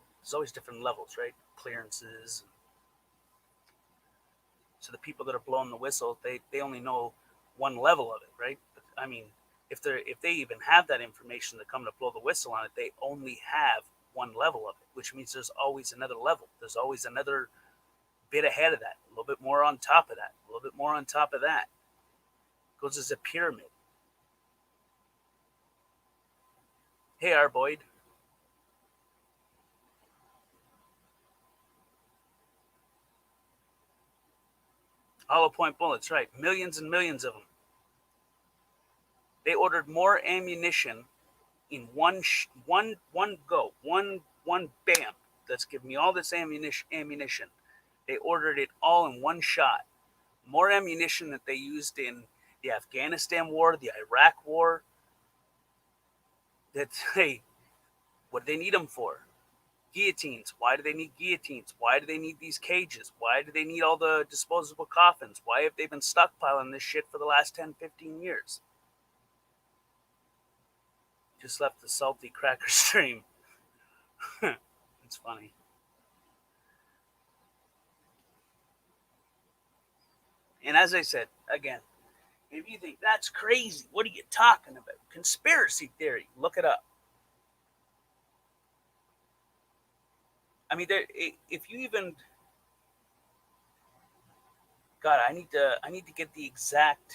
levels, right? Clearances. So the people that are blowing the whistle, they only know one level of it, right? But, I mean, if they even have that information to come to blow the whistle on it, they only have one level of it, which means there's always another level. There's always another bit ahead of that, a little bit more on top of that, a little bit more on top of that. It goes as a pyramid. Hey, R. Boyd. Hollow point bullets, right? Millions and millions of them. They ordered more ammunition in one go, one bam. Let's give me all this ammunition. They ordered it all in one shot. More ammunition that they used in the Afghanistan war, the Iraq war. That what do they need them for? Guillotines. Why do they need guillotines? Why do they need these cages? Why do they need all the disposable coffins? Why have they been stockpiling this shit for the last 10, 15 years? Just left the salty cracker stream. It's funny. And as I said, again, if you think that's crazy, what are you talking about? Conspiracy theory. Look it up. I mean, if you even, God, I need to get the exact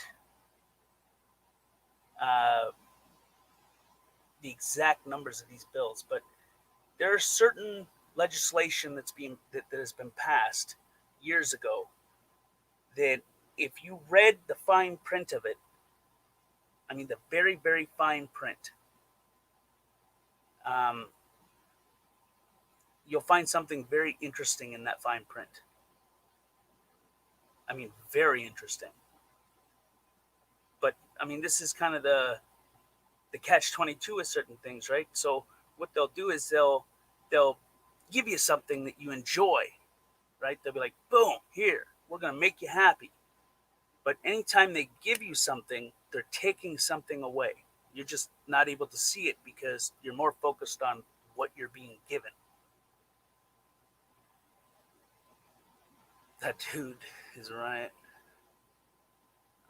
numbers of these bills, but there are certain legislation that has been passed years ago that if you read the fine print of it, I mean the very, very fine print, you'll find something very interesting in that fine print. I mean, very interesting. But I mean, this is kind of the catch-22 of certain things, right? So what they'll do is they'll give you something that you enjoy, right? They'll be like, boom, here, we're going to make you happy. But anytime they give you something, they're taking something away. You're just not able to see it because you're more focused on what you're being given. That dude is right.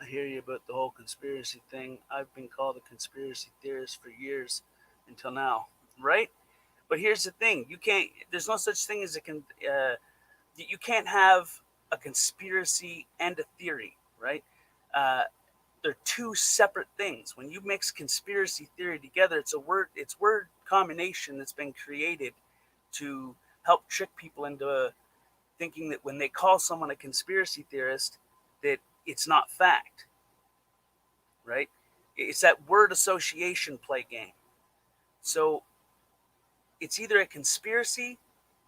I hear you about the whole conspiracy thing. I've been called a conspiracy theorist for years until now, right? But here's the thing: there's no such thing as you can't have a conspiracy and a theory, right? They're two separate things. When you mix conspiracy theory together, it's word combination that's been created to help trick people into thinking that when they call someone a conspiracy theorist, that it's not fact, right? It's that word association play game. So it's either a conspiracy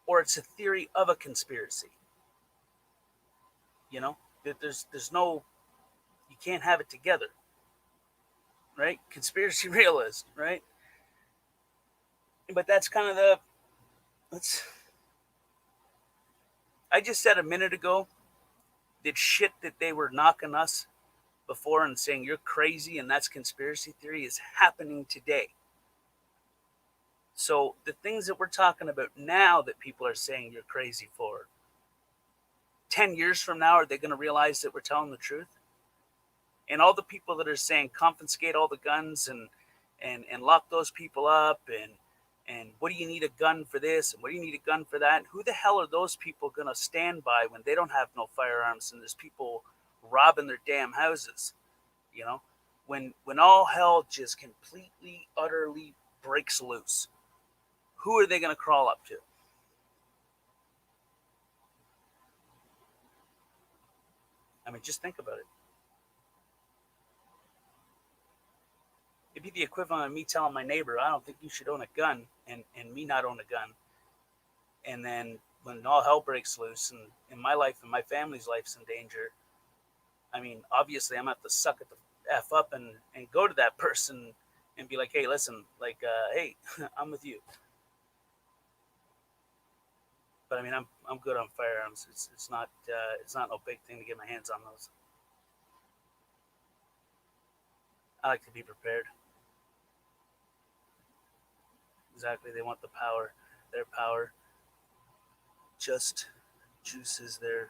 or it's a theory of a conspiracy. You know, there's no, you can't have it together, right? Conspiracy realist, right? But that's kind of I just said a minute ago that shit that they were knocking us before and saying you're crazy and that's conspiracy theory is happening today. So the things that we're talking about now that people are saying you're crazy for, 10 years from now, are they going to realize that we're telling the truth? And all the people that are saying confiscate all the guns and lock those people up and what do you need a gun for this and what do you need a gun for that? Who the hell are those people going to stand by when they don't have no firearms and there's people robbing their damn houses? You know, when all hell just completely, utterly breaks loose, who are they going to crawl up to? I mean, just think about it. be the equivalent of me telling my neighbor, I don't think you should own a gun, and me not own a gun. And then when all hell breaks loose and in my life and my family's life's in danger, I mean, obviously I'm going to have to suck it the F up and go to that person and be like, hey, listen, like, hey, I'm with you. But I mean, I'm good on firearms. It's not no big thing to get my hands on those. I like to be prepared. Exactly. They want the power. Their power just juices their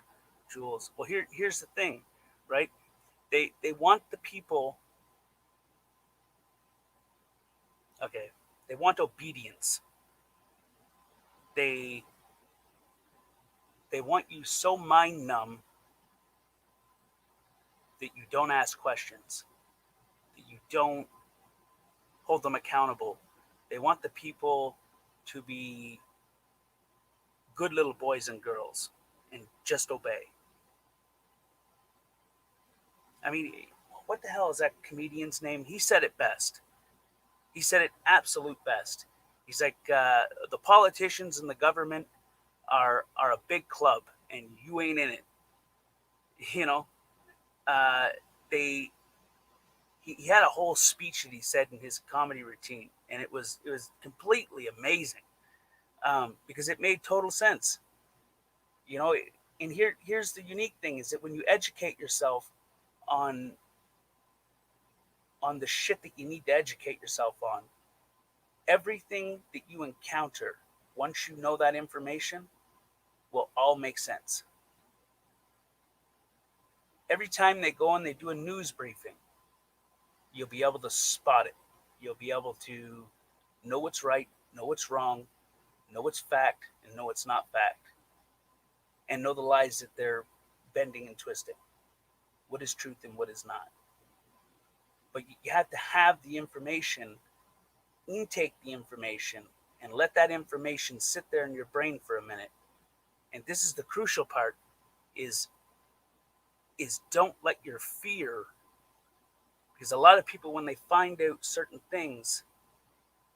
jewels. Well, here's the thing, right? They want the people. Okay. They want obedience. They want you so mind numb that you don't ask questions, that you don't hold them accountable. They want the people to be good little boys and girls and just obey. I mean, what the hell is that comedian's name? He said it best. He said it absolute best. He's like, the politicians and the government are a big club and you ain't in it. You know, he had a whole speech that he said in his comedy routine, and it was completely amazing, because it made total sense. You know, and here's the unique thing is that when you educate yourself on the shit that you need to educate yourself on, everything that you encounter, once you know that information, will all make sense. Every time they go and they do a news briefing, you'll be able to spot it. You'll be able to know what's right, know what's wrong, know what's fact, and know what's not fact. And know the lies that they're bending and twisting. What is truth and what is not. But you have to have the information, intake the information, and let that information sit there in your brain for a minute. And this is the crucial part, is don't let your fear, because a lot of people, when they find out certain things,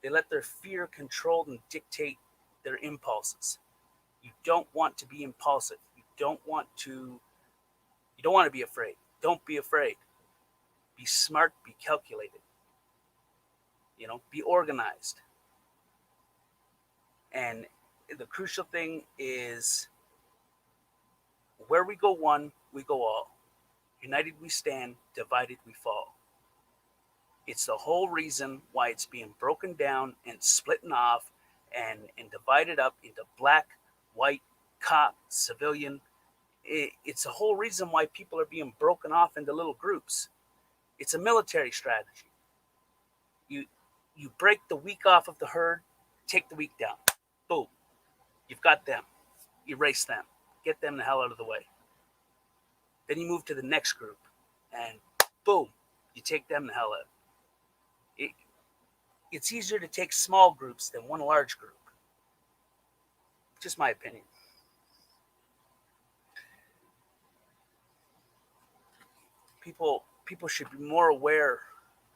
they let their fear control and dictate their impulses. You don't want to be impulsive. You don't want to be afraid. Don't be afraid. Be smart, be calculated. You know, be organized. And the crucial thing is, where we go one, we go all. United we stand, divided we fall. It's the whole reason why it's being broken down and splitting off and divided up into black, white, cop, civilian. It's the whole reason why people are being broken off into little groups. It's a military strategy. You break the weak off of the herd, take the weak down. Boom. You've got them. Erase them. Get them the hell out of the way. Then you move to the next group, and boom, you take them the hell out. It's easier to take small groups than one large group. Just my opinion. People should be more aware,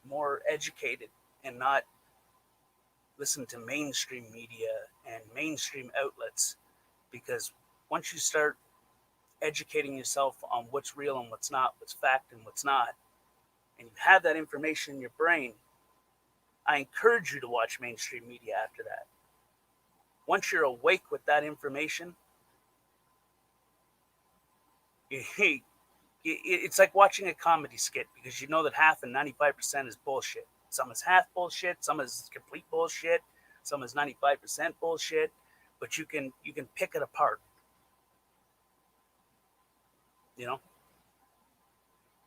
more educated, and not listen to mainstream media and mainstream outlets, because once you start educating yourself on what's real and what's not, what's fact and what's not, and you have that information in your brain, I encourage you to watch mainstream media after that. Once you're awake with that information, it's like watching a comedy skit, because you know that half and 95% is bullshit. Some is half bullshit, some is complete bullshit, some is 95% bullshit, but you can pick it apart. You know?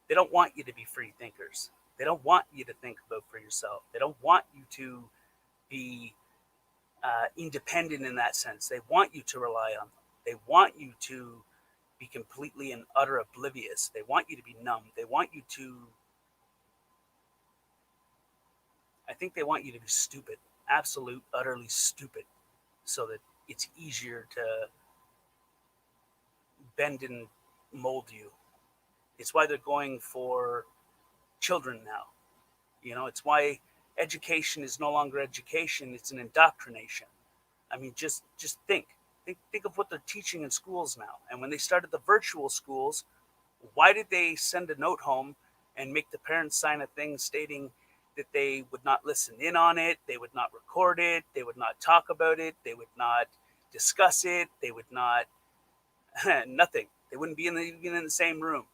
They don't want you to be free thinkers. They don't want you to think about for yourself. They don't want you to be independent in that sense. They want you to rely on them. They want you to be completely and utter oblivious. They want you to be numb. They want you to, I think they want you to be stupid, absolute, utterly stupid, so that it's easier to bend and mold you. It's why they're going for children now. You know, it's why education is no longer education, it's an indoctrination. I mean, just think of what they're teaching in schools now. And when they started the virtual schools, why did they send a note home and make the parents sign a thing stating that they would not listen in on it, they would not record it, they would not talk about it, they would not discuss it, they would not nothing. They wouldn't be even in the same room.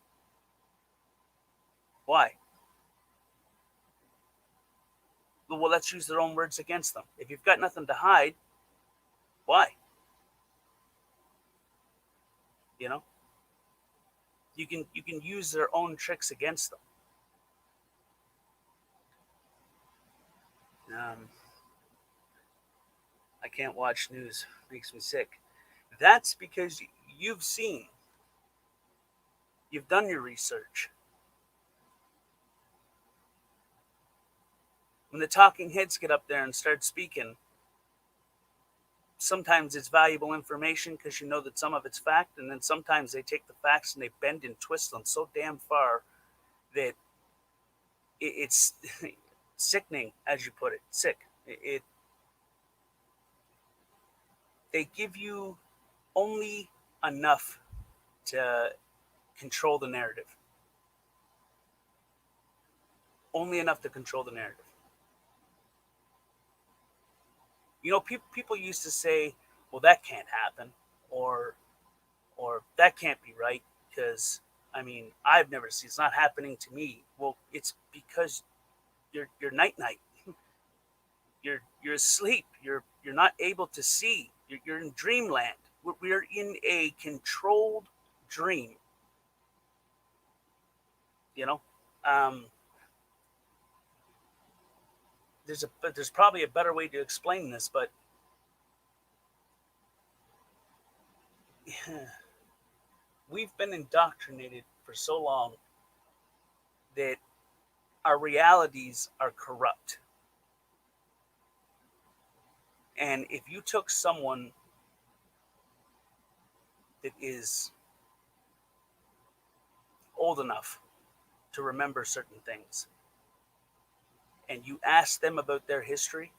Why? Well, let's use their own words against them. If you've got nothing to hide, why? You know? You can use their own tricks against them. I can't watch news. Makes me sick. That's because you've seen. You've done your research. When the talking heads get up there and start speaking, sometimes it's valuable information because you know that some of it's fact, and then sometimes they take the facts and they bend and twist them so damn far that it's sickening, as you put it. Sick. They give you only enough to control the narrative. Only enough to control the narrative. You know, people used to say, well, that can't happen, or that can't be right, because, I mean, I've never seen, it's not happening to me. Well, it's because you're night-night. You're asleep. You're not able to see. You're in dreamland. We're in a controlled dream. You know, there's probably a better way to explain this, but we've been indoctrinated for so long that our realities are corrupt. And if you took someone that is old enough to remember certain things, and you ask them about their history,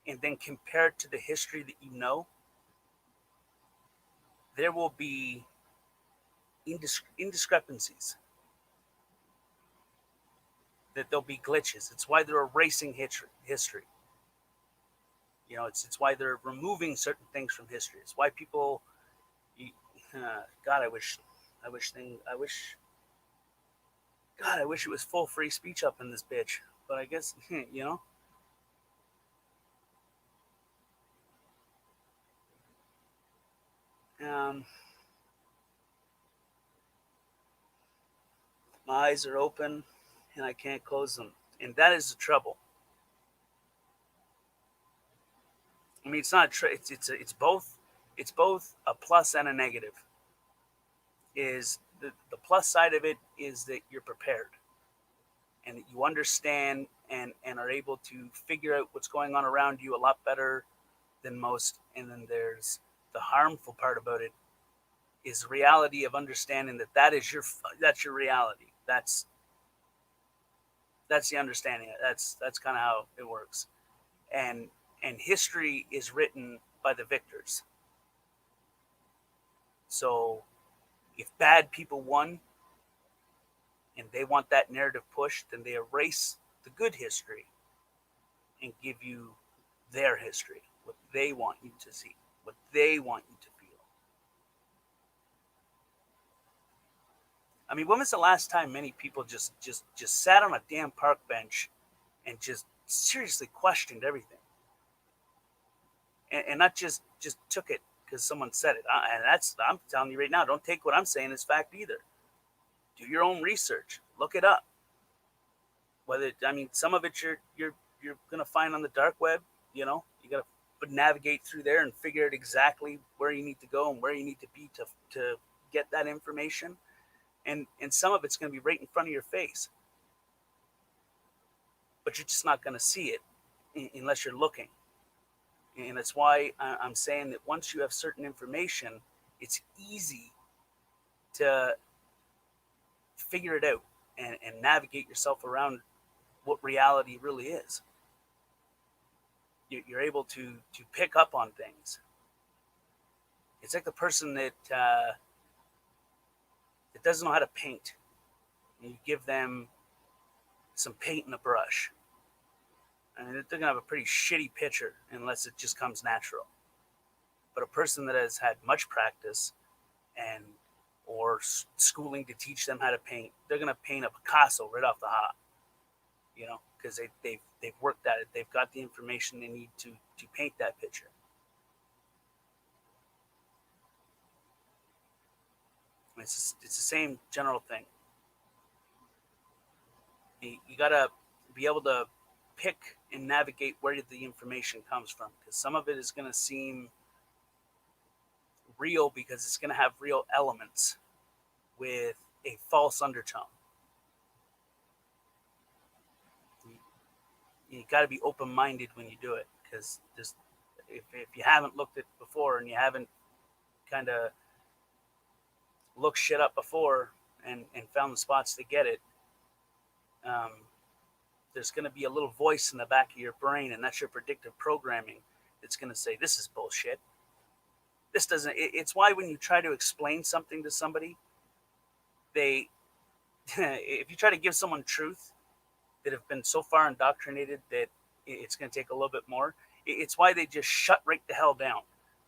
and then compare it to the history that you know, there will be indiscrepancies. That there'll be glitches. It's why they're erasing history. You know, it's why they're removing certain things from history. It's why people, God, I wish it was full free speech up in this bitch. But I guess, you know. My eyes are open and I can't close them. And that is the trouble. I mean, it's not it's both a plus and a negative. Is the plus side of it is that you're prepared and that you understand and are able to figure out what's going on around you a lot better than most. And then there's the harmful part about it is the reality of understanding that's your reality. That's the understanding. That's kind of how it works. And history is written by the victors. So if bad people won and they want that narrative pushed, then they erase the good history and give you their history, what they want you to see, what they want you to feel. I mean, when was the last time many people just sat on a damn park bench and just seriously questioned everything? And not just took it because someone said it. And I'm telling you right now, don't take what I'm saying as fact either. Do your own research. Look it up. Some of it you're gonna find on the dark web. You know, you gotta navigate through there and figure out exactly where you need to go and where you need to be to get that information. And some of it's gonna be right in front of your face, but you're just not gonna see it unless you're looking. And that's why I'm saying that once you have certain information, it's easy to figure it out and navigate yourself around what reality really is. You're able to pick up on things. It's like the person that doesn't know how to paint. You give them some paint and a brush. I mean, they're gonna have a pretty shitty picture unless it just comes natural. But a person that has had much practice and or schooling to teach them how to paint, they're gonna paint a Picasso right off the hop. You know, because they've worked at it. They've got the information they need to paint that picture. It's the same general thing. You gotta be able to pick and navigate where the information comes from, because some of it is going to seem real because it's going to have real elements with a false undertone. You got to be open-minded when you do it, because if you haven't looked at it before and you haven't kind of looked shit up before and found the spots to get it, there's going to be a little voice in the back of your brain, and that's your predictive programming. It's going to say, this is bullshit. This doesn't, it's why when you try to explain something to somebody, if you try to give someone truth that have been so far indoctrinated that it's going to take a little bit more, it's why they just shut right the hell down.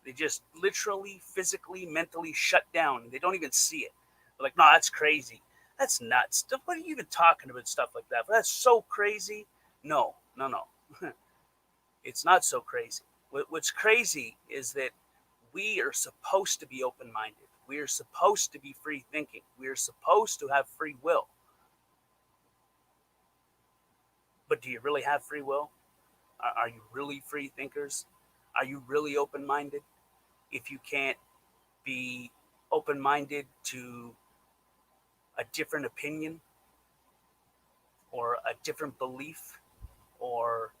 They just literally, physically, mentally shut down. They don't even see it. They're like, no, that's crazy. That's nuts. What are you even talking about? Stuff like that. But that's so crazy. No. It's not so crazy. What's crazy is that we are supposed to be open-minded. We are supposed to be free thinking. We are supposed to have free will. But do you really have free will? Are you really free thinkers? Are you really open-minded? If you can't be open-minded to a different opinion or a different belief or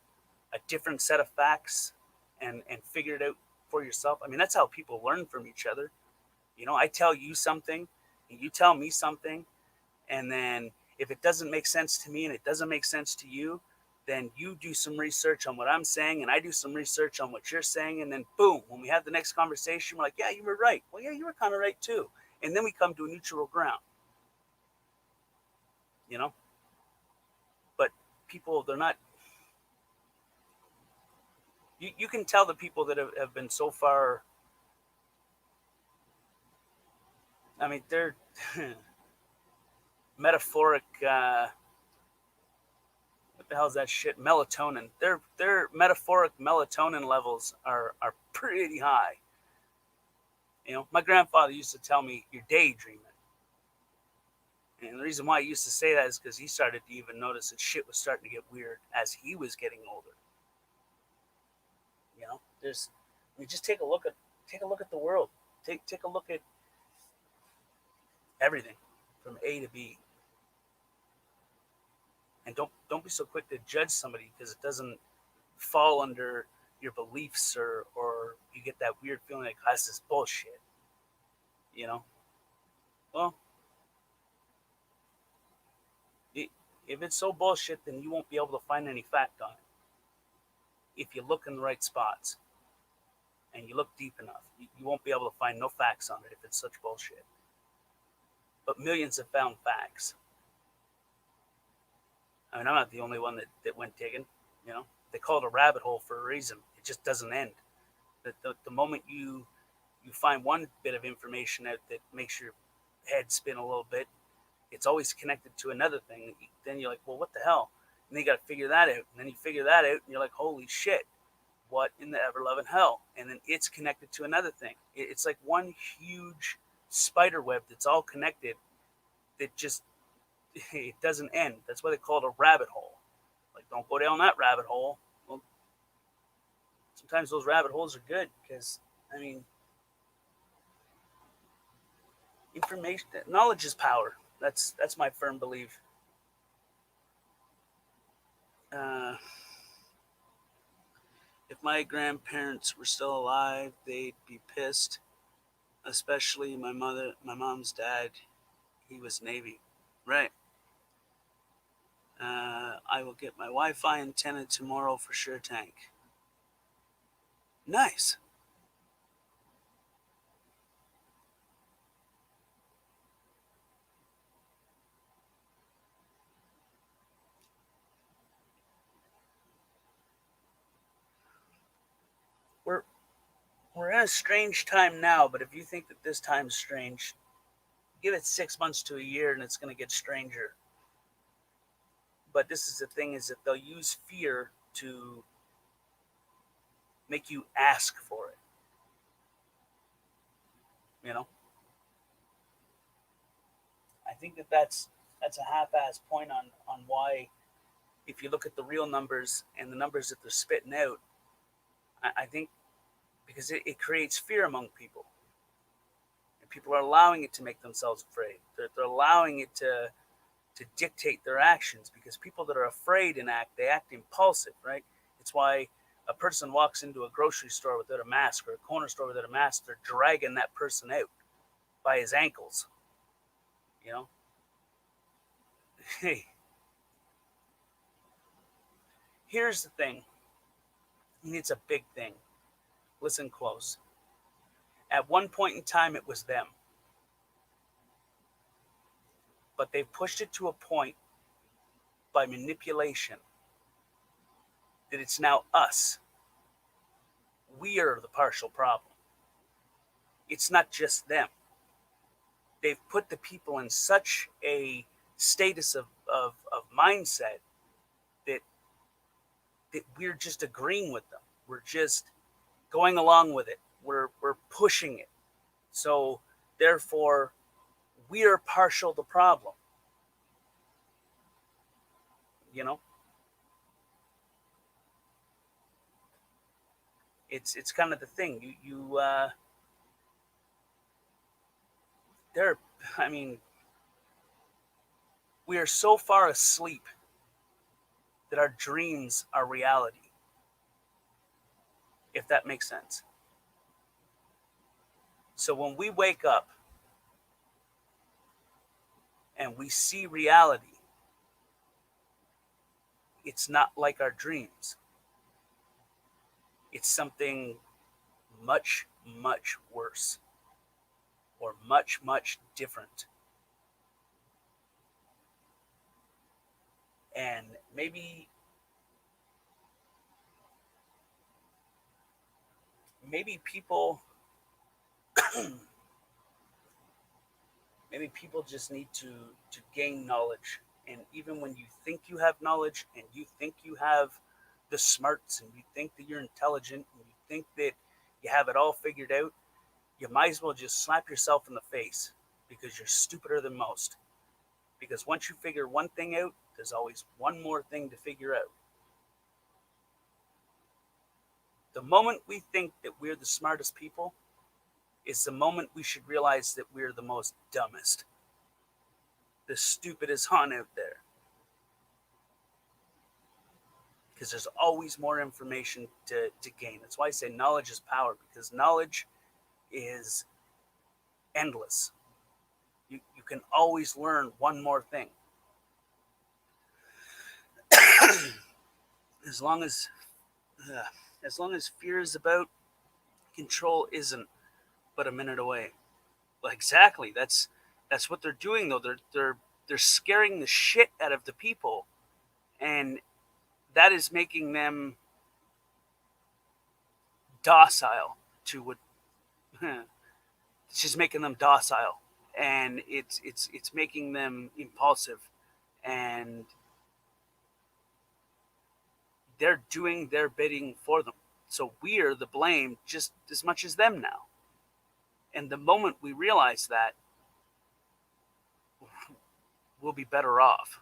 a different set of facts and figure it out for yourself. I mean, that's how people learn from each other. You know, I tell you something and you tell me something, and then if it doesn't make sense to me and it doesn't make sense to you, then you do some research on what I'm saying and I do some research on what you're saying, and then boom, when we have the next conversation, we're like, yeah, you were right. Well, yeah, you were kind of right too. And then we come to a neutral ground. You know, but people, they're not, you can tell the people that have been so far, I mean, they're metaphoric, what the hell is that shit? Melatonin. Their metaphoric melatonin levels are pretty high. You know, my grandfather used to tell me, you're daydreaming. And the reason why he used to say that is because he started to even notice that shit was starting to get weird as he was getting older. You know, just take a look at the world. Take a look at everything from A to B. And don't be so quick to judge somebody because it doesn't fall under your beliefs or you get that weird feeling like, oh, this is bullshit. You know? Well, if it's so bullshit, then you won't be able to find any fact on it. If you look in the right spots and you look deep enough, you won't be able to find no facts on it if it's such bullshit. But millions have found facts. I mean, I'm not the only one that went digging, you know. They call it a rabbit hole for a reason. It just doesn't end. The moment you find one bit of information out that makes your head spin a little bit, it's always connected to another thing. Then you're like, well, what the hell? And then you got to figure that out. And then you figure that out, and you're like, holy shit, what in the ever-loving hell? And then it's connected to another thing. It's like one huge spider web that's all connected that just, it doesn't end. That's why they call it a rabbit hole. Like, don't go down that rabbit hole. Well, sometimes those rabbit holes are good because, I mean, information, knowledge is power. That's my firm belief. If my grandparents were still alive, they'd be pissed. Especially my mom's dad. He was Navy, right? I I will get my Wi-Fi antenna tomorrow for sure, Tank. Nice. We're in a strange time now, but if you think that this time's strange, give it 6 months to a year and it's going to get stranger. But this is the thing, is that they'll use fear to make you ask for it. You know? I think that that's a half-ass point on why, if you look at the real numbers and the numbers that they're spitting out, I think because it creates fear among people. And people are allowing it to make themselves afraid. They're allowing it to dictate their actions, because people that are afraid and they act impulsive, right? It's why a person walks into a grocery store without a mask, or a corner store without a mask, they're dragging that person out by his ankles, you know? Hey, here's the thing, and it's a big thing. Listen close. At one point in time, it was them. But they've pushed it to a point by manipulation that it's now us. We are the partial problem. It's not just them. They've put the people in such a status of mindset that we're just agreeing with them. We're just going along with it. We're pushing it. So therefore, we are partial the problem. You know? It's kind of the thing. We are so far asleep that our dreams are reality. If that makes sense. So when we wake up and we see reality, it's not like our dreams. It's something much, much worse, or much, much different. And maybe people just need to gain knowledge. And even when you think you have knowledge, and you think you have the smarts, and you think that you're intelligent, and you think that you have it all figured out, you might as well just slap yourself in the face, because you're stupider than most. Because once you figure one thing out, there's always one more thing to figure out. The moment we think that we're the smartest people is the moment we should realize that we're the most dumbest, the stupidest hon out there. Because there's always more information to gain. That's why I say knowledge is power, because knowledge is endless. You can always learn one more thing. As long as fear is about, control isn't but a minute away. Well, exactly. That's what they're doing, though. They're scaring the shit out of the people, and that is making them docile to what. It's just making them docile, and it's making them impulsive, and they're doing their bidding for them. So we're the blame just as much as them now. And the moment we realize that, we'll be better off.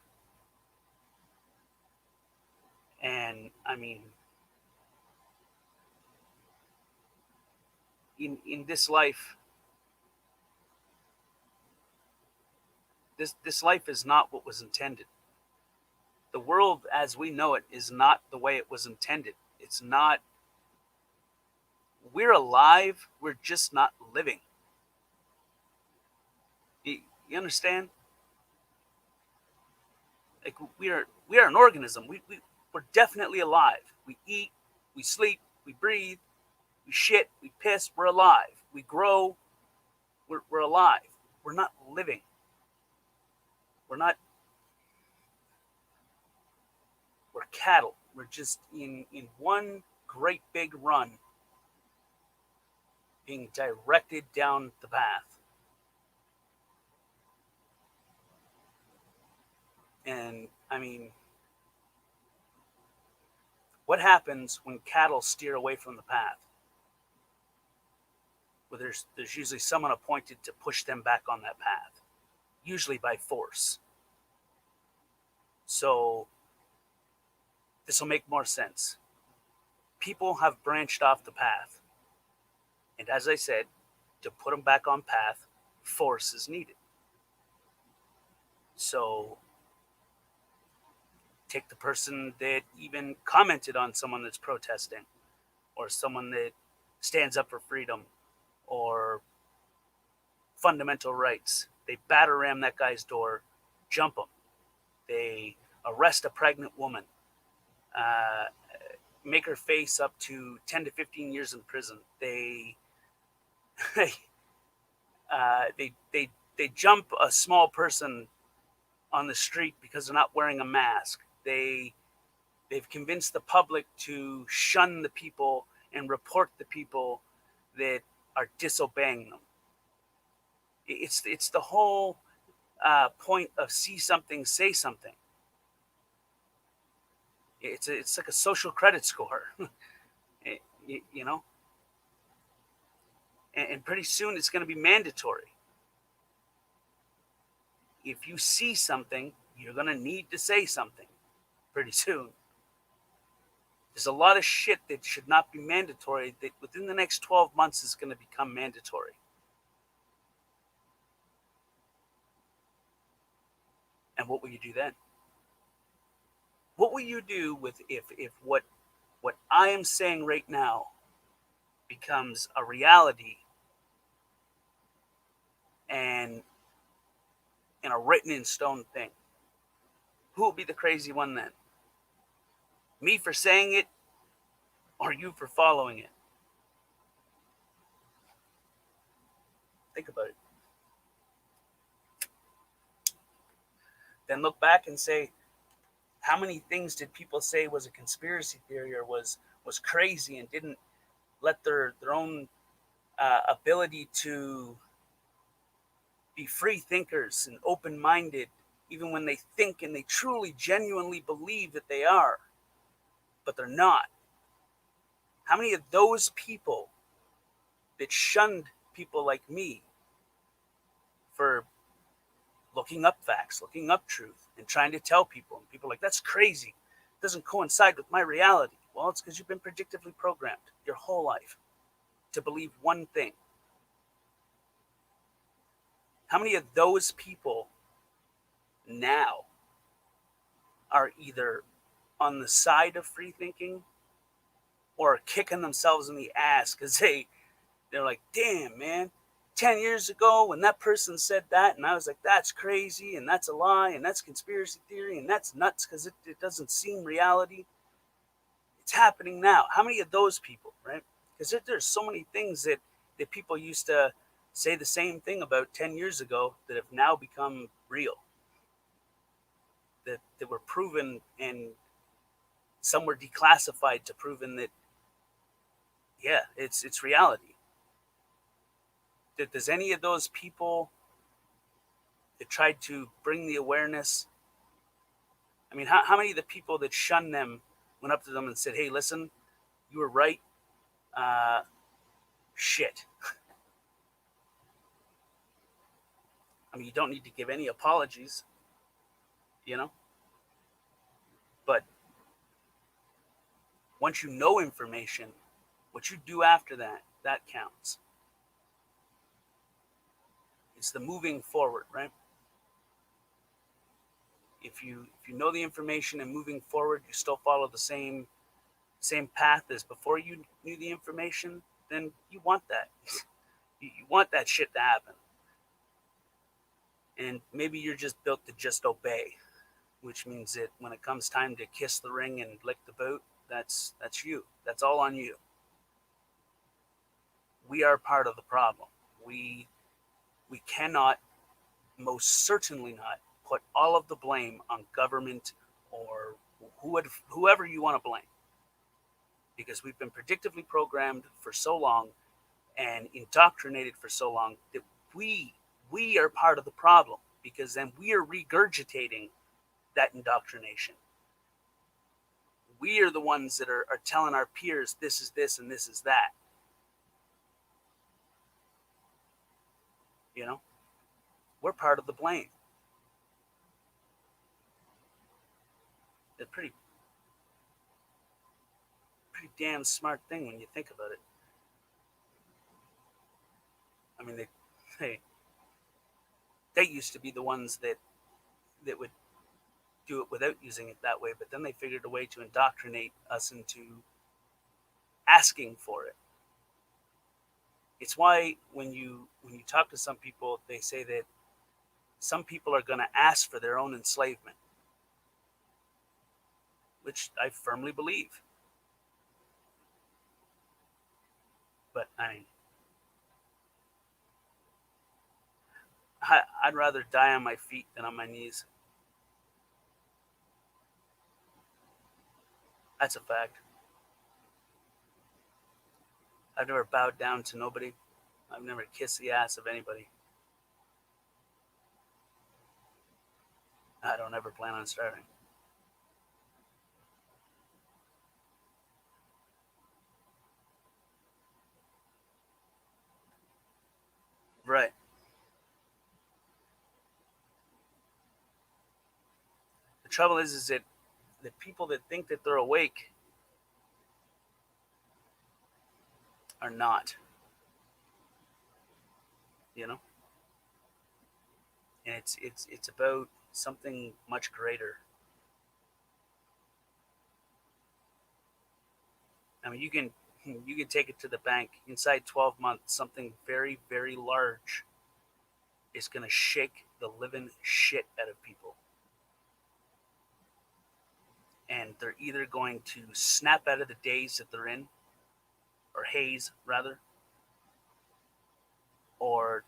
And I mean, in this life, this life is not what was intended. The world as we know it is not the way it was intended. It's not. We're alive, we're just not living. You understand? Like we are an organism. We're definitely alive. We eat, we sleep, we breathe, we shit, we piss. We're alive. We grow. We're alive. We're not living. We're cattle. We're just in one great big run, being directed down the path. And I mean, what happens when cattle steer away from the path? Well, there's usually someone appointed to push them back on that path, usually by force. So this will make more sense. People have branched off the path. And as I said, to put them back on path, force is needed. So take the person that even commented on someone that's protesting, or someone that stands up for freedom or fundamental rights. They batter ram that guy's door, jump him. They arrest a pregnant woman, make her face up to 10 to 15 years in prison. They jump a small person on the street because they're not wearing a mask. They've convinced the public to shun the people and report the people that are disobeying them. It's the whole point of see something, say something. It's like a social credit score, you know. And pretty soon it's going to be mandatory. If you see something, you're going to need to say something pretty soon. There's a lot of shit that should not be mandatory that within the next 12 months is going to become mandatory. And what will you do then? What will you do with if what I am saying right now becomes a reality and a written in stone thing? Who will be the crazy one then? Me for saying it, or you for following it? Think about it. Then look back and say, how many things did people say was a conspiracy theory or was crazy and didn't let their own ability to be free thinkers and open-minded, even when they think and they truly, genuinely believe that they are, but they're not? How many of those people that shunned people like me for looking up facts, looking up truth, and trying to tell people, and people are like, that's crazy, it doesn't coincide with my reality? Well, it's because you've been predictively programmed your whole life to believe one thing. How many of those people now are either on the side of free thinking or kicking themselves in the ass because they're like, damn, man, 10 years ago when that person said that, and I was like, that's crazy, and that's a lie, and that's conspiracy theory, and that's nuts because it doesn't seem reality. It's happening now. How many of those people, right? Because there's so many things that people used to say the same thing about 10 years ago that have now become real, that were proven, and some were declassified to proven that, yeah, it's reality. Does any of those people that tried to bring the awareness, I mean, how many of the people that shunned them went up to them and said, hey, listen, you were right, shit. I mean, you don't need to give any apologies, you know? But once you know information, what you do after that counts. It's the moving forward, right? If you know the information and moving forward, you still follow the same path as before you knew the information, then you want that. You want that shit to happen. And maybe you're just built to just obey. which means that when it comes time to kiss the ring and lick the boot, that's you. That's all on you. We are part of the problem. We cannot, most certainly not, put all of the blame on government or whoever you want to blame, because we've been predictively programmed for so long and indoctrinated for so long that we are part of the problem, because then we are regurgitating that indoctrination. We are the ones that are telling our peers this is this and this is that. You know, we're part of the blame. It's a pretty damn smart thing when you think about it. I mean, they used to be the ones that would do it without using it that way, but then they figured a way to indoctrinate us into asking for it. It's why when you talk to some people, they say that some people are going to ask for their own enslavement, which I firmly believe. But I'd rather die on my feet than on my knees. That's a fact. I've never bowed down to nobody. I've never kissed the ass of anybody. I don't ever plan on starting. Right. The trouble is that the people that think that they're awake are not. You know? And it's about something much greater. I mean, you can take it to the bank. Inside 12 months, something very, very large is going to shake the living shit out of people. And they're either going to snap out of the daze that they're in, or haze rather, or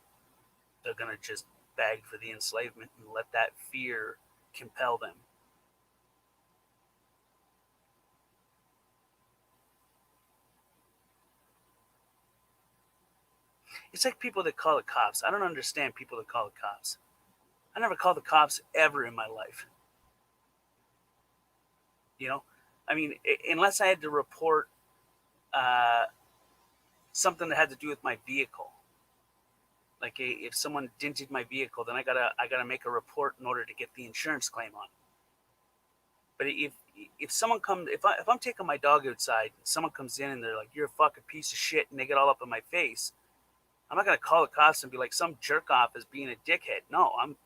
they're going to just beg for the enslavement and let that fear compel them. It's like people that call the cops. I don't understand people that call the cops. I never called the cops ever in my life. You know, I mean, unless I had to report something that had to do with my vehicle. Like if someone dented my vehicle, then I gotta make a report in order to get the insurance claim on. But if someone comes, if I'm taking my dog outside, and someone comes in and they're like, "You're a fucking piece of shit," and they get all up in my face, I'm not gonna call the cops and be like, some jerk off is being a dickhead. No, I'm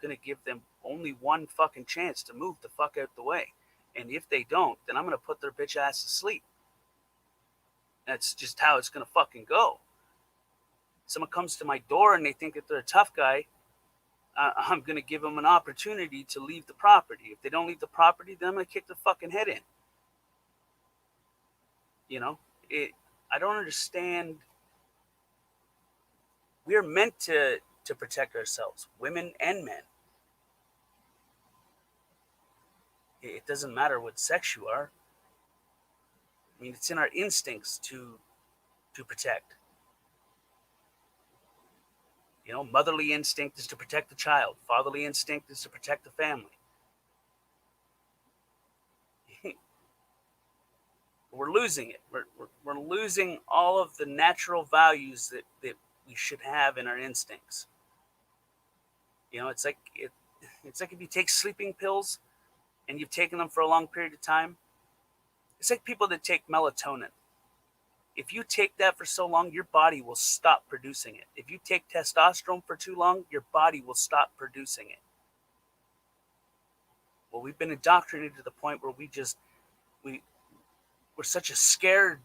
gonna give them only one fucking chance to move the fuck out the way. And if they don't, then I'm gonna put their bitch ass to sleep. That's just how it's gonna fucking go. Someone comes to my door and they think that they're a tough guy, I'm gonna give them an opportunity to leave the property. If they don't leave the property, then I'm gonna kick their fucking head in. You know, I don't understand. We are meant to protect ourselves, women and men. It doesn't matter what sex you are. I mean, it's in our instincts to protect. You know, motherly instinct is to protect the child. Fatherly instinct is to protect the family. We're losing it. We're losing all of the natural values that we should have in our instincts. You know, it's like if you take sleeping pills and you've taken them for a long period of time. It's like people that take melatonin. If you take that for so long, your body will stop producing it. If you take testosterone for too long, your body will stop producing it. Well, we've been indoctrinated to the point where we're such a scared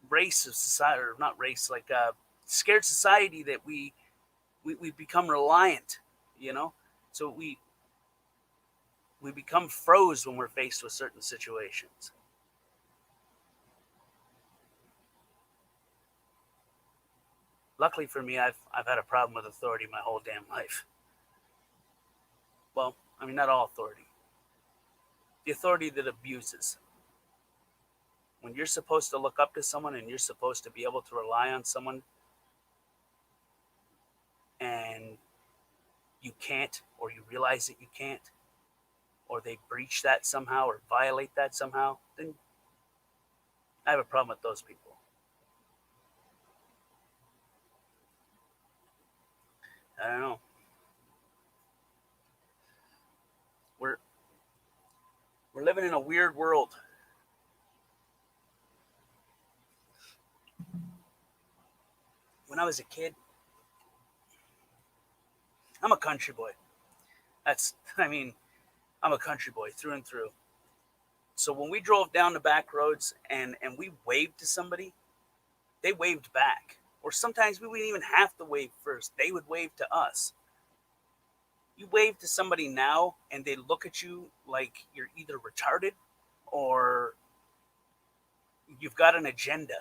race of society, or not race, like a scared society, that we become reliant, you know? So we we become froze when we're faced with certain situations. Luckily for me, I've had a problem with authority my whole damn life. Well, I mean, not all authority. The authority that abuses. When you're supposed to look up to someone and you're supposed to be able to rely on someone and you can't, or you realize that you can't, or they breach that somehow or violate that somehow, then I have a problem with those people. I don't know. We're living in a weird world. When I was a kid, I'm a country boy. I'm a country boy through and through. So when we drove down the back roads and we waved to somebody, they waved back. Or sometimes we wouldn't even have to wave first. They would wave to us. You wave to somebody now and they look at you like you're either retarded or you've got an agenda.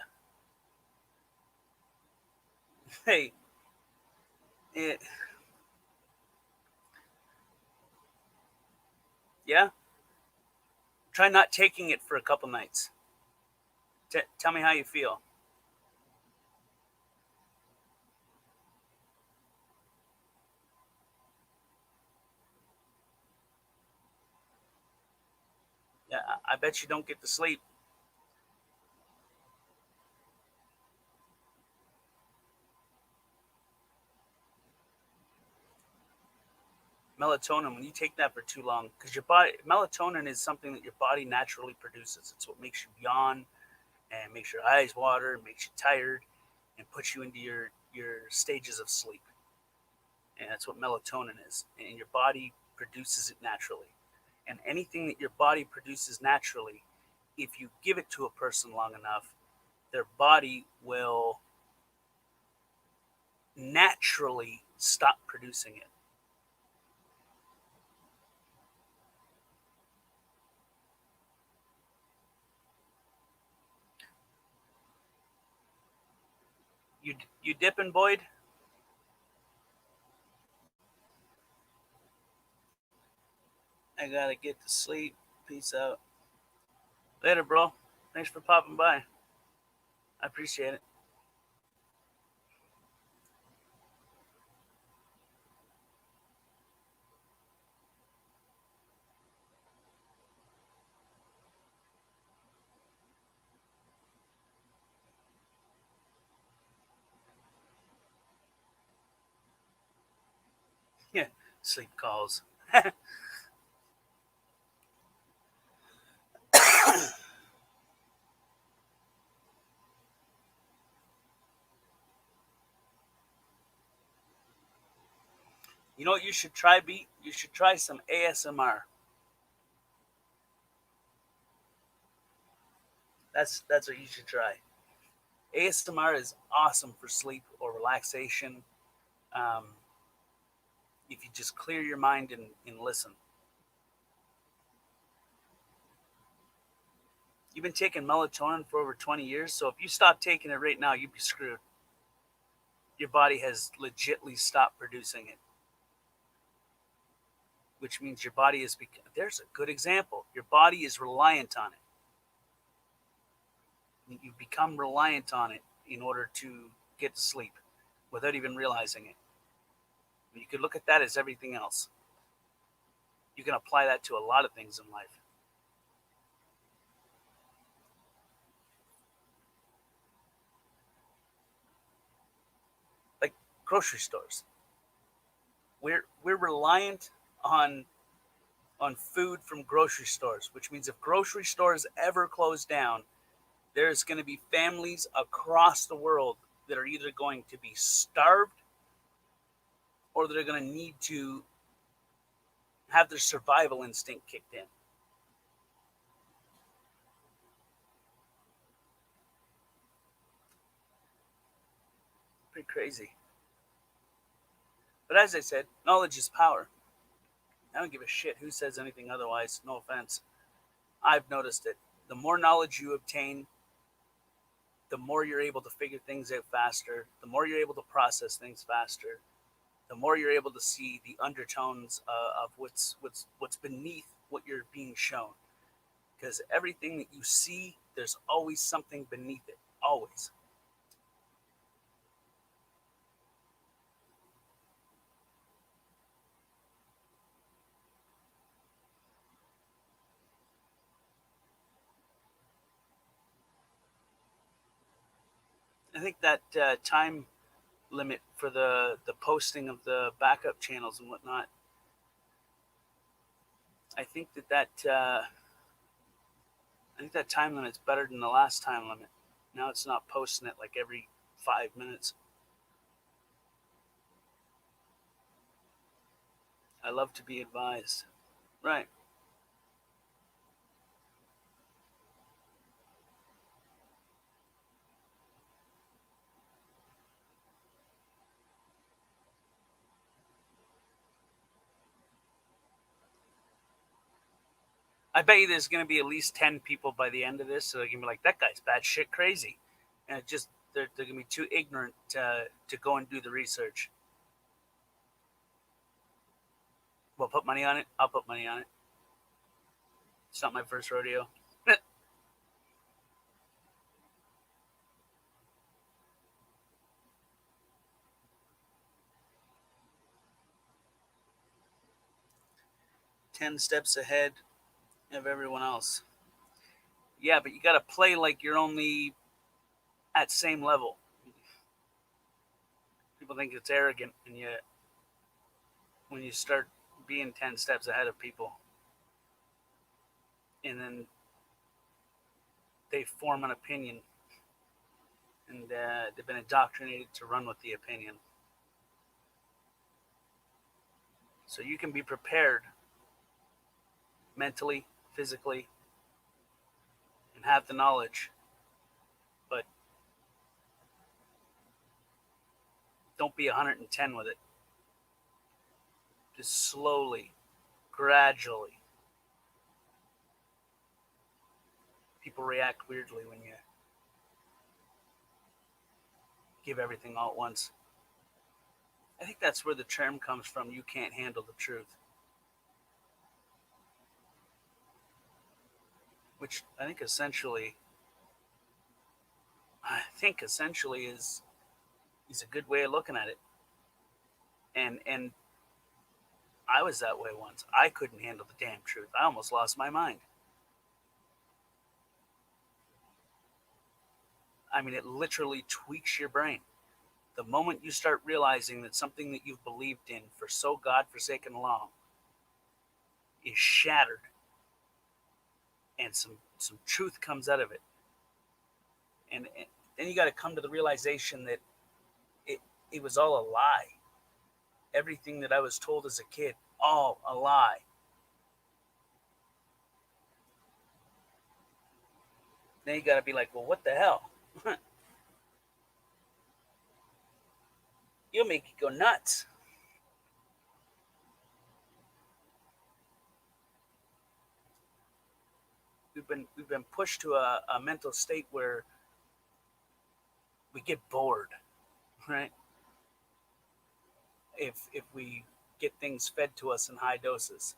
Hey, yeah? Try not taking it for a couple nights. Tell me how you feel. Yeah, I bet you don't get to sleep. Melatonin, when you take that for too long, because melatonin is something that your body naturally produces. It's what makes you yawn and makes your eyes water, makes you tired, and puts you into your stages of sleep. And that's what melatonin is. And your body produces it naturally. And anything that your body produces naturally, if you give it to a person long enough, their body will naturally stop producing it. You dipping, Boyd? I gotta get to sleep. Peace out. Later, bro. Thanks for popping by. I appreciate it. Yeah, sleep calls. You know what you should try, Beat? You should try some ASMR. That's what you should try. ASMR is awesome for sleep or relaxation. If you just clear your mind and listen. You've been taking melatonin for over 20 years, so if you stop taking it right now, you'd be screwed. Your body has legitly stopped producing it. Which means your body is, there's a good example. Your body is reliant on it. You become reliant on it in order to get to sleep without even realizing it. You could look at that as everything else. You can apply that to a lot of things in life. Like grocery stores. We're reliant on food from grocery stores, which means if grocery stores ever close down, there's going to be families across the world that are either going to be starved or they're going to need to have their survival instinct kicked in. Pretty crazy. But as I said, knowledge is power. I don't give a shit who says anything otherwise. No offense. I've noticed it. The more knowledge you obtain, the more you're able to figure things out faster, the more you're able to process things faster, the more you're able to see the undertones of what's beneath what you're being shown. Because everything that you see, there's always something beneath it. Always. I think that time limit for the posting of the backup channels and whatnot, I think that time limit's better than the last time limit. Now it's not posting it like every 5 minutes. I love to be advised. Right. I bet you there's going to be at least 10 people by the end of this, so they're going to be like, that guy's batshit crazy. And it just, they're going to be too ignorant to go and do the research. Well, put money on it? I'll put money on it. It's not my first rodeo. 10 steps ahead of everyone else. Yeah, but you got to play like you're only at same level. People think it's arrogant, and yet when you start being 10 steps ahead of people, and then they form an opinion, and they've been indoctrinated to run with the opinion. So you can be prepared mentally, physically, and have the knowledge, but don't be 110 with it. Just slowly, gradually. People react weirdly when you give everything all at once. I think that's where the term comes from, you can't handle the truth. Which I think essentially is a good way of looking at it. And I was that way once. I couldn't handle the damn truth. I almost lost my mind. I mean, it literally tweaks your brain. The moment you start realizing that something that you've believed in for so godforsaken long is shattered, and some truth comes out of it, and then you got to come to the realization that it was all a lie. Everything that I was told as a kid, all a lie. Then you got to be like, well, what the hell? You'll make it go nuts. We've been pushed to a mental state where we get bored, right? If we get things fed to us in high doses,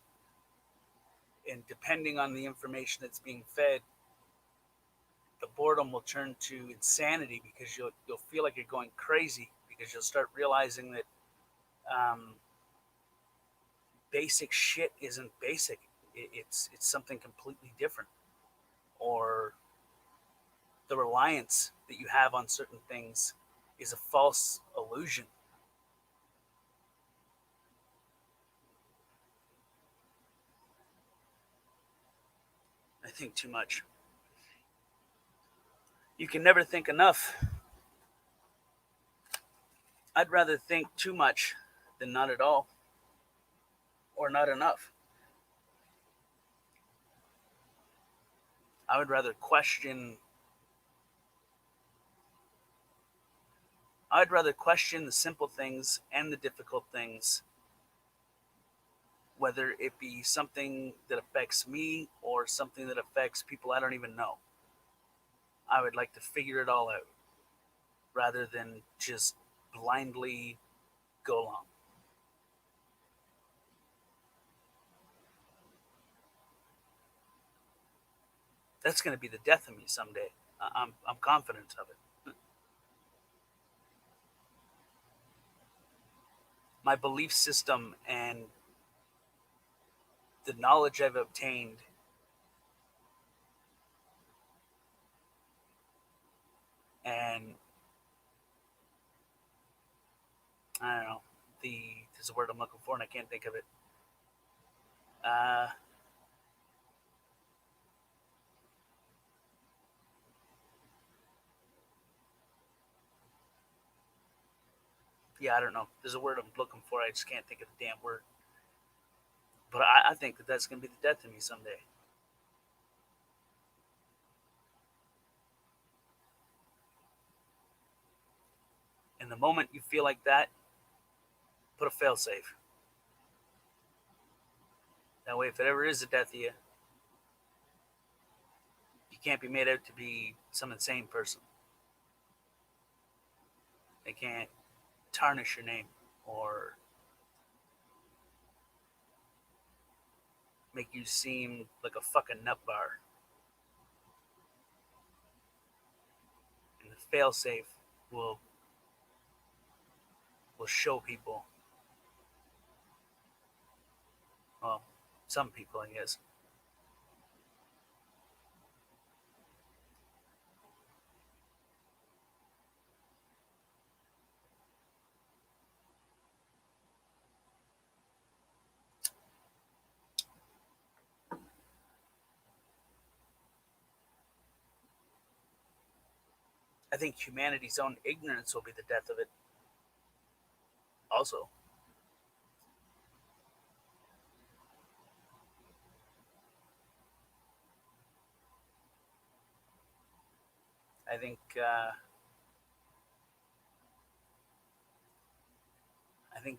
and depending on the information that's being fed, the boredom will turn to insanity, because you'll feel like you're going crazy, because you'll start realizing that basic shit isn't basic. It's something completely different. Or the reliance that you have on certain things is a false illusion. I think too much. You can never think enough. I'd rather think too much than not at all, or not enough. I would rather question. I'd rather question the simple things and the difficult things whether it be something that affects me or something that affects people I don't even know. I would like to figure it all out rather than just blindly go along. That's going to be the death of me someday. I'm confident of it. My belief system and the knowledge I've obtained and I don't know, there's a word I'm looking for and I can't think of it. Yeah, I don't know. There's a word I'm looking for. I just can't think of the damn word. But I think that that's going to be the death of me someday. And the moment you feel like that, put a failsafe. That way, if it ever is the death of you, you can't be made out to be some insane person. They can't tarnish your name or make you seem like a fucking nut bar. And the failsafe will show people, well, some people, I guess. I think humanity's own ignorance will be the death of it. Also, I think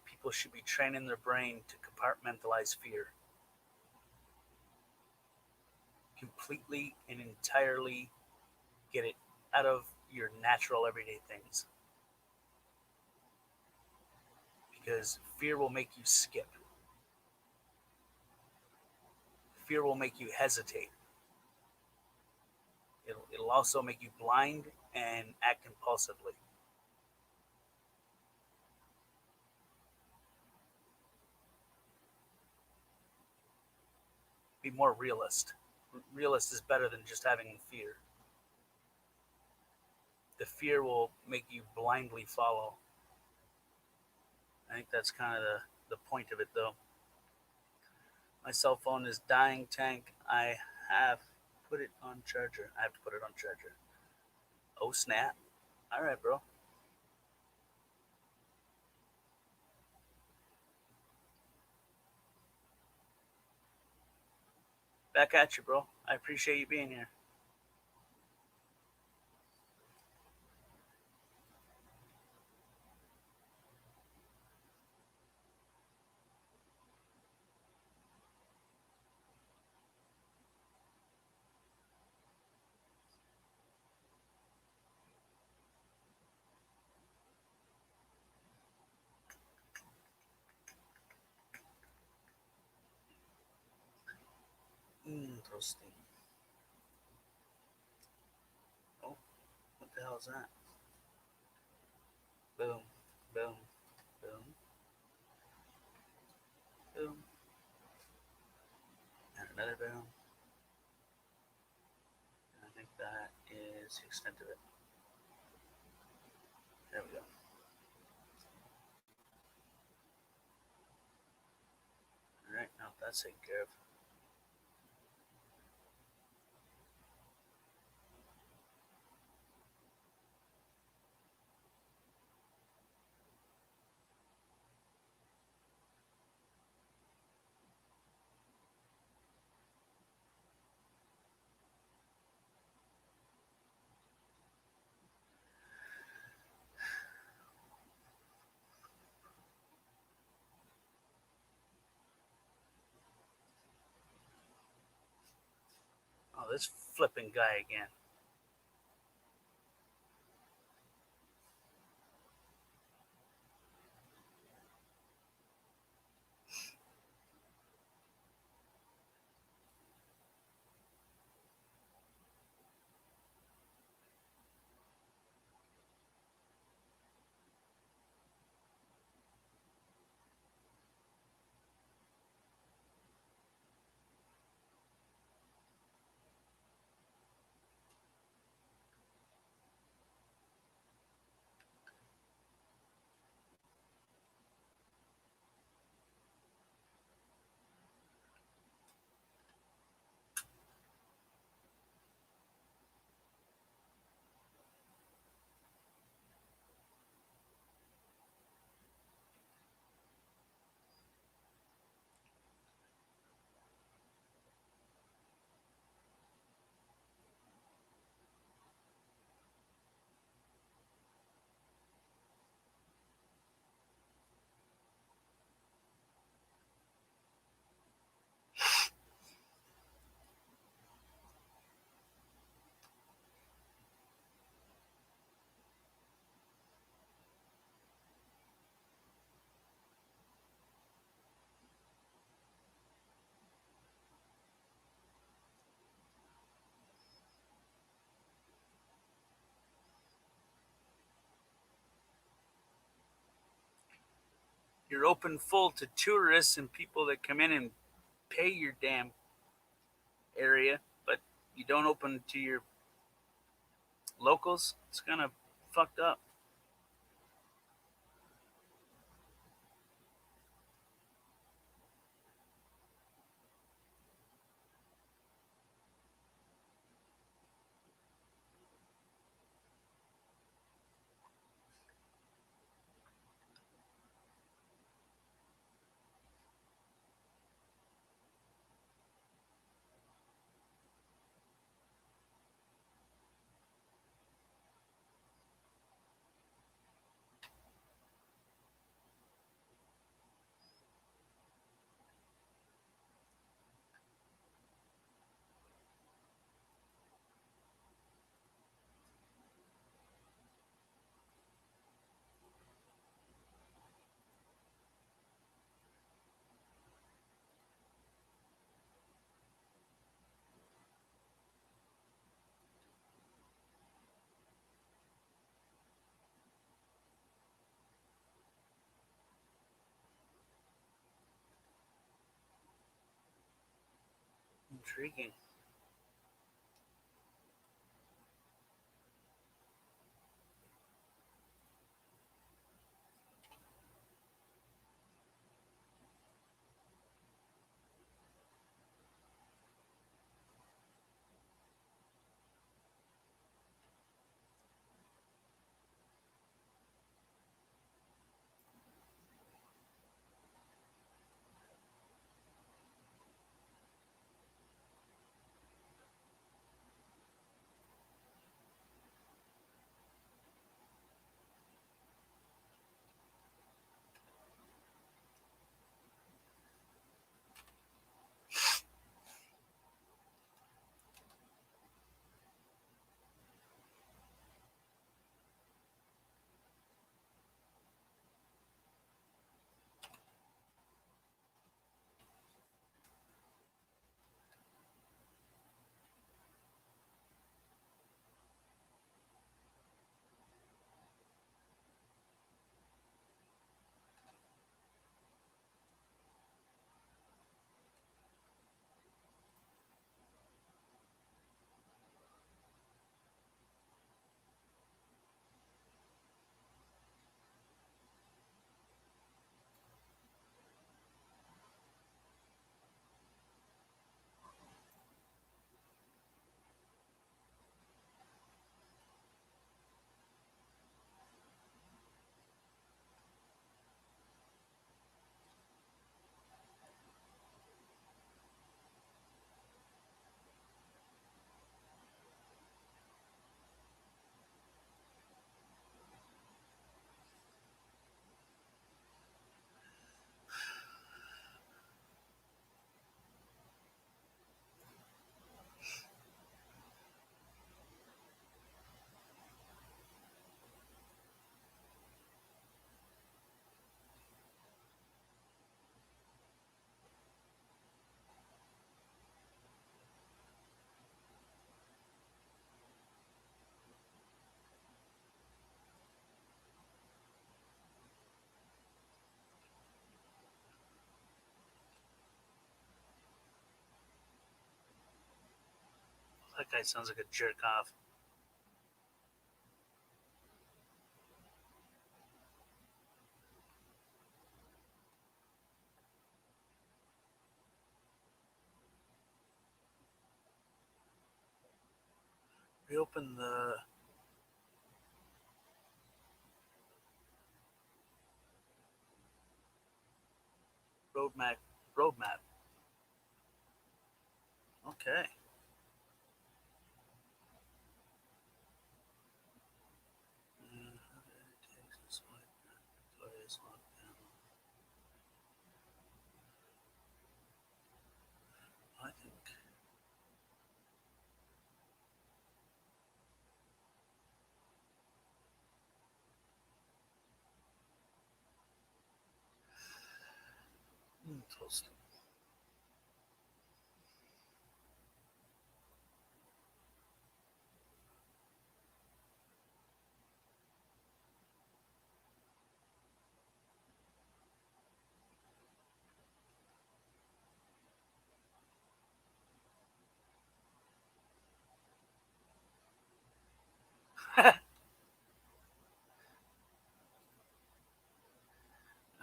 people should be training their brain to compartmentalize fear. Completely and entirely get it out of your natural everyday things. Because fear will make you skip. Fear will make you hesitate. It'll also make you blind and act impulsively. Be more realist. Realist is better than just having fear. The fear will make you blindly follow. I think that's kind of the point of it, though. My cell phone is dying, Tank. I have put it on charger. I have to put it on charger. Oh, snap. All right, bro. Back at you, bro. I appreciate you being here. Interesting. Oh, what the hell is that? Boom, boom, boom, boom. And another boom. And I think that is the extent of it. There we go. All right, now that's taken care of. this flipping guy again. You're open full to tourists and people that come in and pay your damn area, but you don't open to your locals. It's kind of fucked up. Intriguing. That guy sounds like a jerk off. Reopen the roadmap. Okay. I think toast.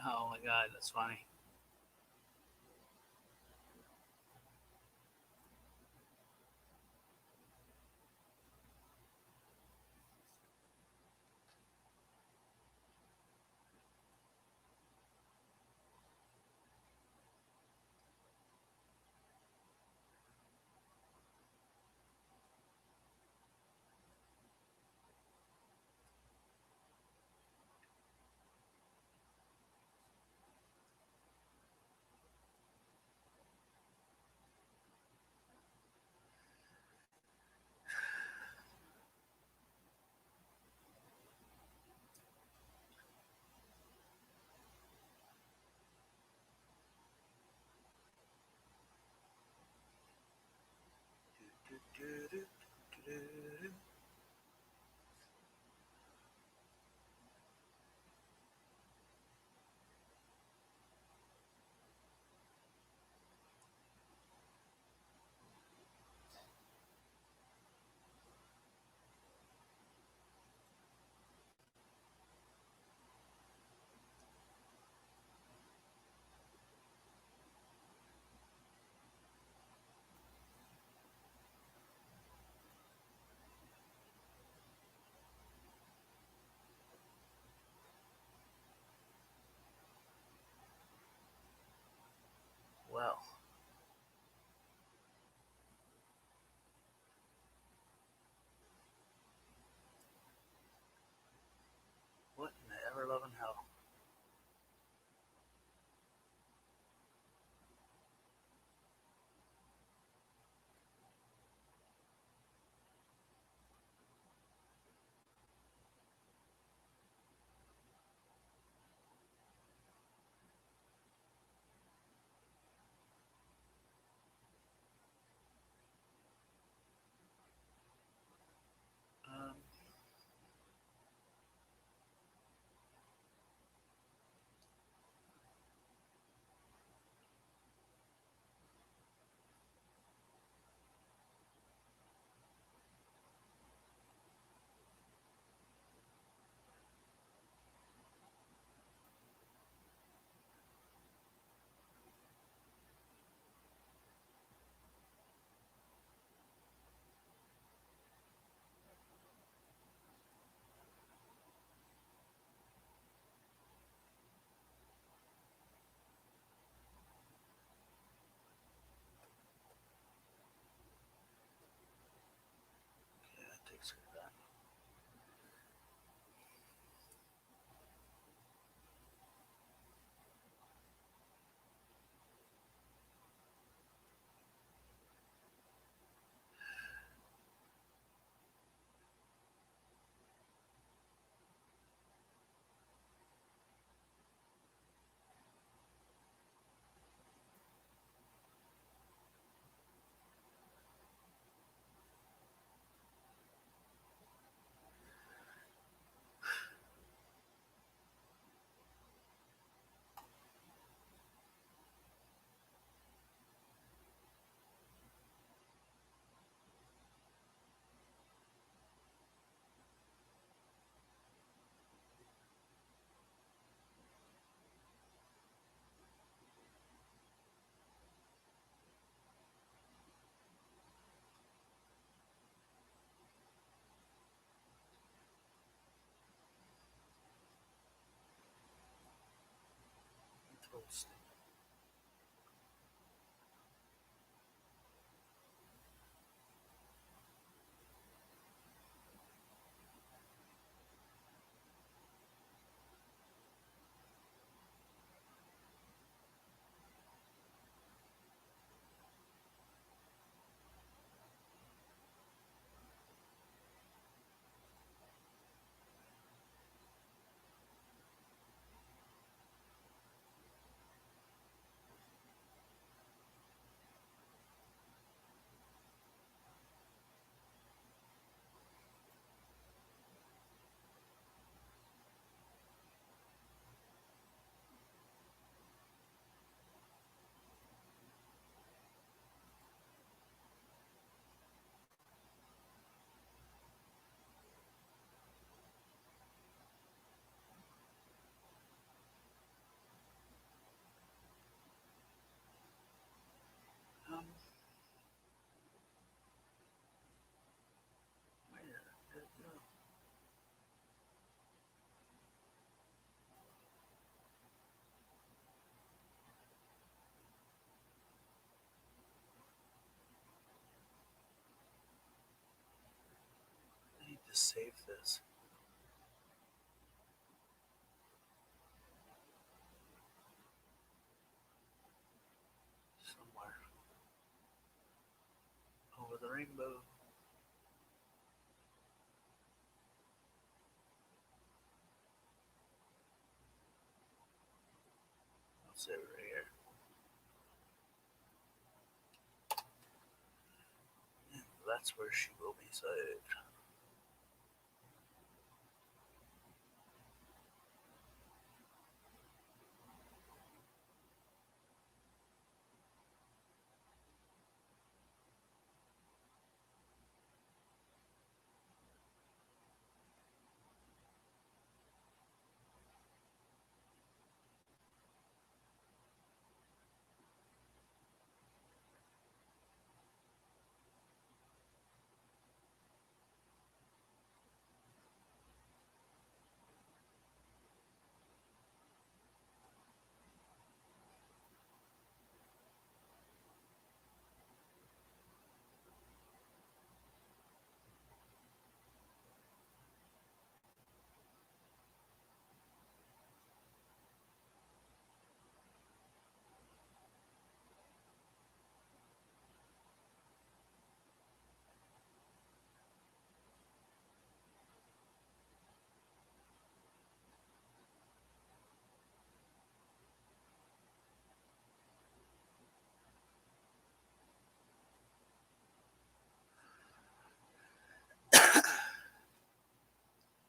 Oh my God, that's funny. just save this. Somewhere over the rainbow. I'll save it right here. And that's where she will be saved.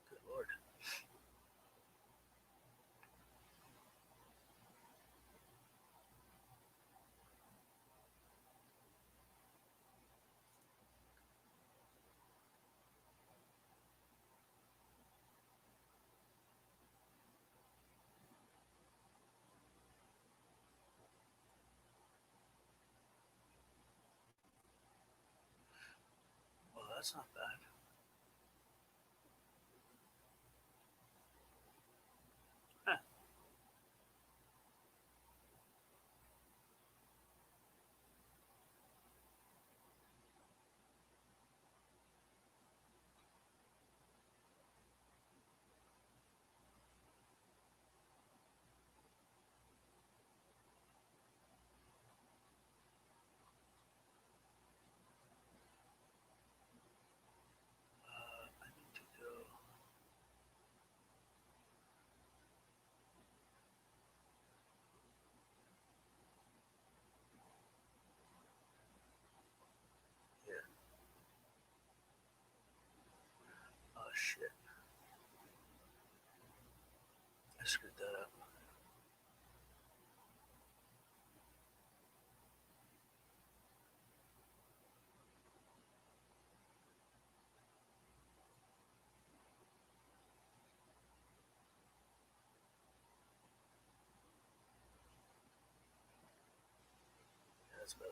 Good Lord. Well, that's not bad. Huh. I need to go. Here. Oh shit. I screwed that up. Yeah, that's better.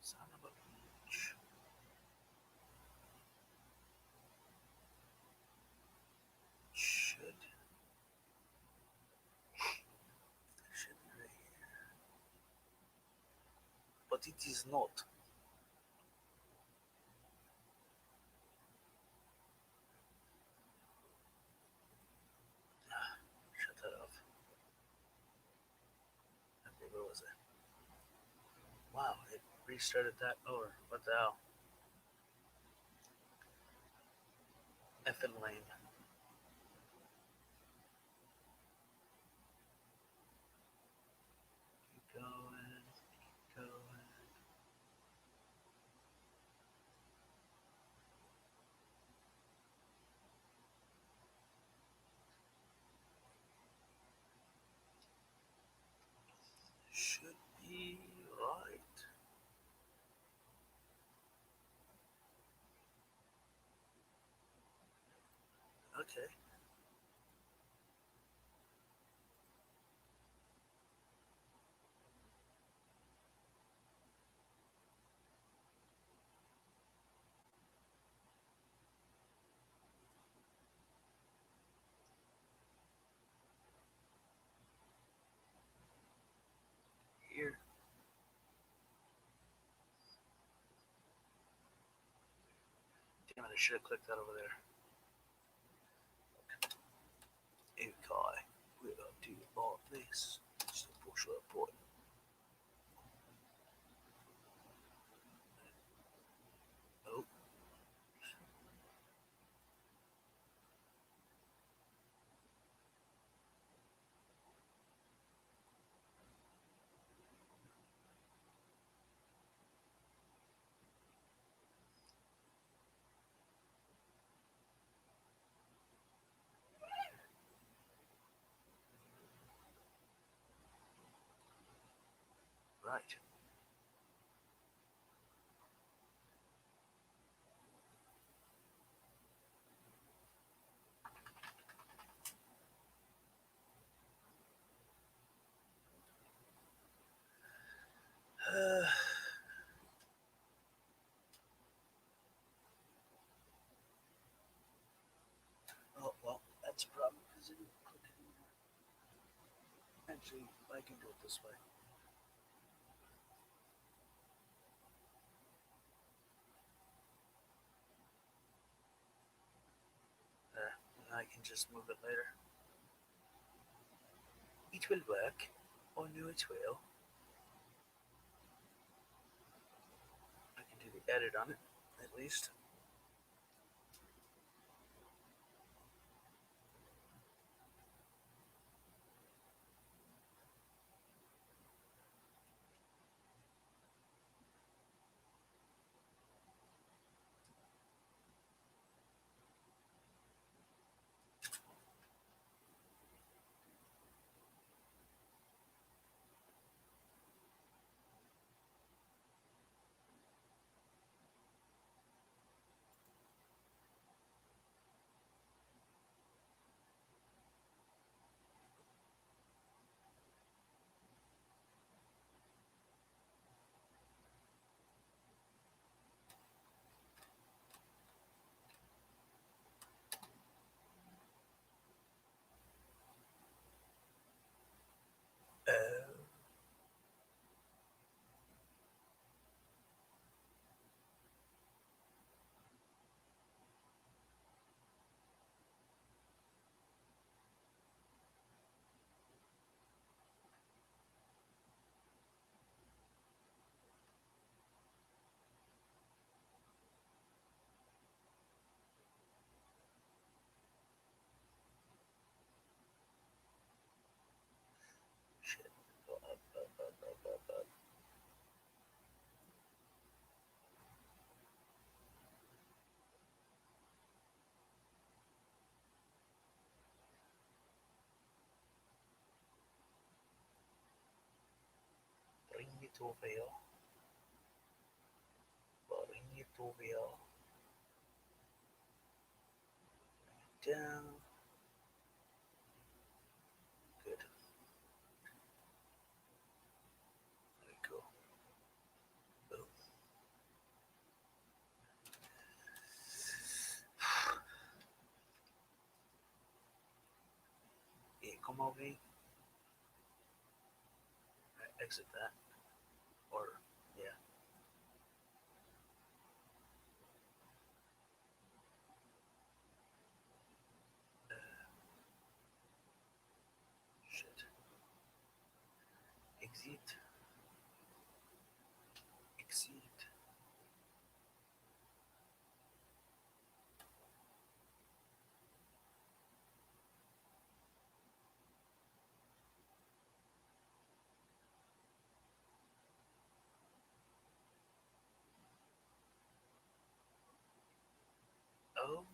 Son of a bitch. Should be right here. But it is not. Shut that off. Okay, where was I? Wow, it restarted that over. What the hell? Effing lame. Keep going, keep going. Okay. Here. Damn it, I should have clicked that over there. Okay, where do you bought this? Push report. Oh. Right. Oh, well, that's a problem because I didn't click it anymore. Actually, I can do it this way. There, and I can just move it later. It will work. I know it will. I can do the edit on it, at least. Shit. Bring it over here. Bring it over here. Down. Good. There we go. Boom. Yeah, come over here. Right, exit that. Or, yeah. Shit. Exit. Exit. Oh.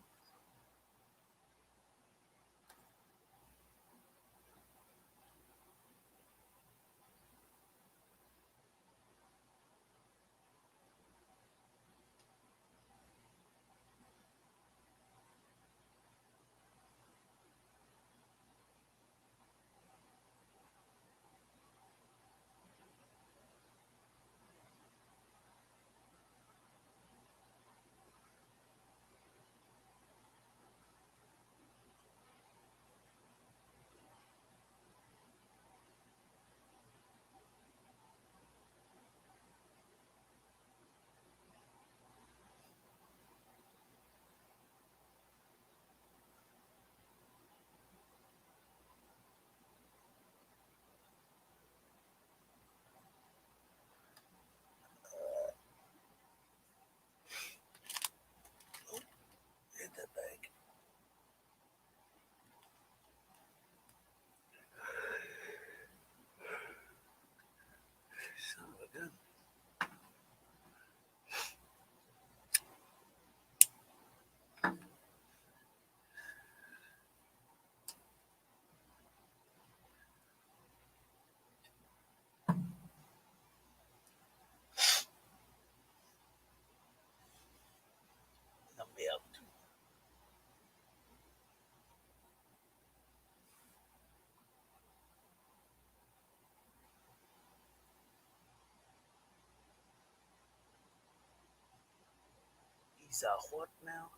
He's a what now?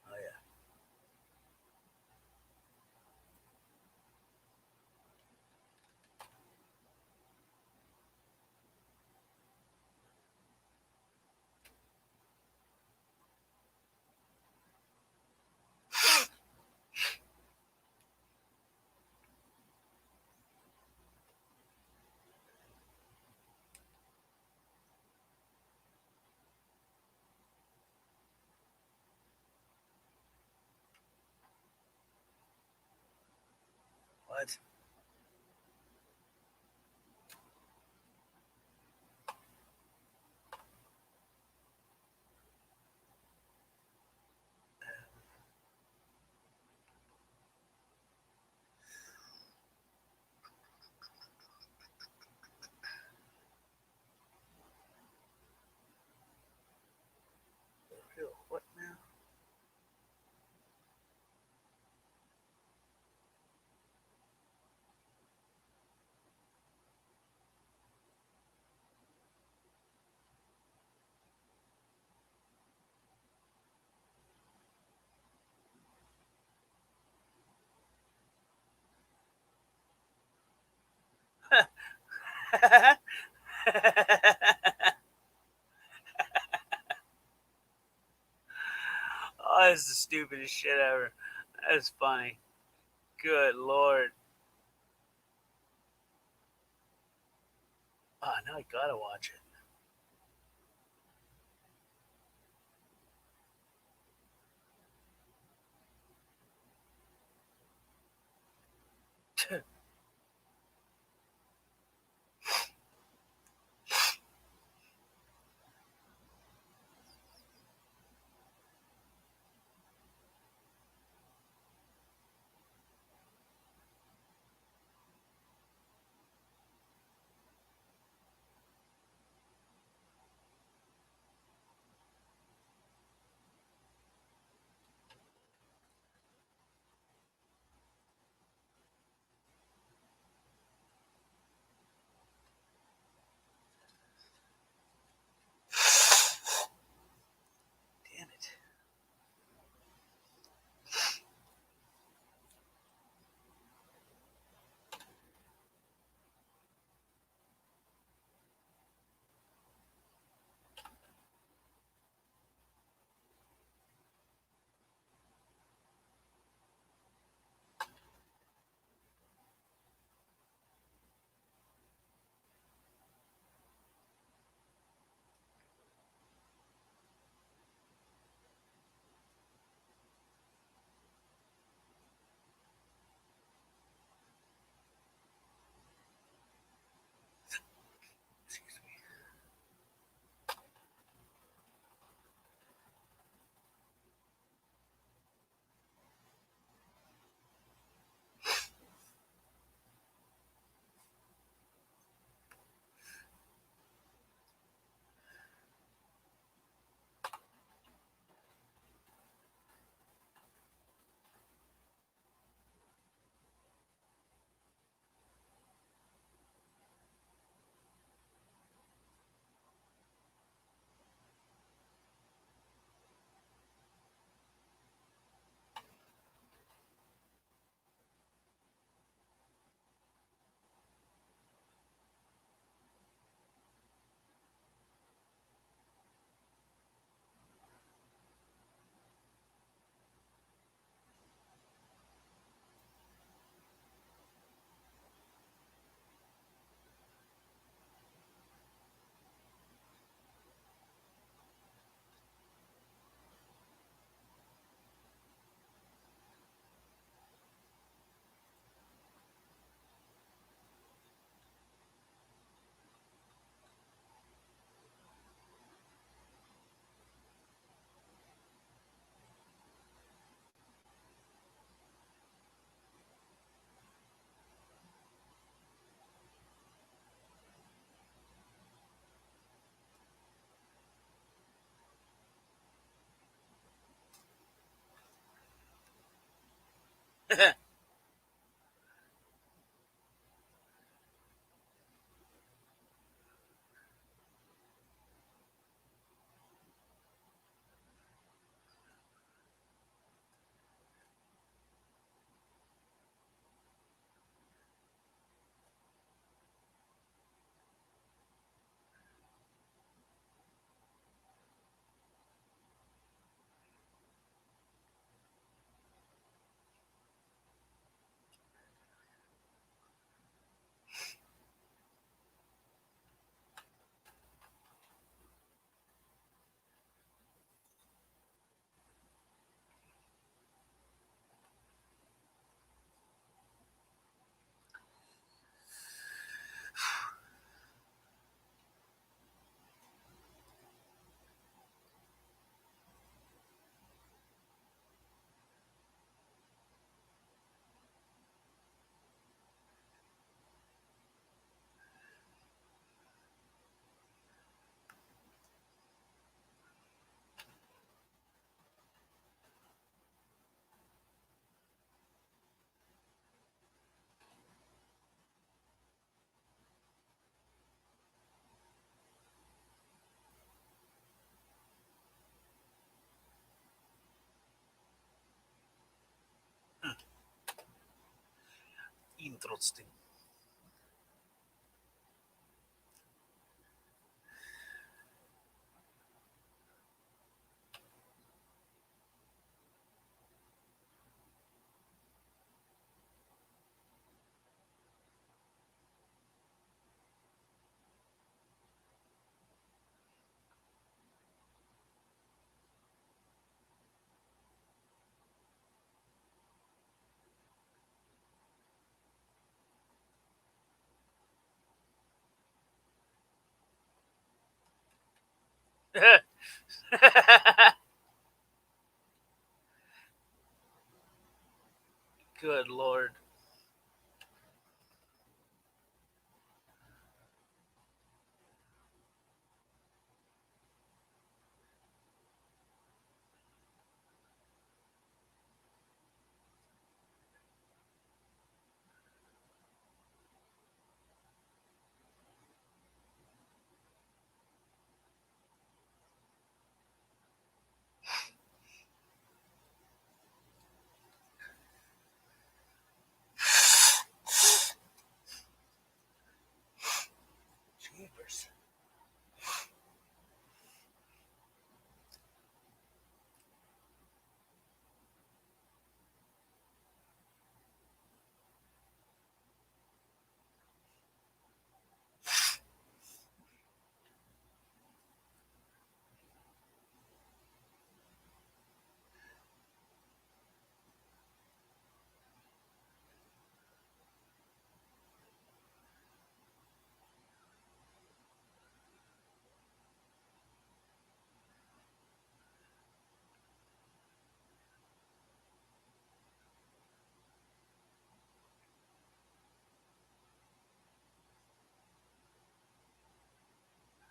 Oh yeah. What? What now? Oh, this is the stupidest shit ever. That's funny. Good Lord. Oh, now I gotta watch it. Damn it. interesting. Good Lord. Jeepers.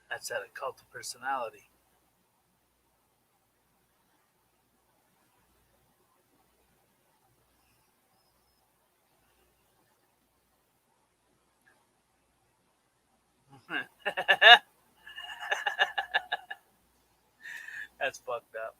That's that a cult of personality. That's fucked up.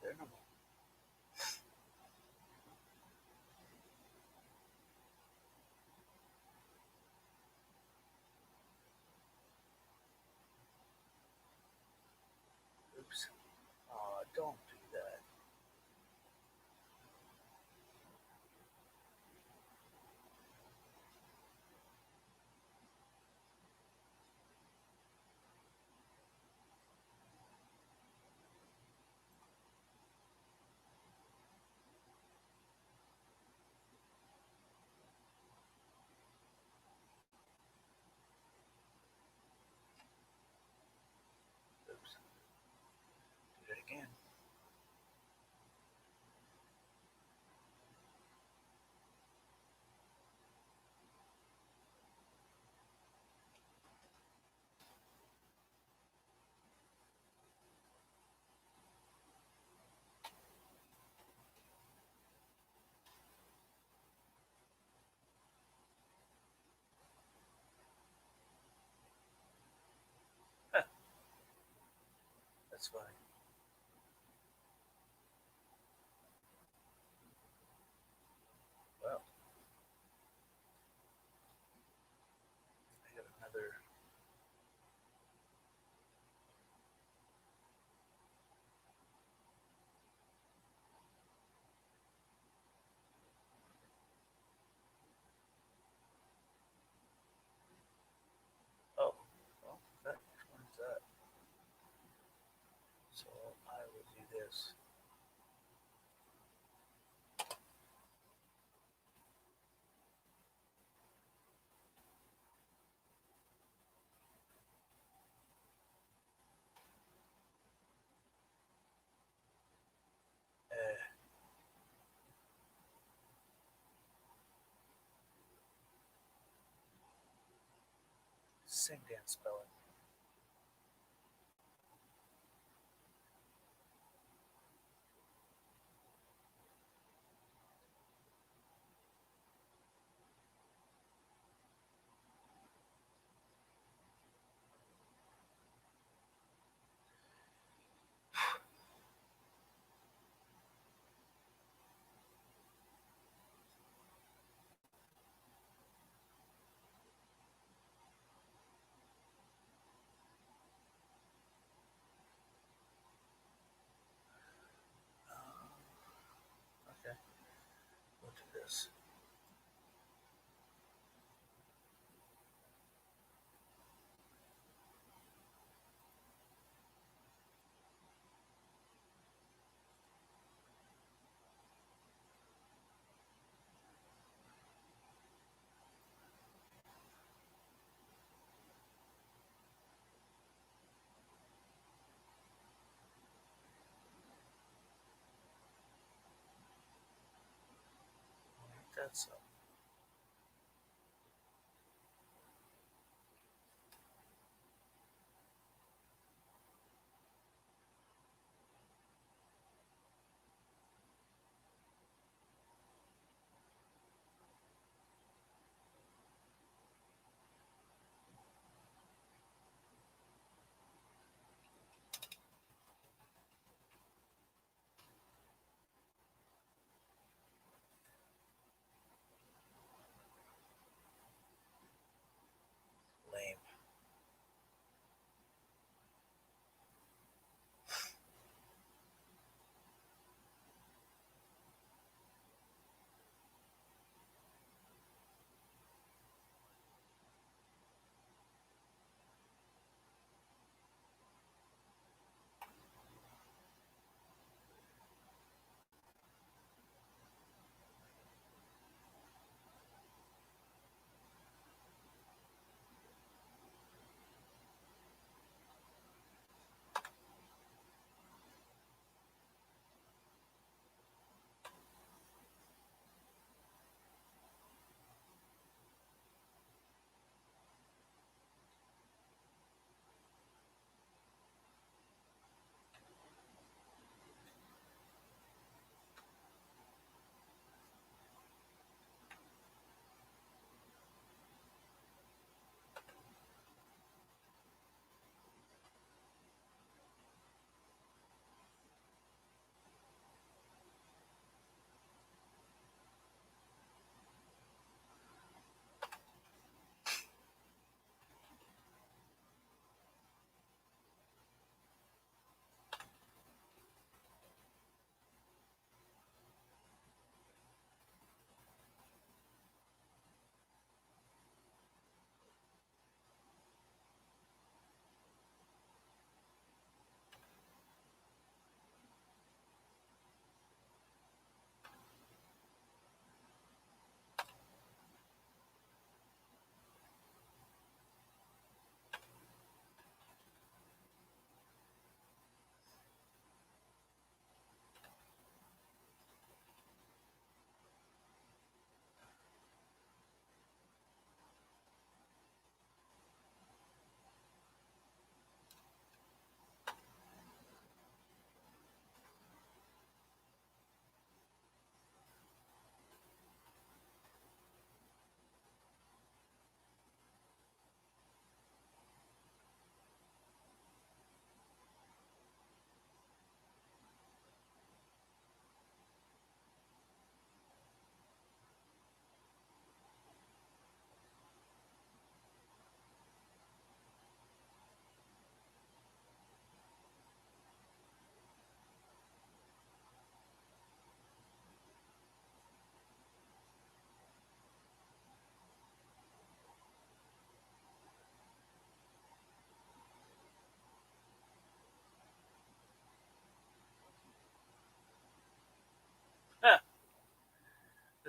There no more. Oops. Don't do that. Oops. Did it again. That's fine. Well, I got another. Oh, well, that one's that. So I will do this. Same damn spelling. Okay, we'll do this. That's up.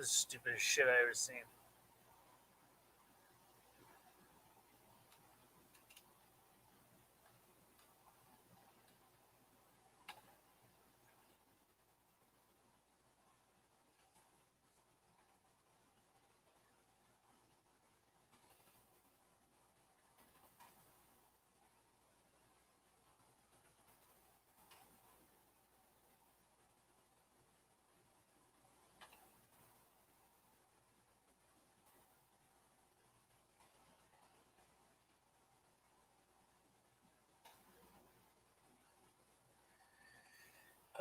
the stupidest shit I ever seen.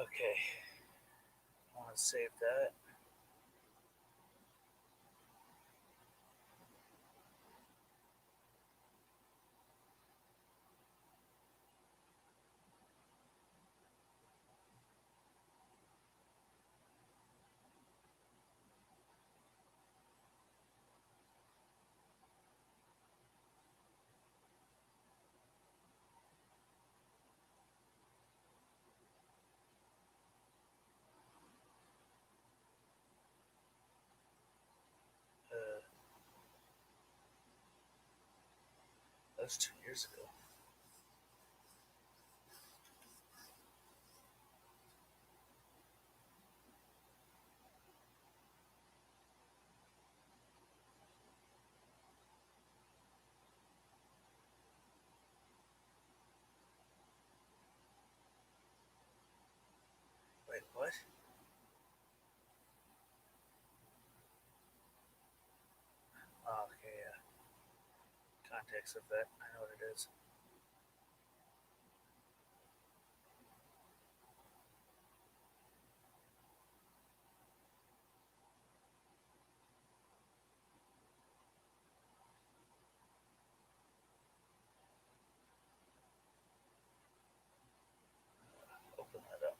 Okay. I want to save that. That was 2 years ago. Wait, what? Oh, okay, yeah. Context of that. I know what it is. Open that up.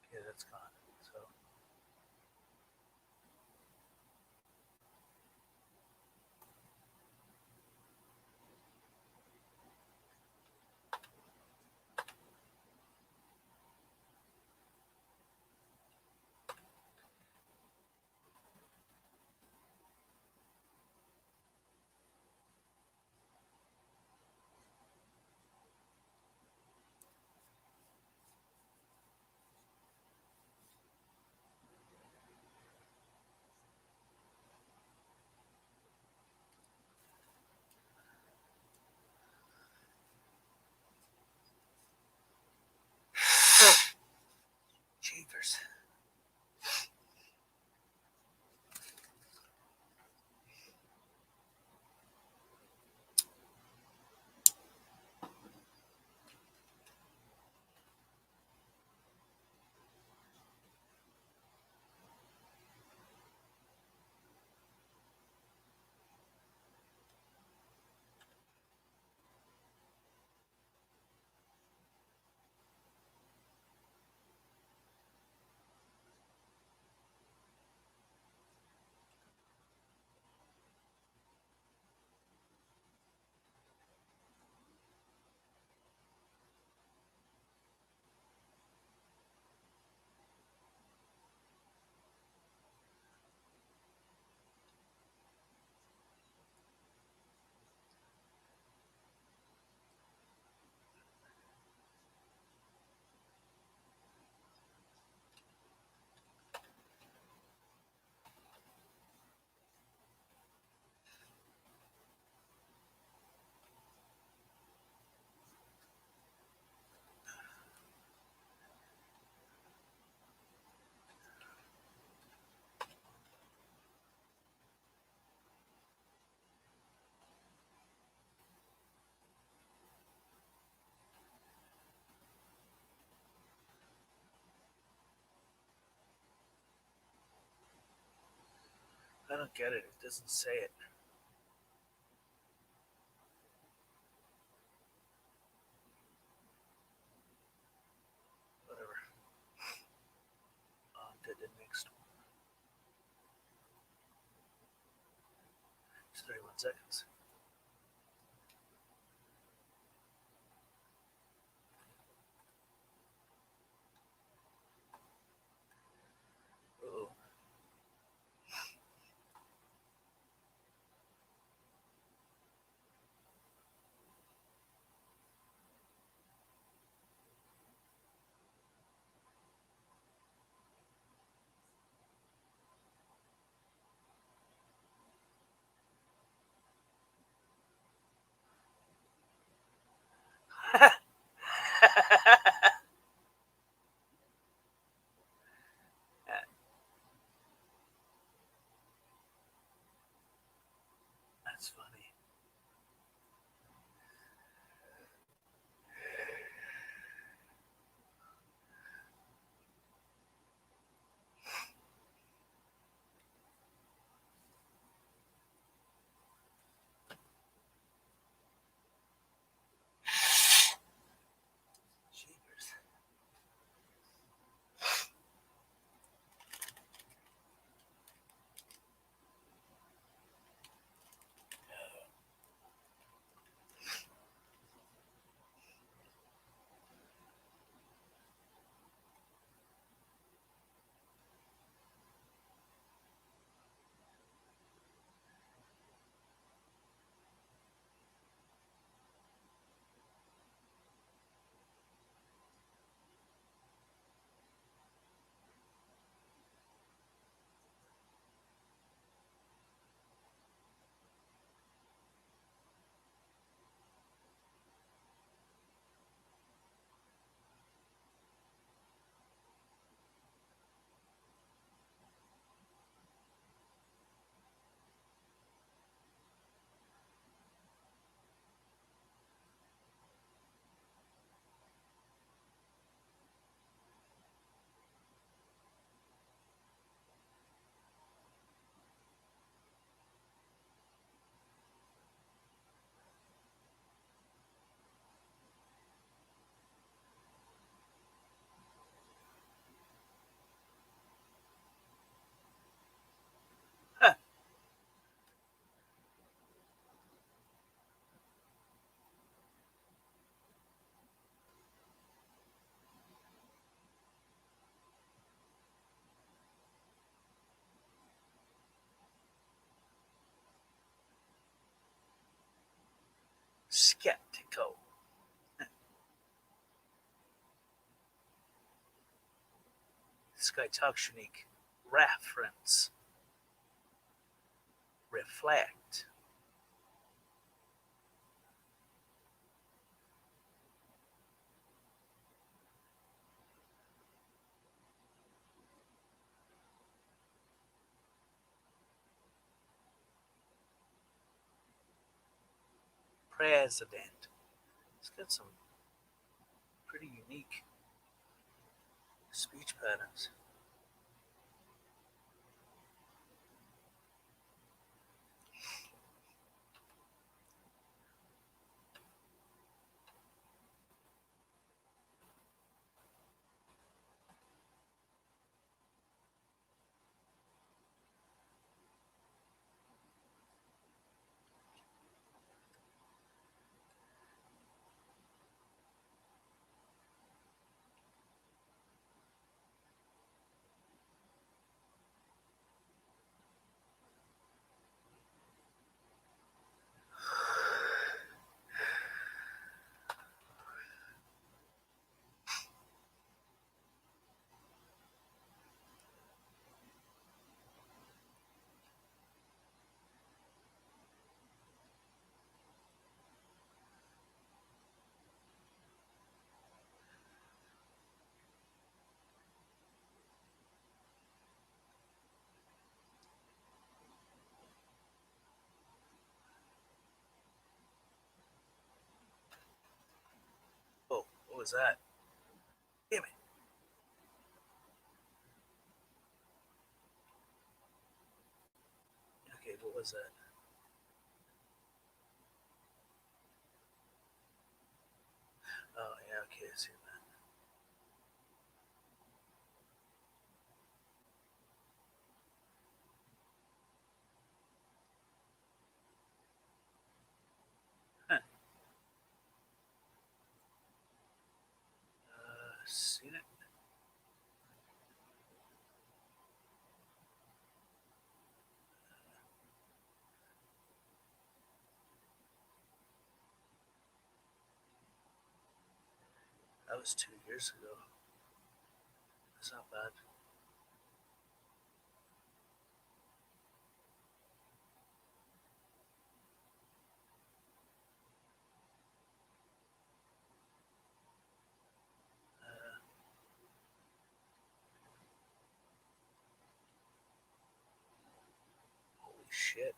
Okay, that's gone. So. Jeepers. I don't get it. It doesn't say it. Whatever. On to the next one. It's 31 seconds. Uh-oh. That's funny. Jeepers. Skeptical. Skytoxinic reference. Reflect. President. It's got some pretty unique speech patterns. Oh, what was that? Damn it. Okay, what was that? Oh, yeah, okay, I see that. was 2 years ago. That's not bad. Holy shit.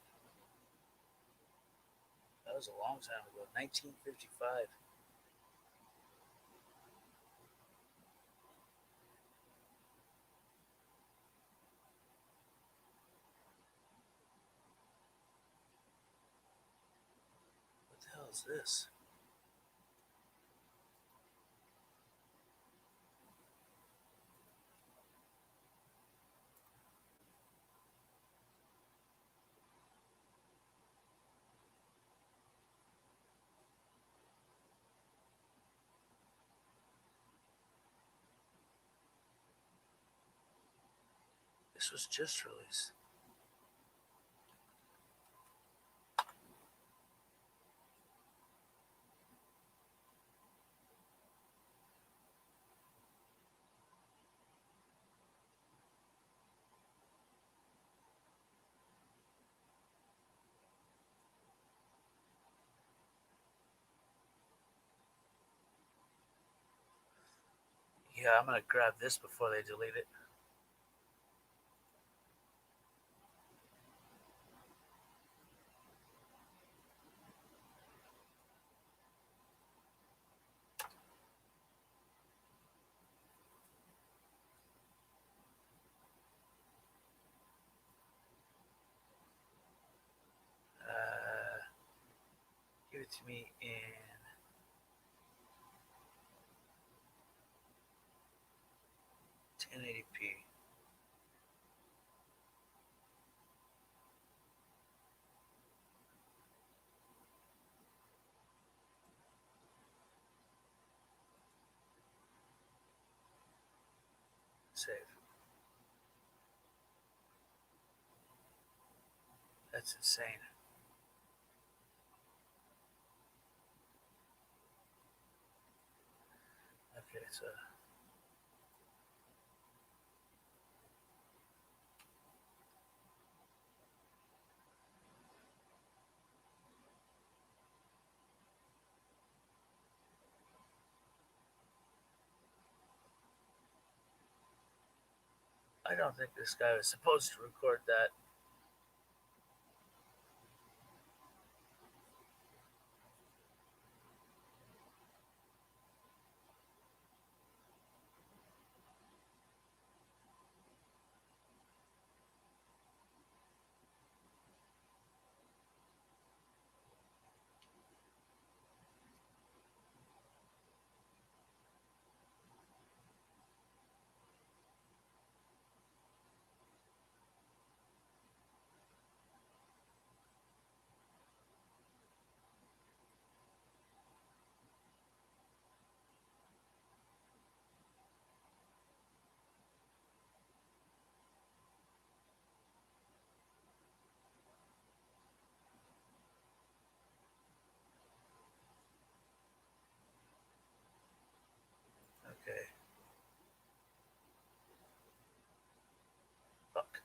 That was a long time ago. 1955. What the hell is this? This was just released. Yeah, I'm gonna grab this before they delete it. Give it to me in 1080p. Save. That's insane. Okay, so I don't think this guy was supposed to record that. Okay. Fuck.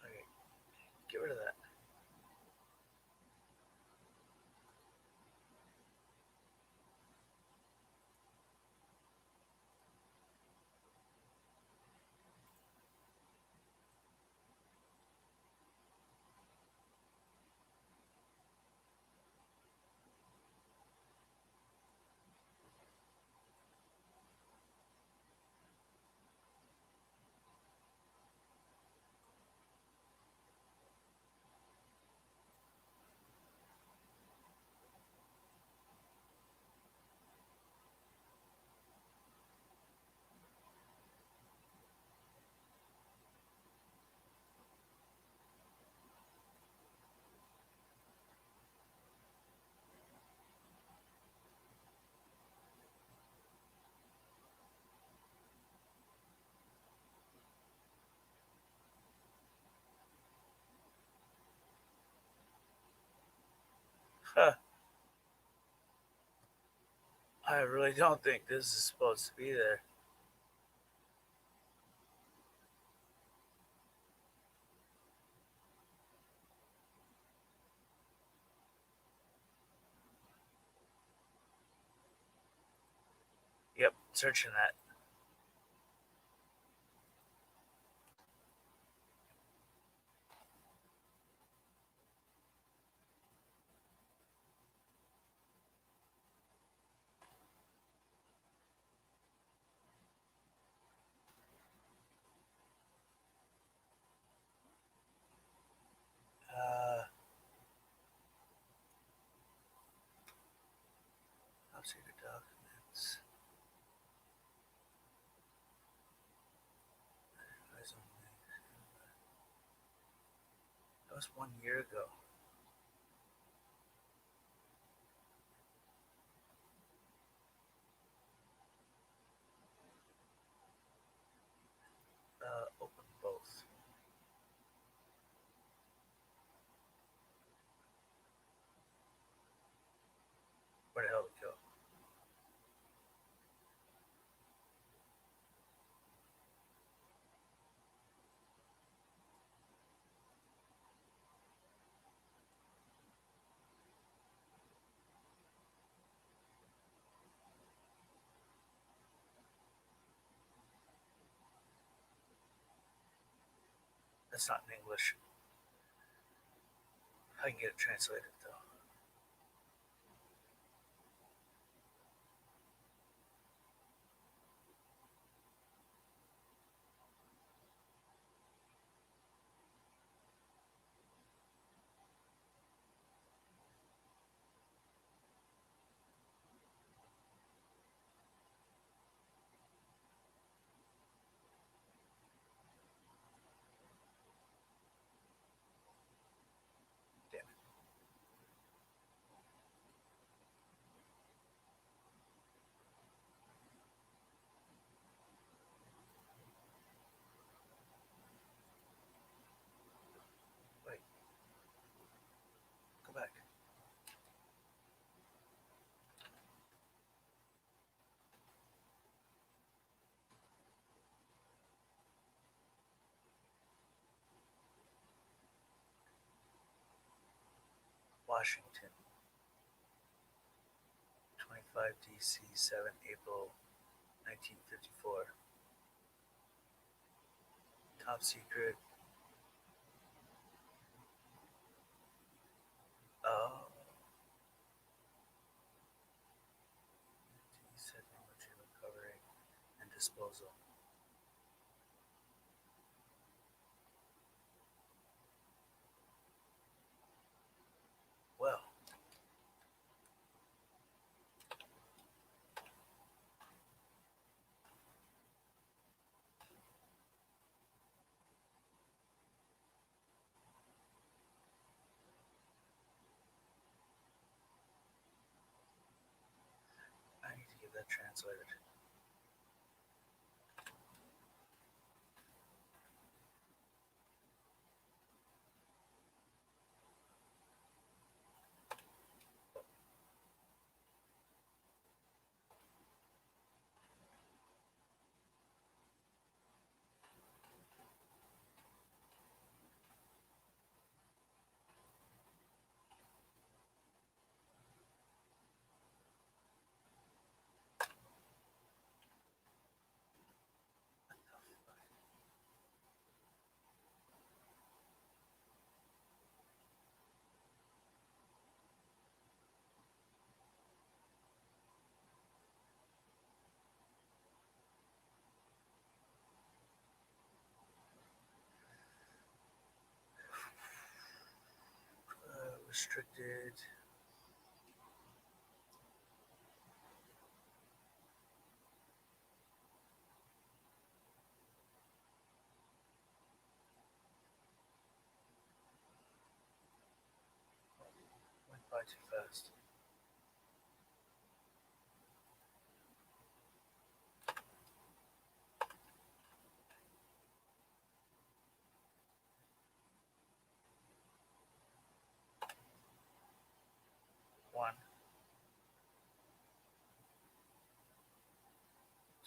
Okay. Get rid of that. Huh. I really don't think this is supposed to be there. Yep, searching that. Top secret documents. That was 1 year ago. Open both. Where the hell did it go? That's not in English. I can get it translated though. Damn it. Wait. Go back. Washington. 25 DC 7 April 1954. Top secret. Oh. Technology recovery and disposal. Well. I need to get that translated. Restricted. Went by too fast. One.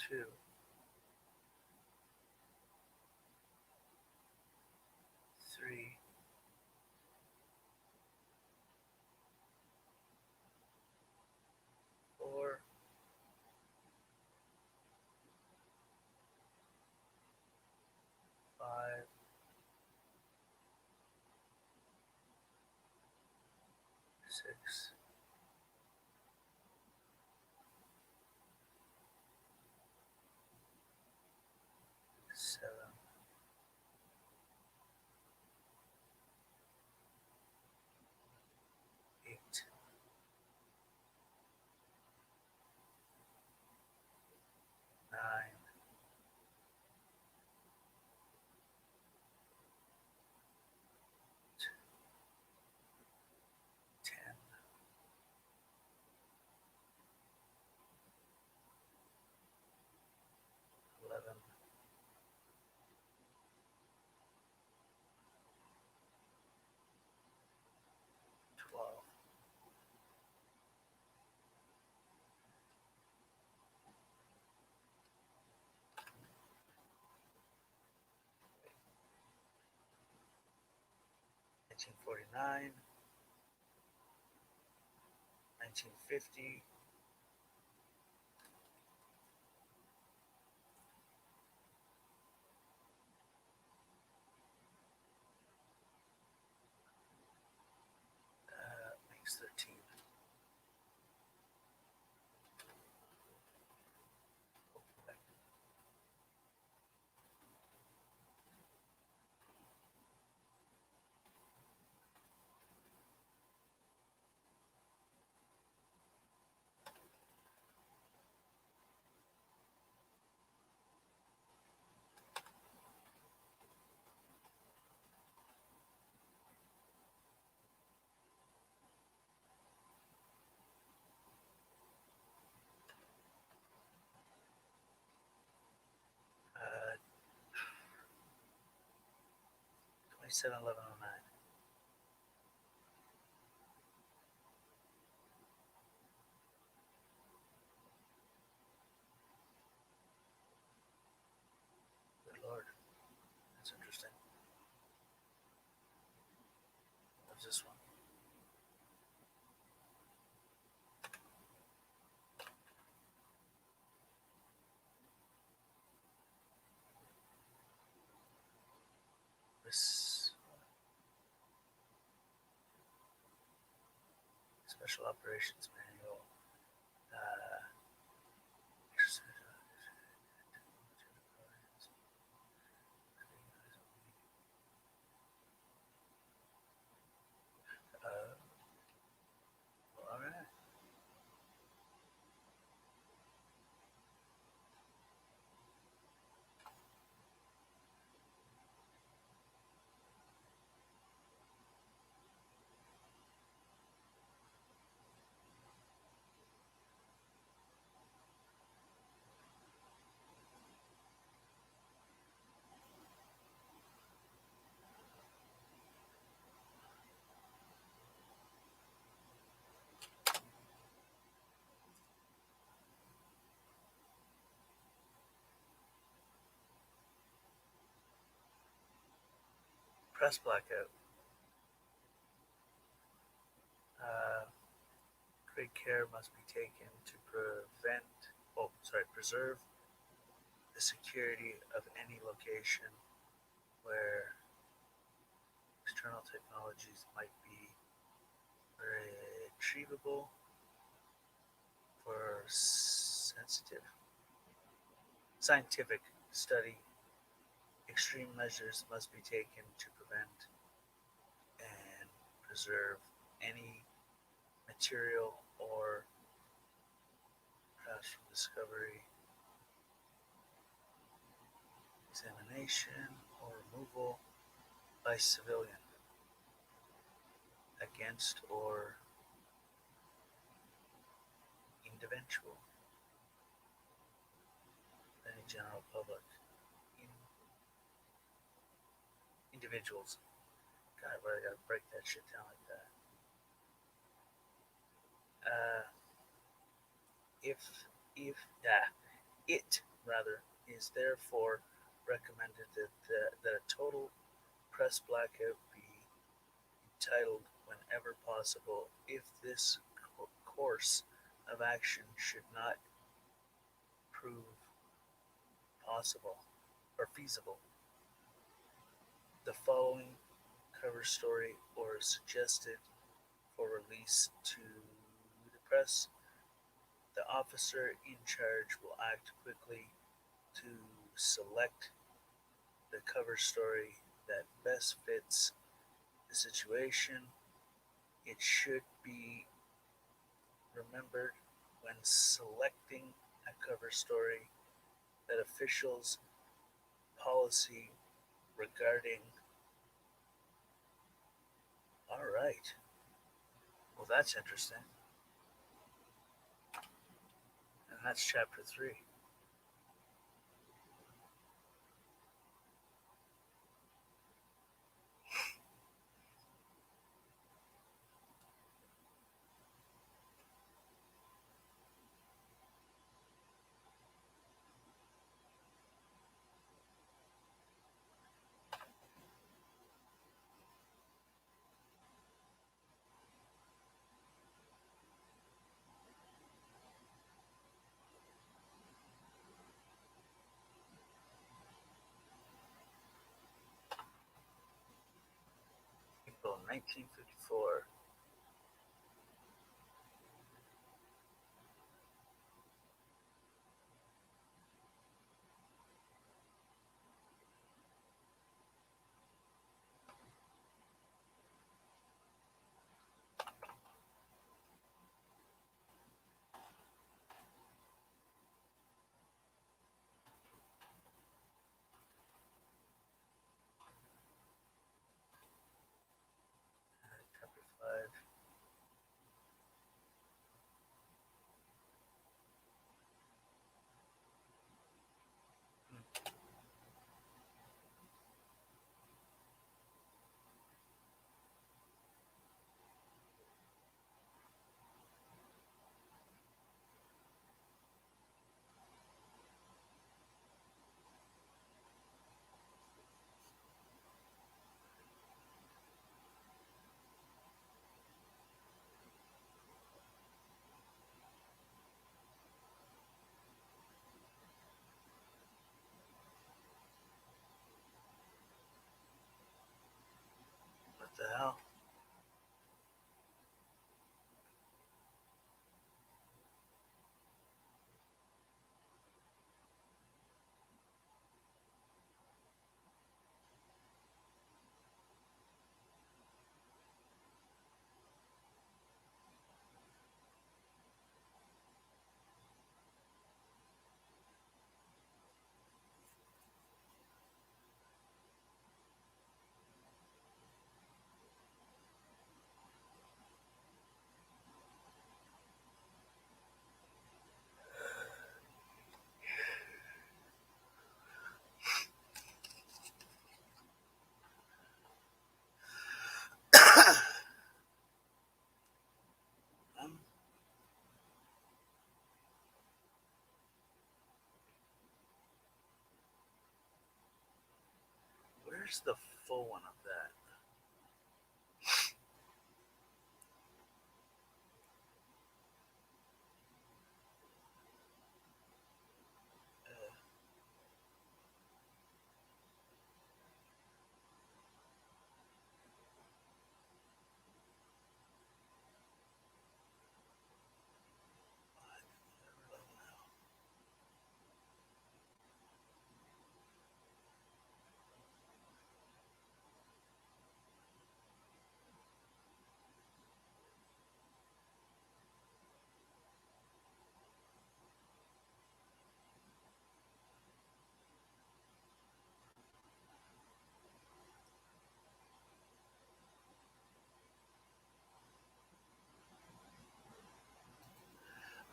2, 3, 4, 5, 6, 7, 8, 9, 10, 11, 12, 1949, 1950, 13. Uh, 27/11/09. Good Lord, that's interesting. What's this one? This Special Operations Manual. All right. Press blackout. Great care must be taken to preserve the security of any location where external technologies might be retrievable for scientific study. Extreme measures must be taken to prevent and preserve any material or from discovery, examination, or removal by civilian against or individual, any general public, individuals. God, why I gotta break that shit down like that? It rather, is therefore recommended that a total press blackout be entitled whenever possible if this course of action should not prove possible or feasible. The following cover story or suggested for release to the press. The officer in charge will act quickly to select the cover story that best fits the situation. It should be remembered when selecting a cover story that officials' policy regarding. All right. Well, that's interesting. And that's chapter 3. April 1954. Chapter 5. What the hell? Where's the full one of that?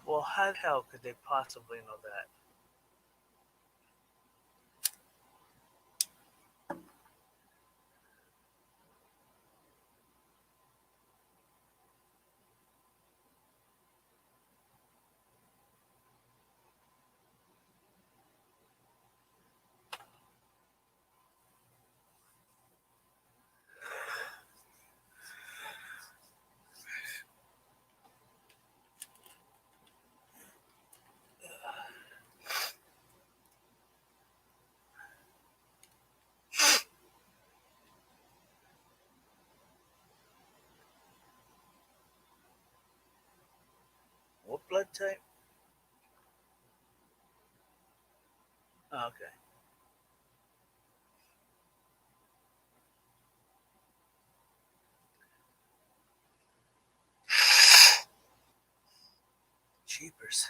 Well, how the hell could they possibly know that? blood type? Oh, okay. Jeepers.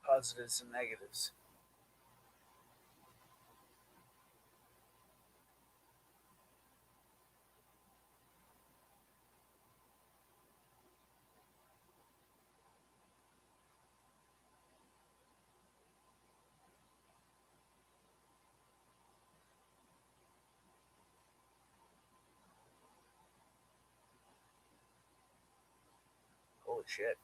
Positives and negatives. Holy shit.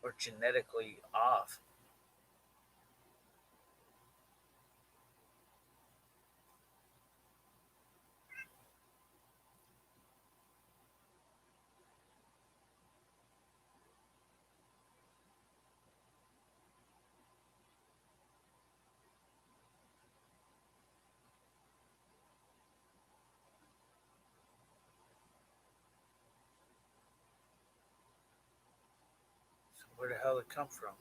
Or genetically off. So where the hell did it come from?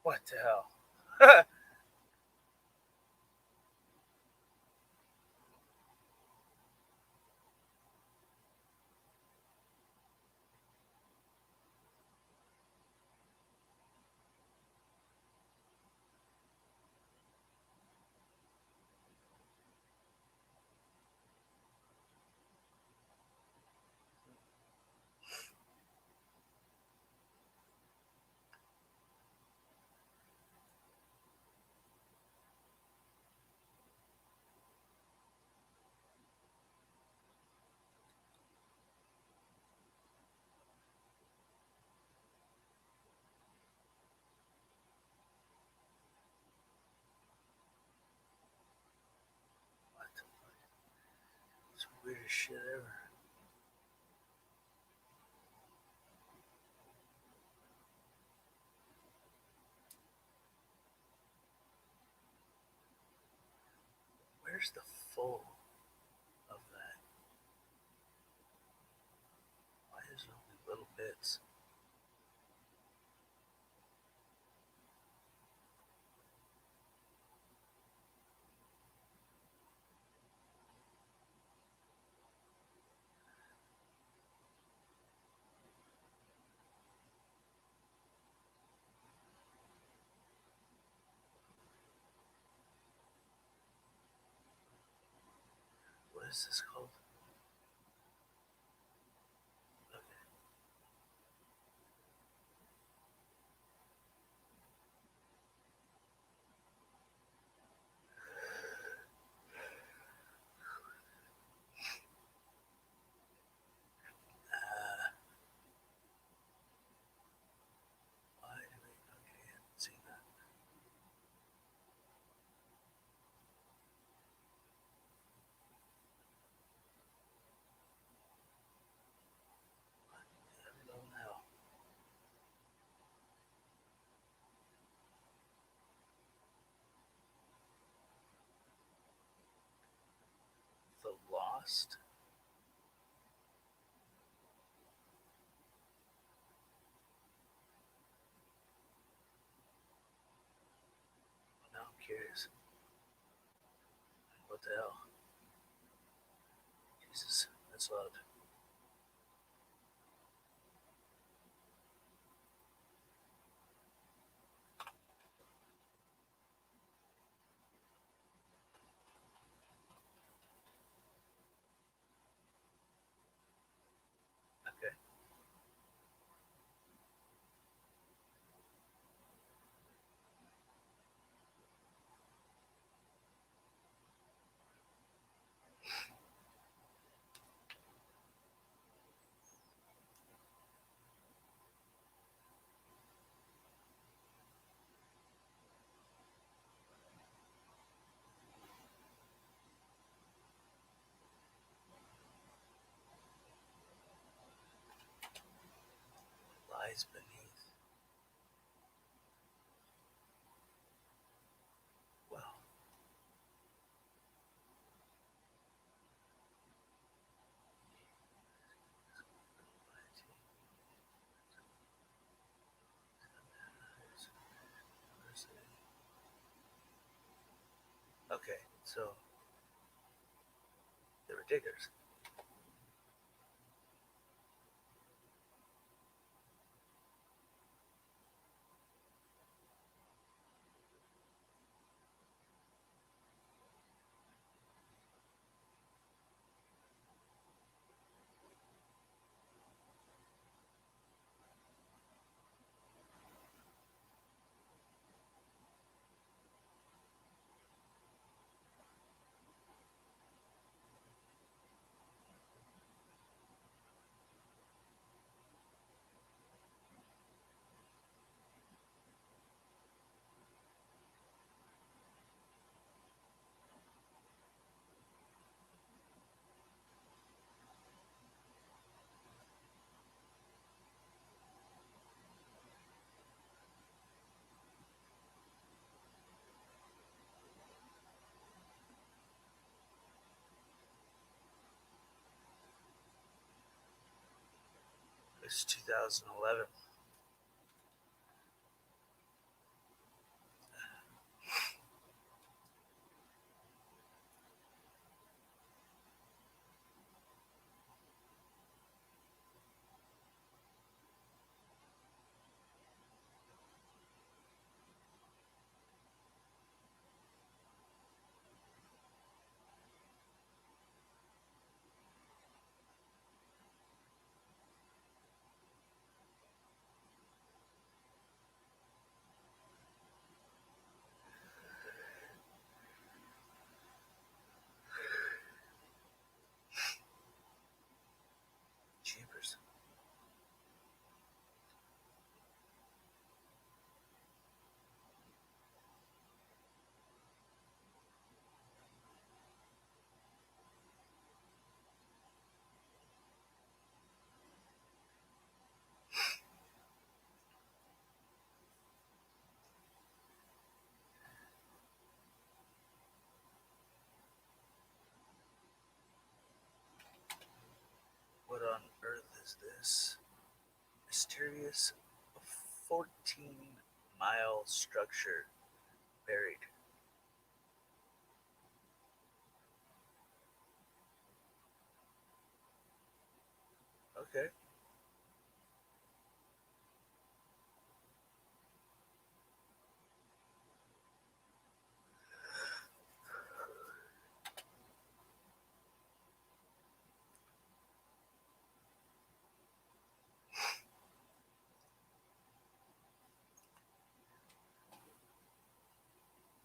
What the hell? It's the weirdest shit ever. Where's the full of that? Why is it only little bits? What is this called? Why do we? Okay, I haven't seen that. lost. Now I'm curious. What the hell? Jesus, that's loud. Okay. Lies beneath. Well. Okay, so they were diggers. It's 2011. Jeepers. What on earth is this? Mysterious 14-mile structure buried. Okay.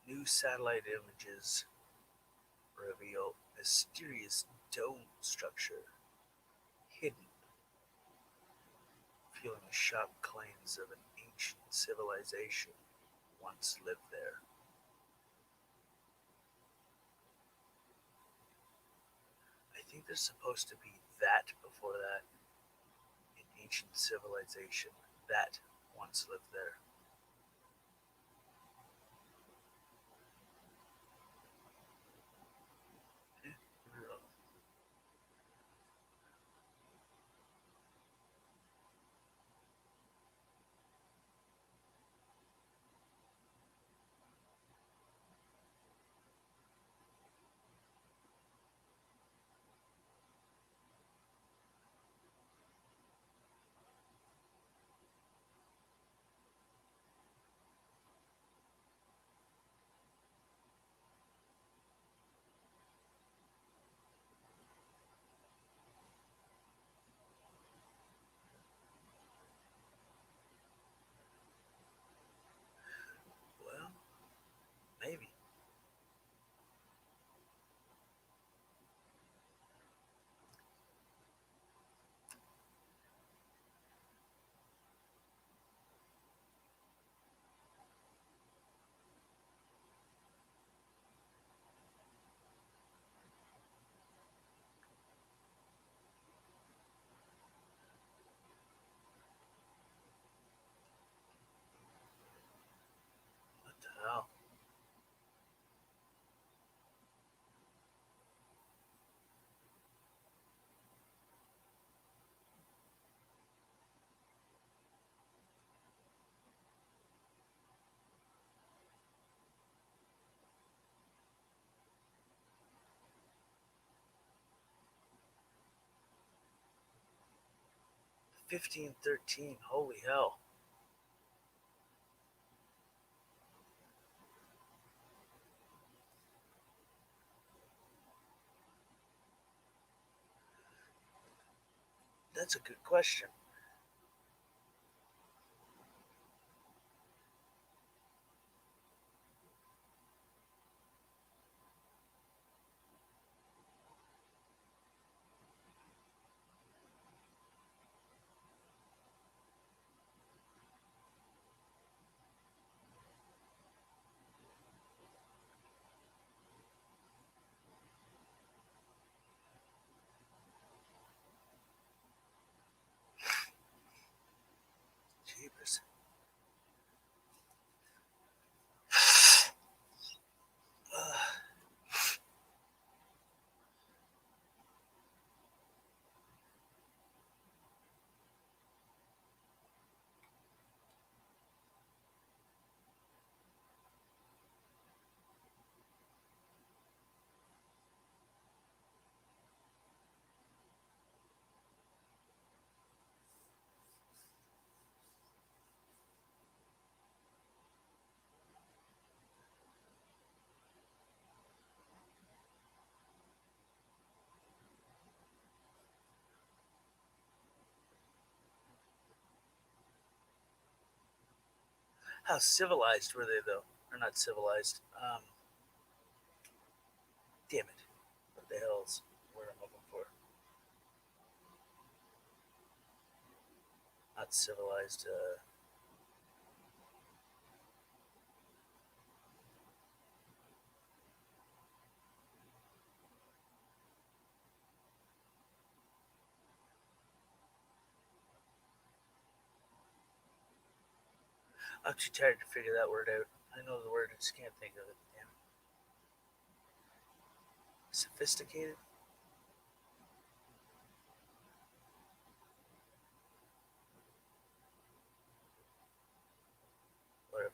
New satellite images reveal mysterious dome structure hidden, fueling shock claims of an ancient civilization once lived there. I think there's supposed to be that before that. An ancient civilization that once lived there. Wow. $15.13. Holy hell. That's a good question. Jeepers. How civilized were they, though? Or not civilized. Damn it. What the hell's the word I'm looking for? Not civilized. I'm too tired to figure that word out. I know the word, I just can't think of it. Damn it. Sophisticated? Whatever.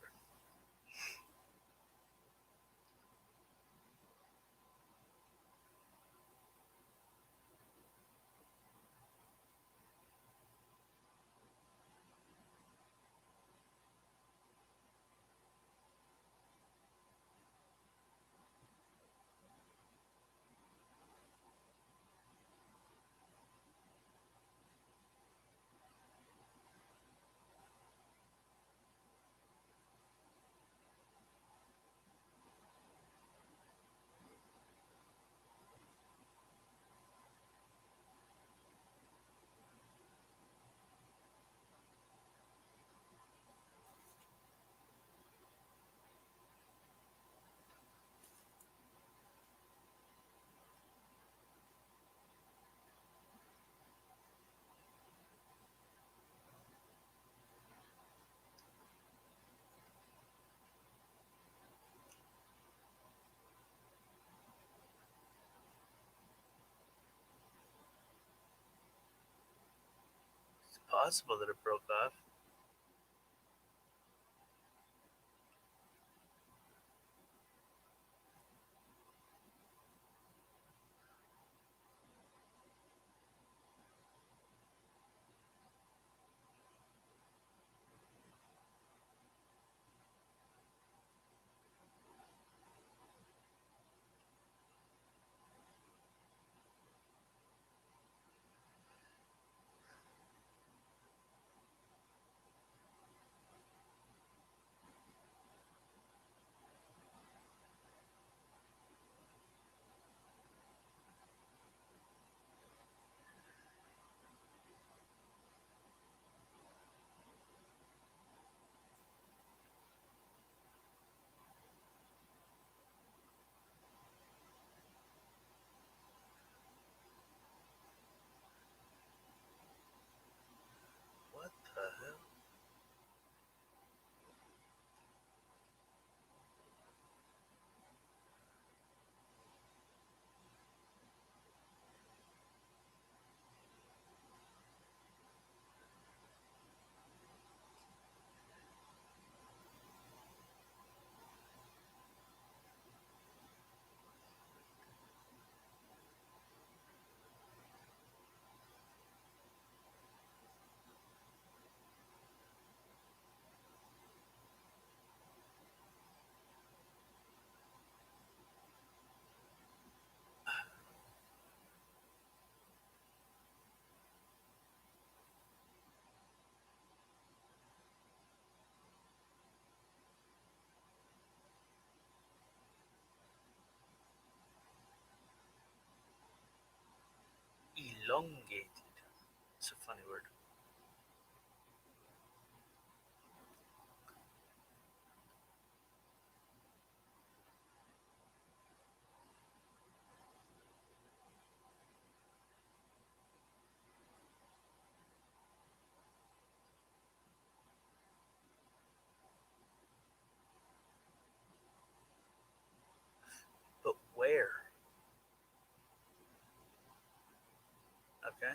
It's possible that it broke off. Elongated. It's a funny word. But where? Okay.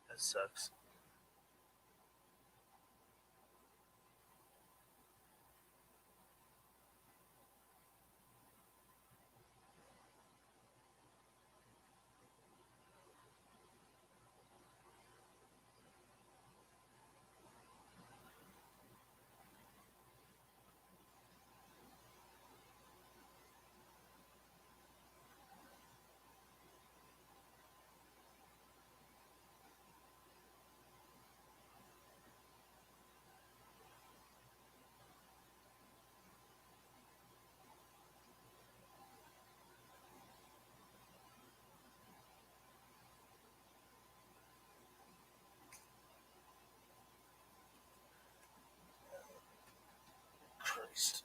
That sucks. Christ.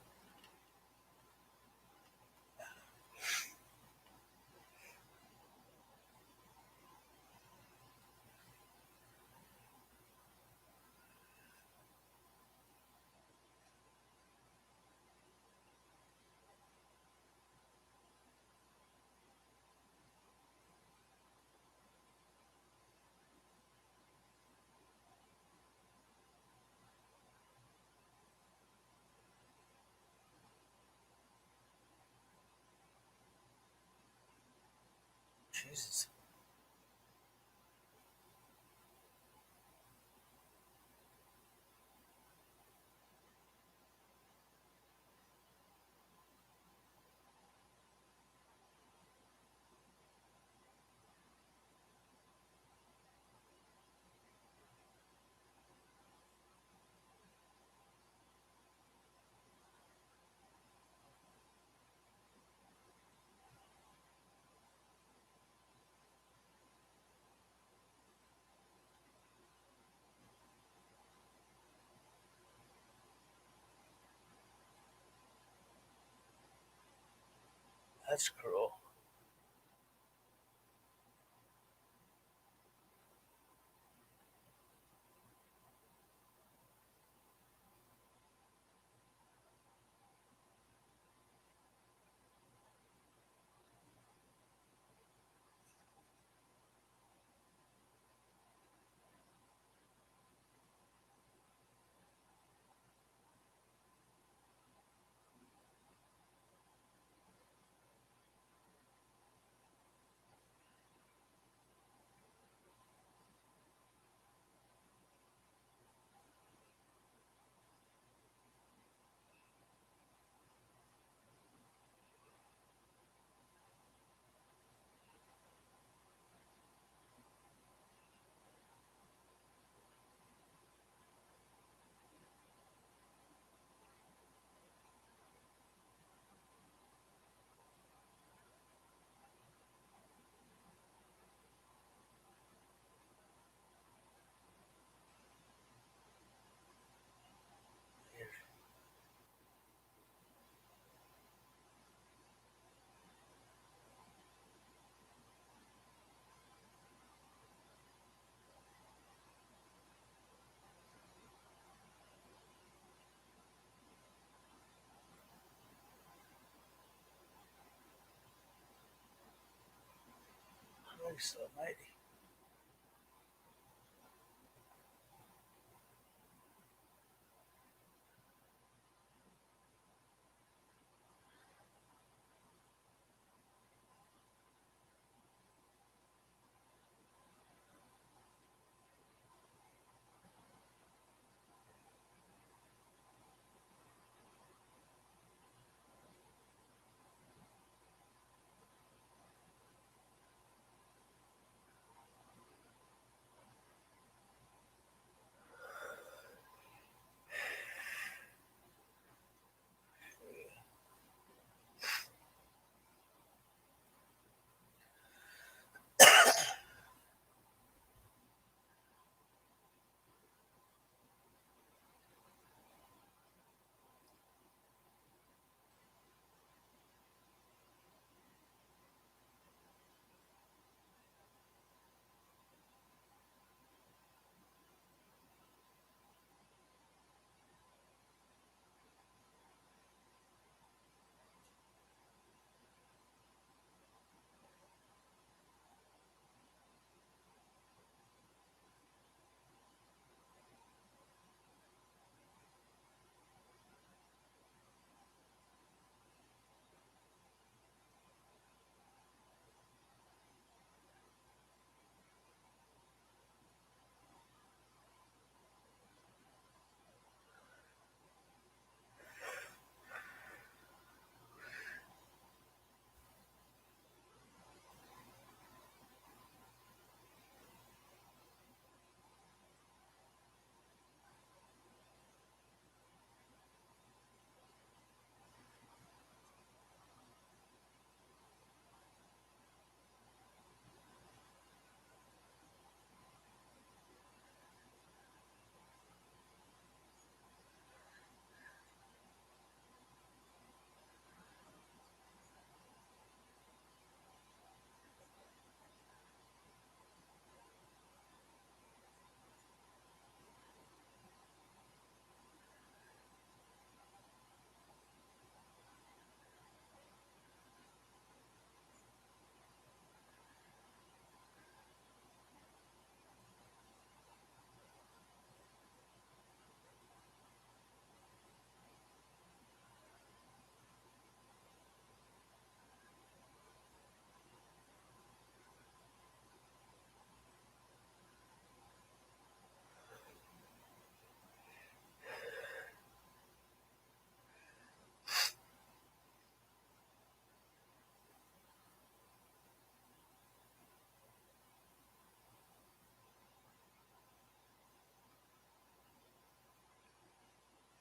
Jesus. That's cruel. Christ almighty.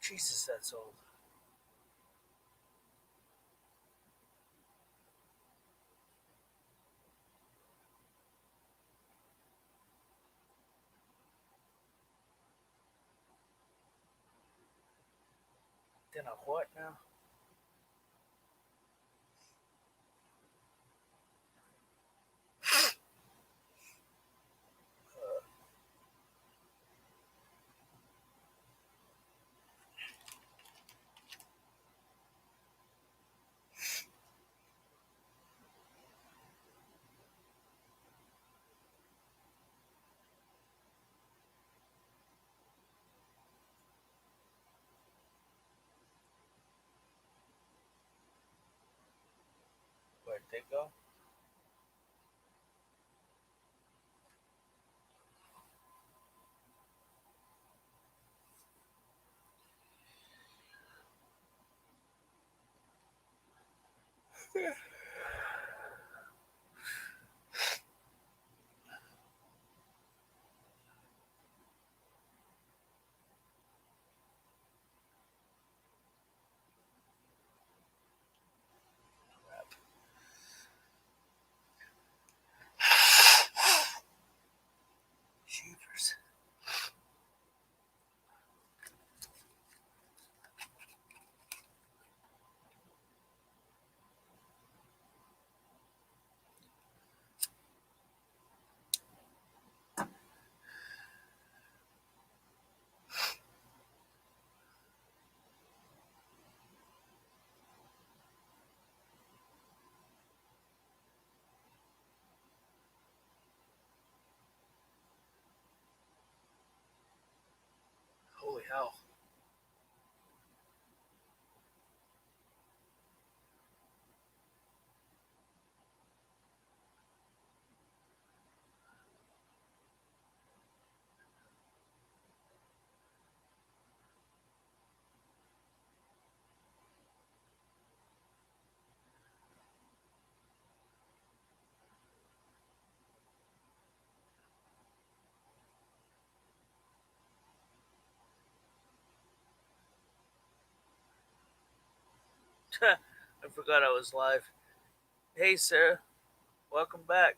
Jesus, that's old. Then a what now? Where'd they go? Jeepers. Holy hell. I forgot I was live. Hey, Sarah. Welcome back.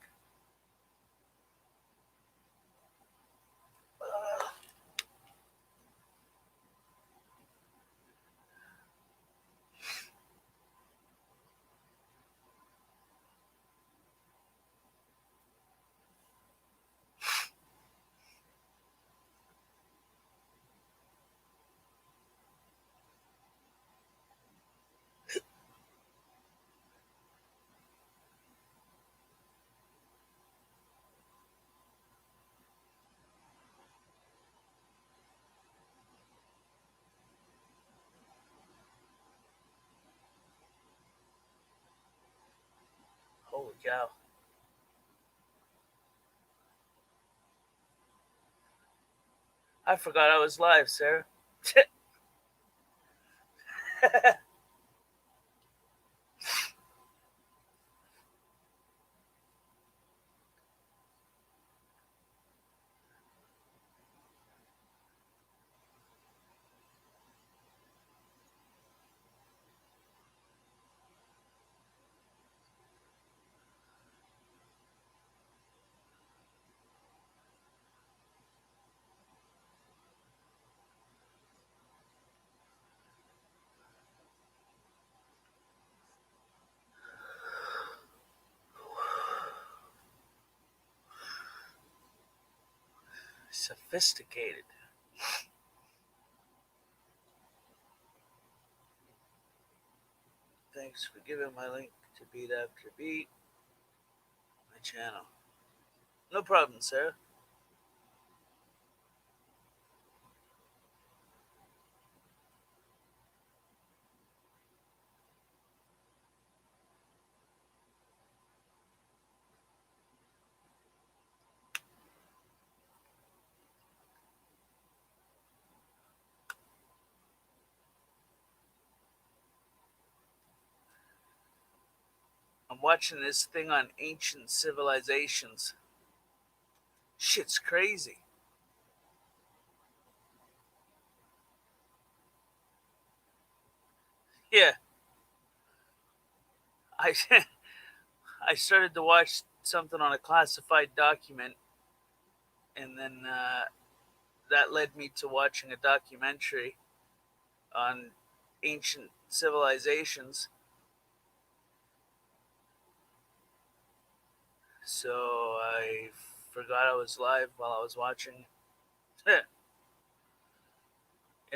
Holy cow. I forgot I was live, Sarah. Sophisticated. Thanks for giving my link to Beat After Beat, my channel. No problem, Sarah. I'm watching this thing on ancient civilizations. Shit's crazy. Yeah. I I started to watch something on a classified document, and then that led me to watching a documentary on ancient civilizations. So I forgot I was live while I was watching. And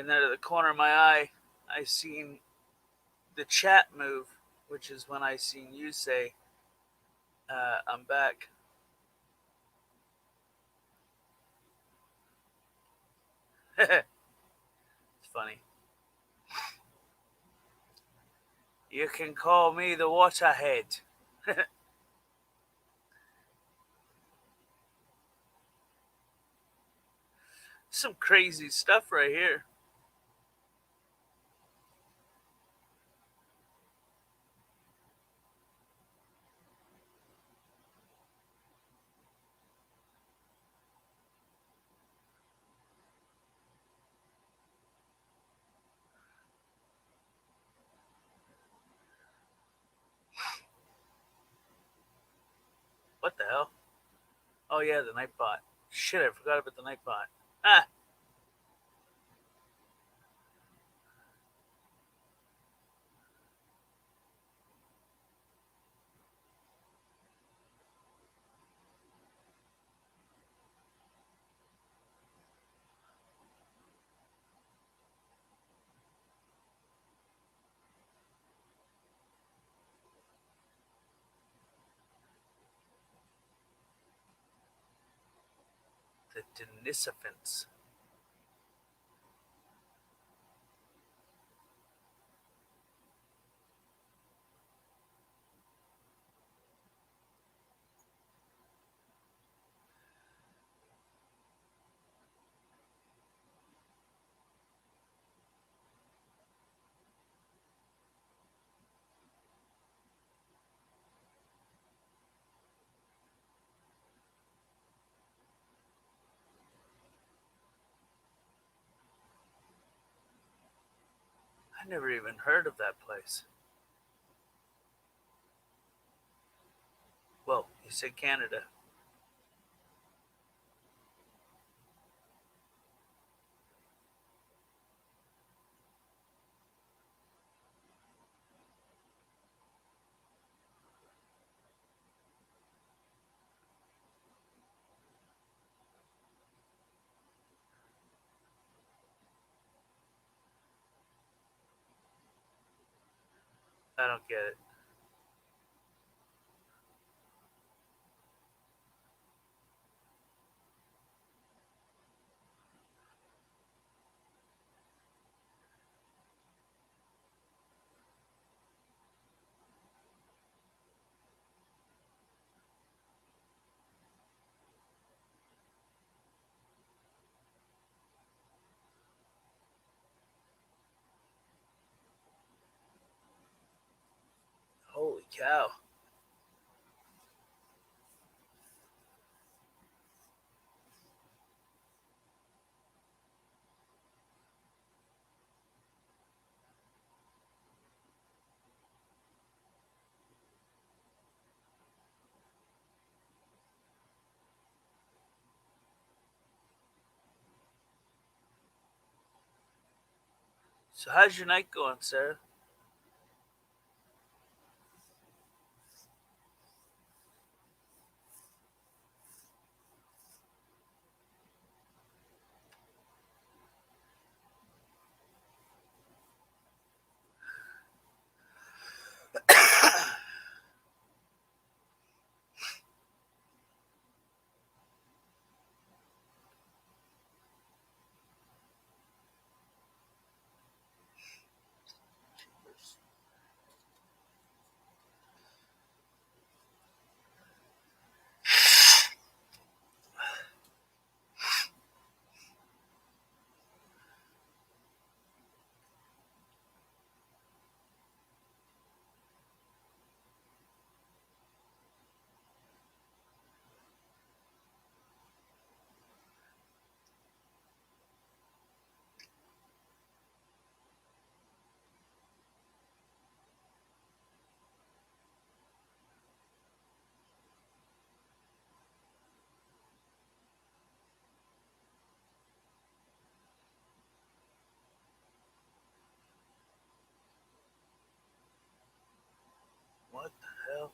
then at the corner of my eye, I seen the chat move, which is when I seen you say, I'm back. It's funny. You can call me the Waterhead. Some crazy stuff right here. What the hell? Oh yeah, the Nightbot. Shit, I forgot about the Nightbot. Ah, the Denisovans. I never even heard of that place. Well, you said Canada. I don't get it. Holy cow. So how's your night going, Sarah? What the hell?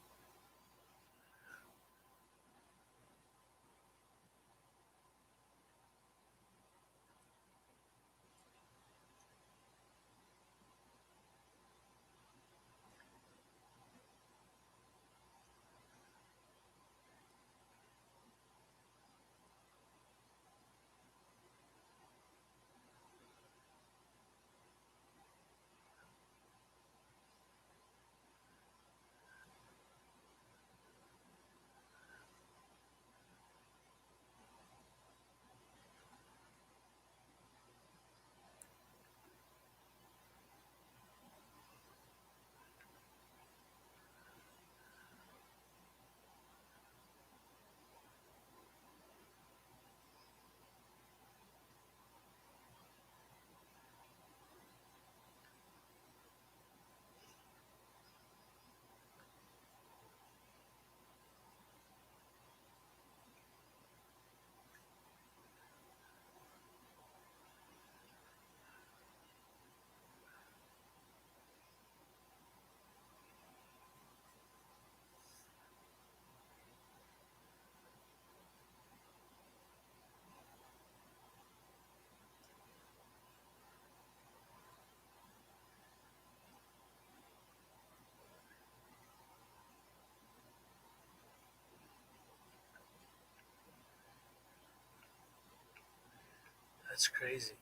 That's crazy.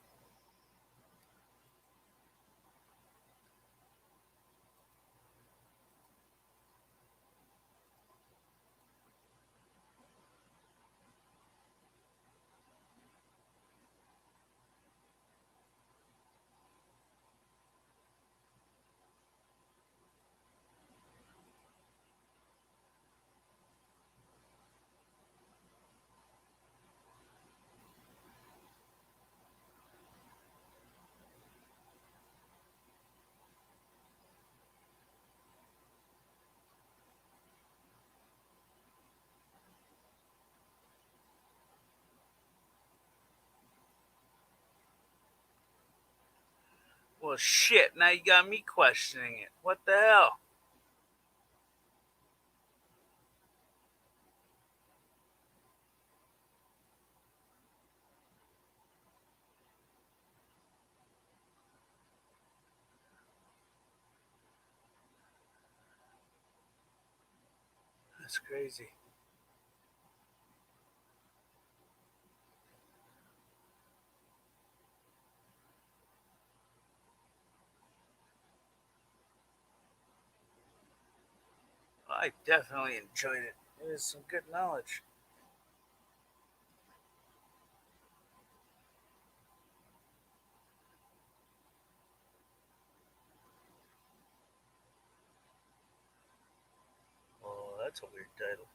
Well, shit. Now you got me questioning it. What the hell? That's crazy. I definitely enjoyed it. It was some good knowledge. Oh, that's a weird title.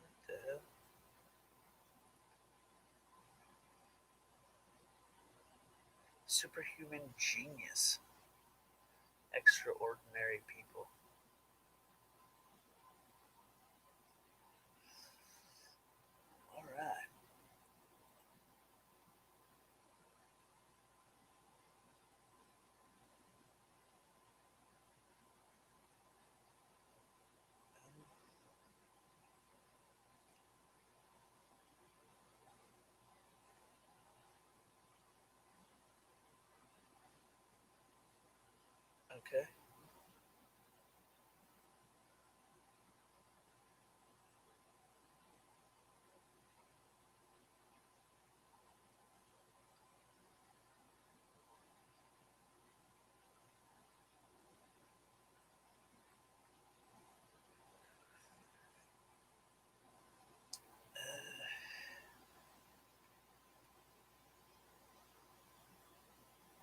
What the hell? Superhuman genius. Extraordinary people. All right. Okay.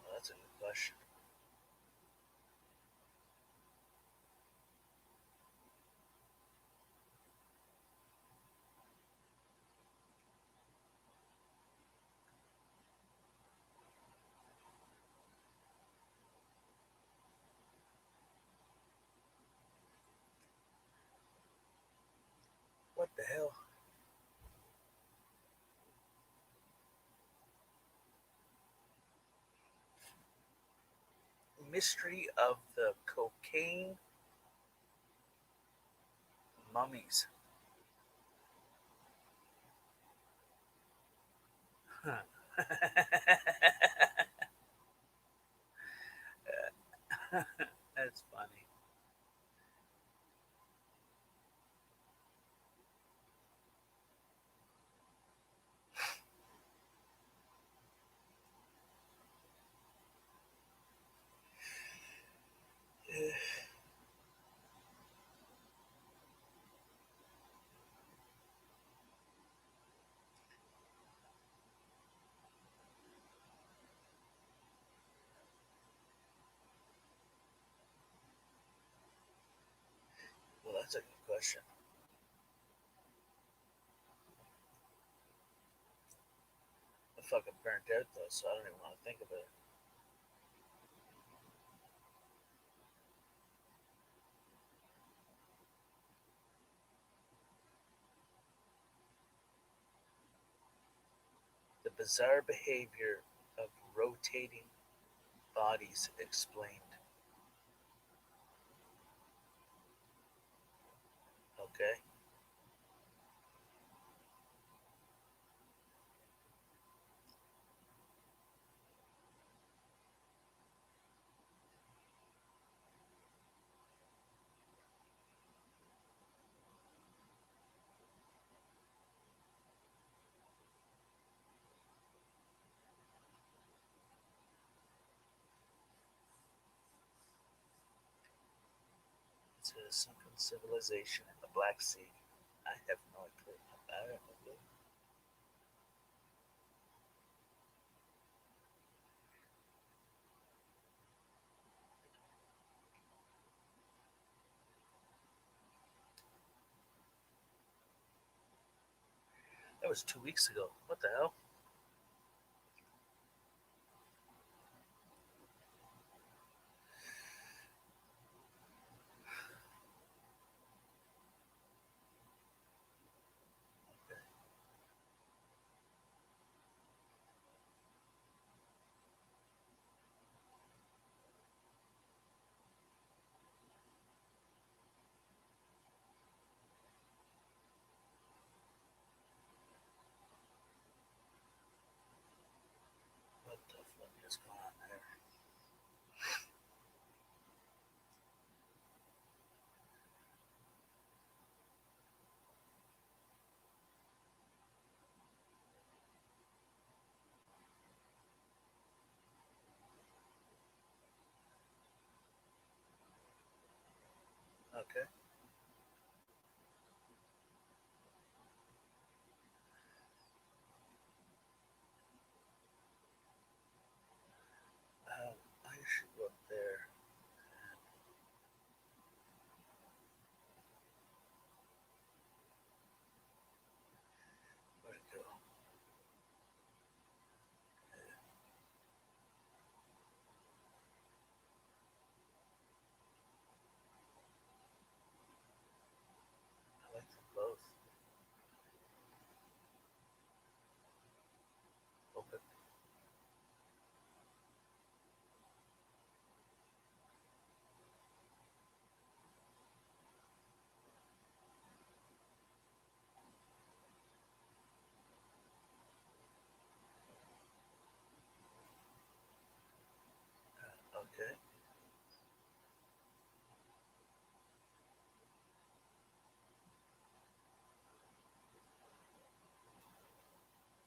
Well, that's a good question. The hell? Mystery of the cocaine mummies. Huh. That's funny. Well, that's a good question. I'm fucking burnt out though, so I don't even want to think about it. The bizarre behavior of rotating bodies explained. Okay. To a sunken civilization in the Black Sea. I have no clue. I don't know. That was 2 weeks ago. What the hell? What the fuck is going on there? Okay. I should go up there. Where'd it go? I like them both. Open. Okay.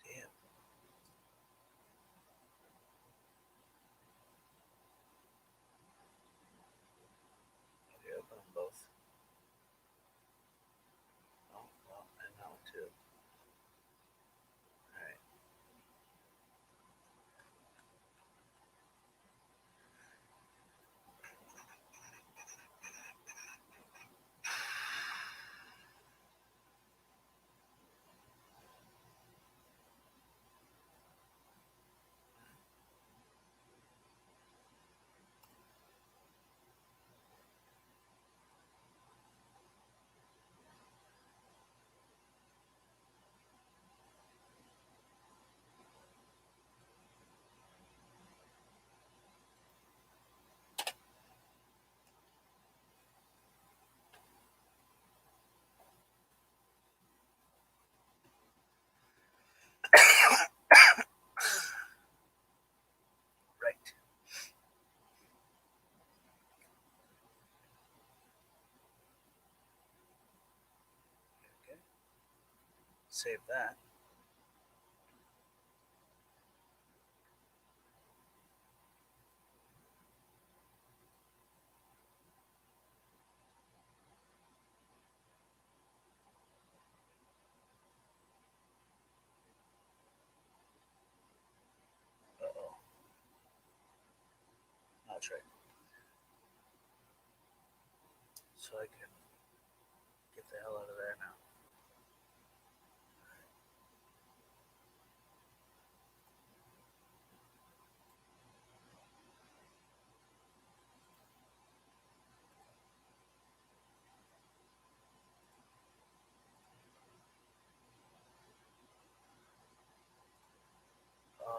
Damn. Okay, open them both. Oh, well, and now two. Alright. Save that. Uh-oh. That's right. So I can get the hell out of there now.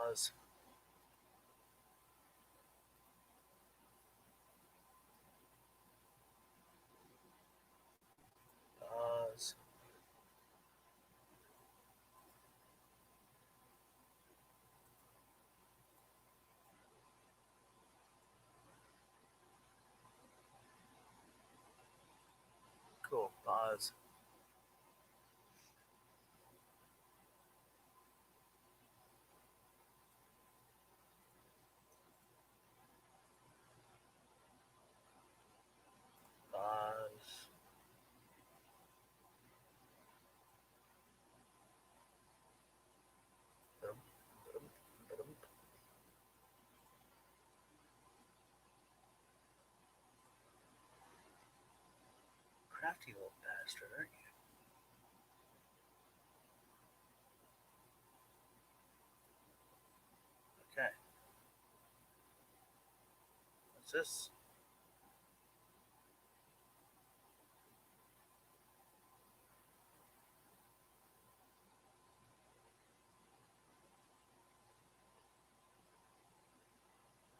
Pause. Pause. Cool. Pause. Pause. Ba-dum, ba-dum, ba-dum. Crafty little bastard, aren't you? Okay. What's this?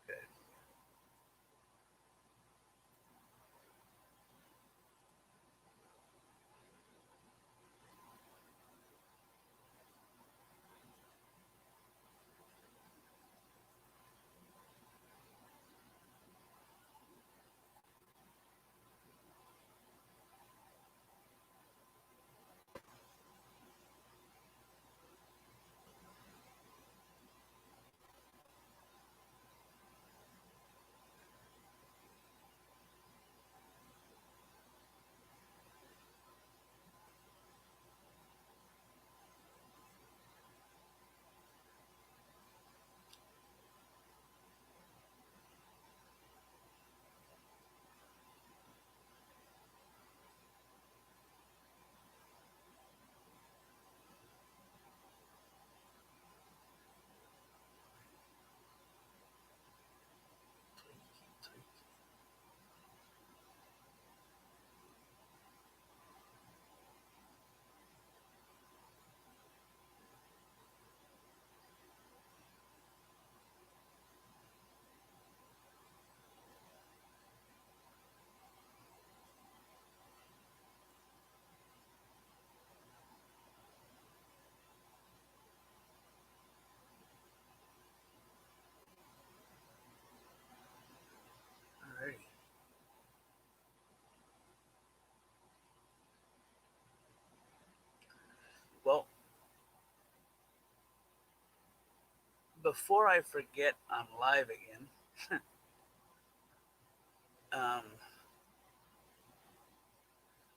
Okay. Alrighty. Well, before I forget I'm live again,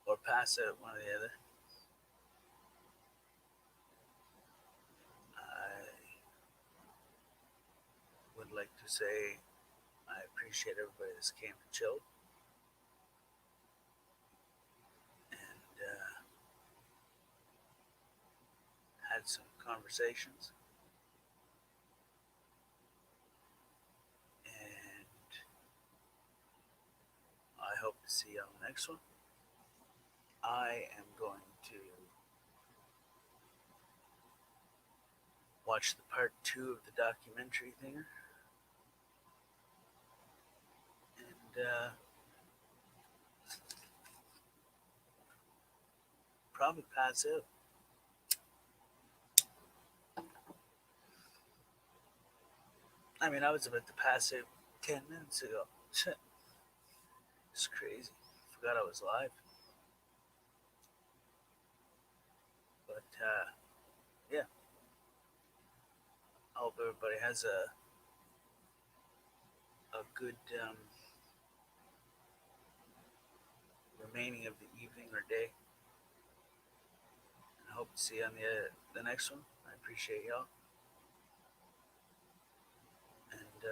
or pass out one or the other, I would like to say I appreciate everybody that came and chilled. And had some conversations. And I hope to see you on the next one. I am going to watch the part 2 of the documentary thinger. And probably pass out. I mean, I was about to pass out 10 minutes ago. It's crazy. Forgot I was live. But yeah, I hope everybody has a good remaining of the evening or day. I hope to see you on the next one. I appreciate y'all. And